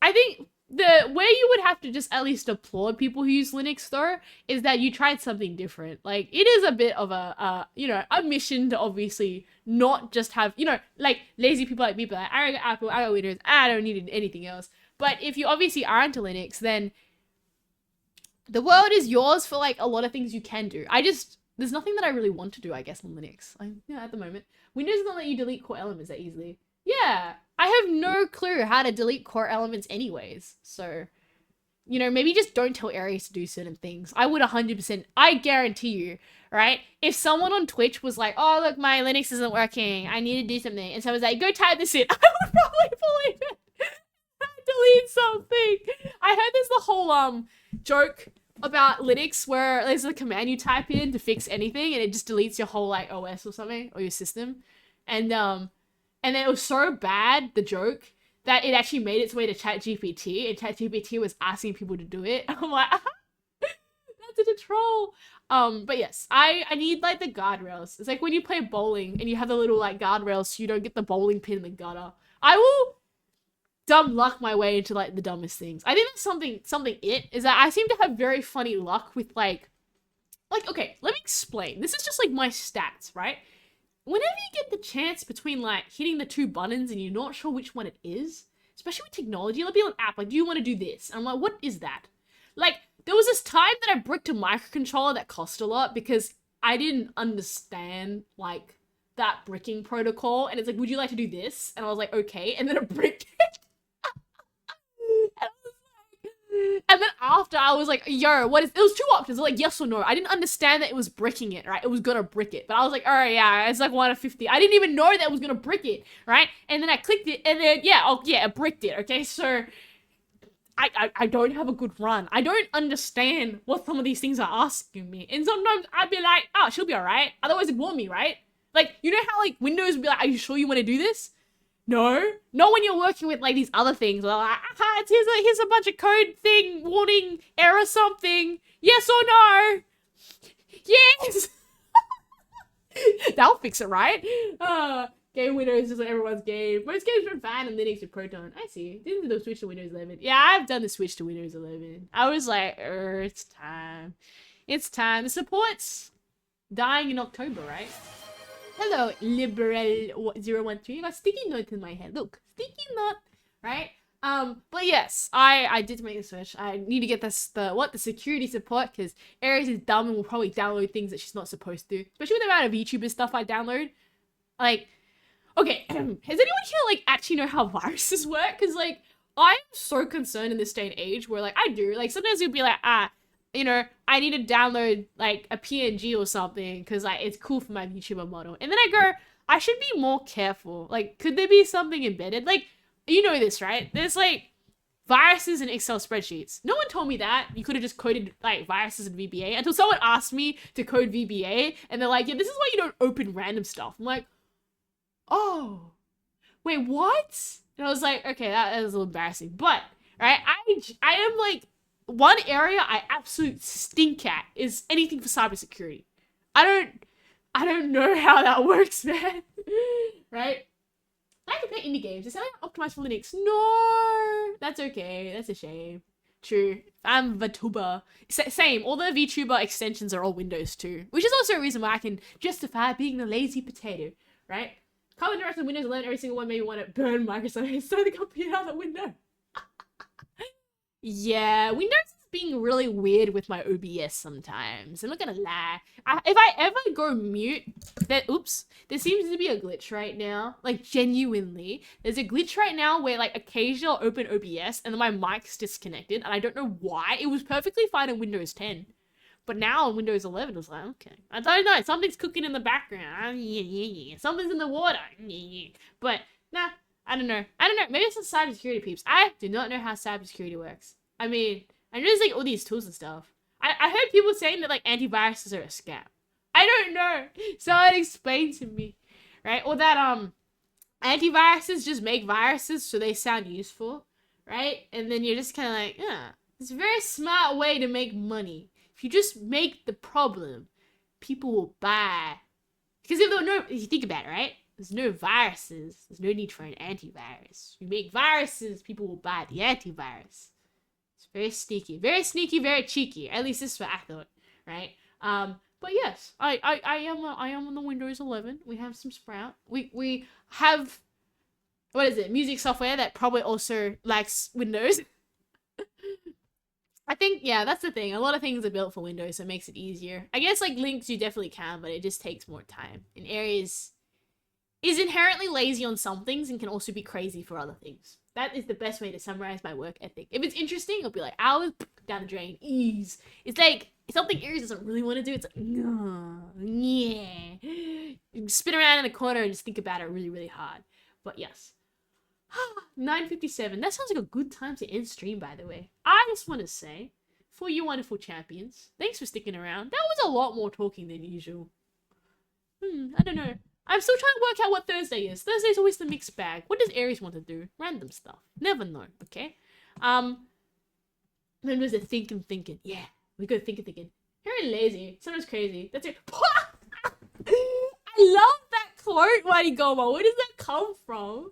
I think the where you would have to just at least applaud people who use Linux though is that you tried something different. Like it is a bit of a you know, a mission to obviously not just have, you know, like lazy people like me, but like, I got Apple, I got Windows, I don't need anything else. But if you obviously are into Linux, then the world is yours for like a lot of things you can do. There's nothing that I really want to do, I guess, on Linux. At the moment. Windows doesn't let you delete core elements that easily. Yeah, I have no clue how to delete core elements anyways. So, you know, maybe just don't tell Aries to do certain things. I would 100%, I guarantee you, right? If someone on Twitch was like, oh, look, my Linux isn't working, I need to do something, and someone's like, go type this in, I would probably believe it. Delete something. I heard there's the whole, joke about Linux where there's a command you type in to fix anything and it just deletes your whole, like, OS or something, or your system. And then it was so bad, the joke, that it actually made its way to ChatGPT, and ChatGPT was asking people to do it. I'm like, that's a troll. But yes, I need, like, the guardrails. It's like when you play bowling and you have the little, like, guardrails so you don't get the bowling pin in the gutter. I will dumb luck my way into, like, the dumbest things. I think that's something is that I seem to have very funny luck with, like, okay, let me explain. This is just, like, my stats, right? Whenever you get the chance between, like, hitting the two buttons and you're not sure which one it is, especially with technology, it'll be an app, like, do you want to do this? And I'm like, what is that? Like, there was this time that I bricked a microcontroller that cost a lot because I didn't understand, like, that bricking protocol. And it's like, would you like to do this? And I was like, okay. And then I bricked it. And then after I was like, yo, it was two options, like yes or no. I didn't understand that it was bricking it, right? It was gonna brick it. But I was like, all right, yeah, it's like 1 of 50. I didn't even know that it was gonna brick it, right? And then I clicked it, and then, yeah, it bricked it, okay? So, I don't have a good run. I don't understand what some of these things are asking me. And sometimes I'd be like, oh, she'll be all right. Otherwise, ignore me, right? Like, you know how, like, Windows would be like, are you sure you want to do this? No, not when you're working with, like, these other things. Like, here's a bunch of code thing, warning, error something. Yes or no? Yes! That'll fix it, right? Game Windows is everyone's game. Most games run fine on Linux and Proton. I see. Didn't the switch to Windows 11. Yeah, I've done the switch to Windows 11. I was like, it's time. It's time. The support's dying in October, right? Hello, liberal013. I got sticky note in my head. Look, sticky note, right? But yes, I did make the switch. I need to get the security support because Aries is dumb and will probably download things that she's not supposed to. Especially with the amount of VTuber stuff I download. Like, okay, has anyone here, like, actually know how viruses work? Because, like, I'm so concerned in this day and age where, like, I do. Like, sometimes you'll be like, you know, I need to download like a PNG or something because like it's cool for my VTuber model. And then I go, I should be more careful. Like, could there be something embedded? Like, you know this, right? There's like viruses in Excel spreadsheets. No one told me that. You could have just coded like viruses in VBA until someone asked me to code VBA and they're like, yeah, this is why you don't open random stuff. I'm like, oh, wait, what? And I was like, okay, that is a little embarrassing. But, right, I am like, one area I absolutely stink at is anything for cybersecurity. I don't know how that works, man. Right? I can play indie games. Is that optimized for Linux? No, that's okay. That's a shame. True. I'm vtuber. Same. All the vtuber extensions are all Windows too, which is also a reason why I can justify being the lazy potato, right? Cover direct on Windows 11, every single one made me want to burn Microsoft and throw the company out the window. Yeah, Windows is being really weird with my OBS sometimes. I'm not gonna lie. If I ever go mute, oops, there seems to be a glitch right now. Like, genuinely. There's a glitch right now where, like, occasionally I'll open OBS and then my mic's disconnected, and I don't know why. It was perfectly fine in Windows 10. But now on Windows 11, it's like, okay. I don't know. Something's cooking in the background. Something's in the water. But, nah. I don't know. Maybe it's the cybersecurity peeps. I do not know how cybersecurity works. I mean, I know there's like all these tools and stuff. I heard people saying that like antiviruses are a scam. I don't know. Someone explain to me. Right? Or that antiviruses just make viruses so they sound useful. Right? And then you're just kind of like, yeah. It's a very smart way to make money. If you just make the problem, people will buy. Because if you think about it, right? There's no viruses. There's no need for an antivirus. You make viruses, people will buy the antivirus. It's very sneaky, very cheeky. At least this is what I thought, right? But yes, I am on the Windows 11. We have some Sprout. We have, what is it? Music software that probably also likes Windows. I think, yeah, that's the thing. A lot of things are built for Windows, so it makes it easier. I guess like Linux you definitely can, but it just takes more time. And Aries is inherently lazy on some things and can also be crazy for other things. That is the best way to summarize my work ethic. If it's interesting, it'll be like hours down the drain, ease. It's like something Aries doesn't really want to do. It's like, no, yeah. You spin around in a corner and just think about it really, really hard. But yes. 9:57. That sounds like a good time to end stream, by the way. I just want to say, for you wonderful champions, thanks for sticking around. That was a lot more talking than usual. I don't know. I'm still trying to work out what Thursday is. Thursday's always the mixed bag. What does Aries want to do? Random stuff. Never know, okay? Then there's a thinking. Yeah, we go thinking. Very lazy. Sometimes crazy. That's it. I love that quote, Warigoma. Where does that come from?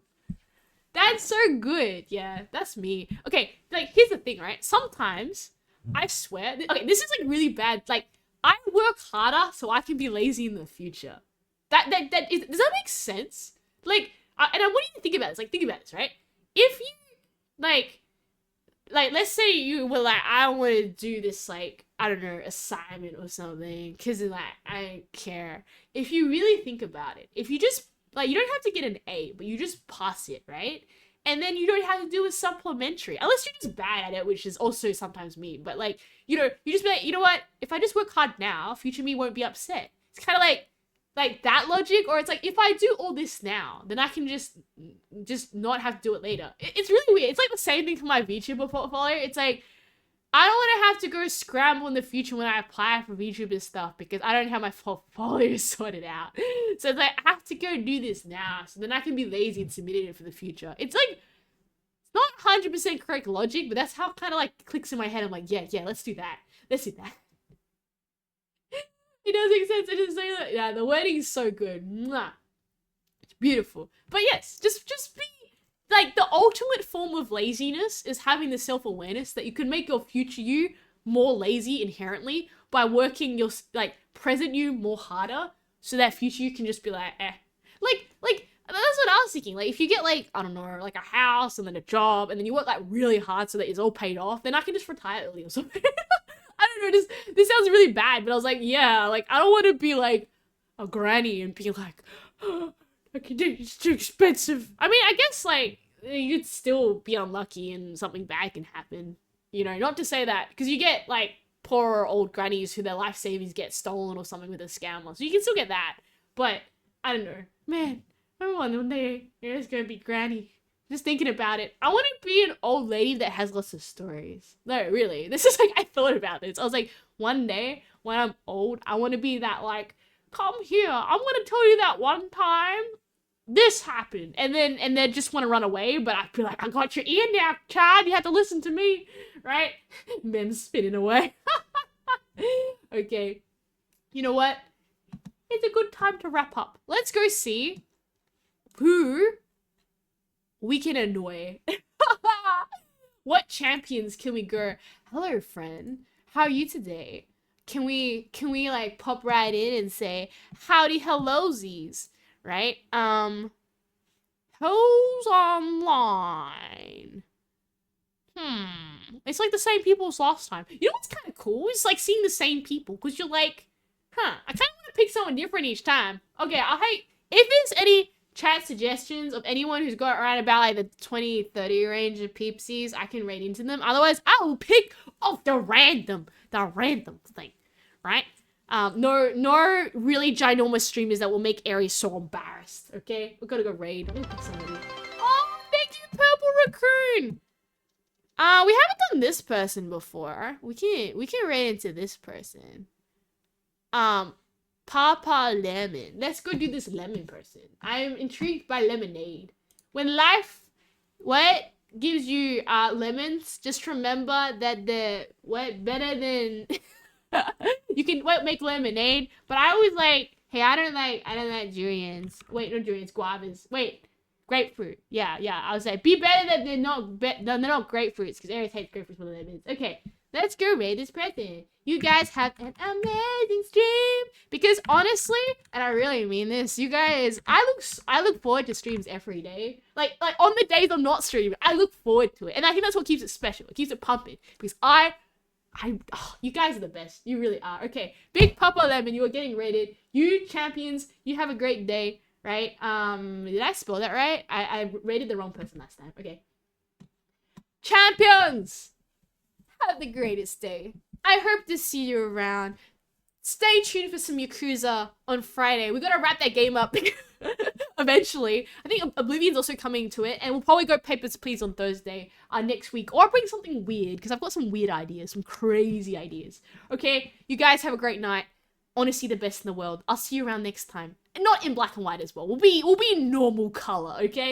That's so good. Yeah, that's me. Okay, like, here's the thing, right? Sometimes, I swear... Okay, this is, like, really bad. Like, I work harder so I can be lazy in the future. Does that make sense? Like, and I want you to think about this. Like, think about this, right? If you, like, let's say you were like, I want to do this, like, I don't know, assignment or something, because, like, I don't care. If you really think about it, if you just, like, you don't have to get an A, but you just pass it, right? And then you don't have to do a supplementary, unless you're just bad at it, which is also sometimes me. But, like, you know, you just be like, you know what? If I just work hard now, future me won't be upset. It's kind of like that logic, or it's like, if I do all this now, then I can just not have to do it later. It's really weird. It's like the same thing for my VTuber portfolio. It's like, I don't want to have to go scramble in the future when I apply for VTuber stuff because I don't have my portfolio sorted out. So it's like, I have to go do this now so then I can be lazy and submit it for the future. It's like, it's not 100% correct logic, but that's how it kind of like clicks in my head. I'm like, yeah, let's do that. Let's do that. It does make sense. I just say that. Yeah, the wording is so good. Mwah. It's beautiful. But yes, just be like, the ultimate form of laziness is having the self-awareness that you can make your future you more lazy inherently by working your like present you more harder, so that future you can just be like, eh. Like that's what I was thinking. Like, if you get like, I don't know, like a house and then a job and then you work like really hard so that it's all paid off, then I can just retire early or something. I don't know, this sounds really bad, but I was like, yeah, like, I don't want to be like a granny and be like, oh, it's too expensive. I mean, I guess like you'd still be unlucky and something bad can happen, you know, not to say that, because you get like poorer old grannies who their life savings get stolen or something with a scammer. So you can still get that. But I don't know. Man, I remember one day it's gonna be granny. Just thinking about it. I want to be an old lady that has lots of stories. No, really. This is like, I thought about this. I was like, one day when I'm old, I want to be that like, come here, I'm gonna tell you that one time this happened, and then just want to run away, but I feel like, I got your ear now, child, you have to listen to me, right? Mem spinning away. Okay, you know what? It's a good time to wrap up. Let's go see who we can annoy. What champions can we go, hello friend, how are you today? Can we like pop right in and say, howdy hellosies, right? Who's online? It's like the same people as last time. You know what's kind of cool? It's like seeing the same people, because you're like, I kind of want to pick someone different each time. Okay, if there's any chat suggestions of anyone who's got around about like the 20-30 range of peepsies, I can read into them. Otherwise, I will pick off the random thing, right? No really ginormous streamers that will make Aries so embarrassed, okay? We've got to go raid. I'm gonna pick somebody. Oh, thank you, Purple Raccoon! We haven't done this person before. We can raid into this person. Papa Lemon. Let's go do this lemon person. I'm intrigued by lemonade. When life, gives you lemons, just remember that better than you can make lemonade. But I always like, hey, I don't like durians. Wait, not durians, guavas. Wait, grapefruit. Yeah. I was like, be better that they're not grapefruits, because Aries hates grapefruits more than lemons. Okay, let's go raid this person. You guys have an amazing stream. Because honestly, and I really mean this, you guys, I look forward to streams every day. Like on the days I'm not streaming, I look forward to it. And I think that's what keeps it special. It keeps it pumping. Because you guys are the best. You really are. Okay, Big Papa Lemon, you are getting rated. You champions, you have a great day, right? Did I spell that right? I rated the wrong person last time. Okay. Champions! Have the greatest day. I hope to see you around. Stay tuned for some Yakuza on Friday. We gotta wrap that game up eventually. I think Oblivion's also coming to it, and we'll probably go Papers, Please on Thursday next week. Or I'll bring something weird, because I've got some weird ideas, some crazy ideas. Okay, you guys have a great night. Honestly, the best in the world. I'll see you around next time. And not in black and white as well. We'll be normal color, okay?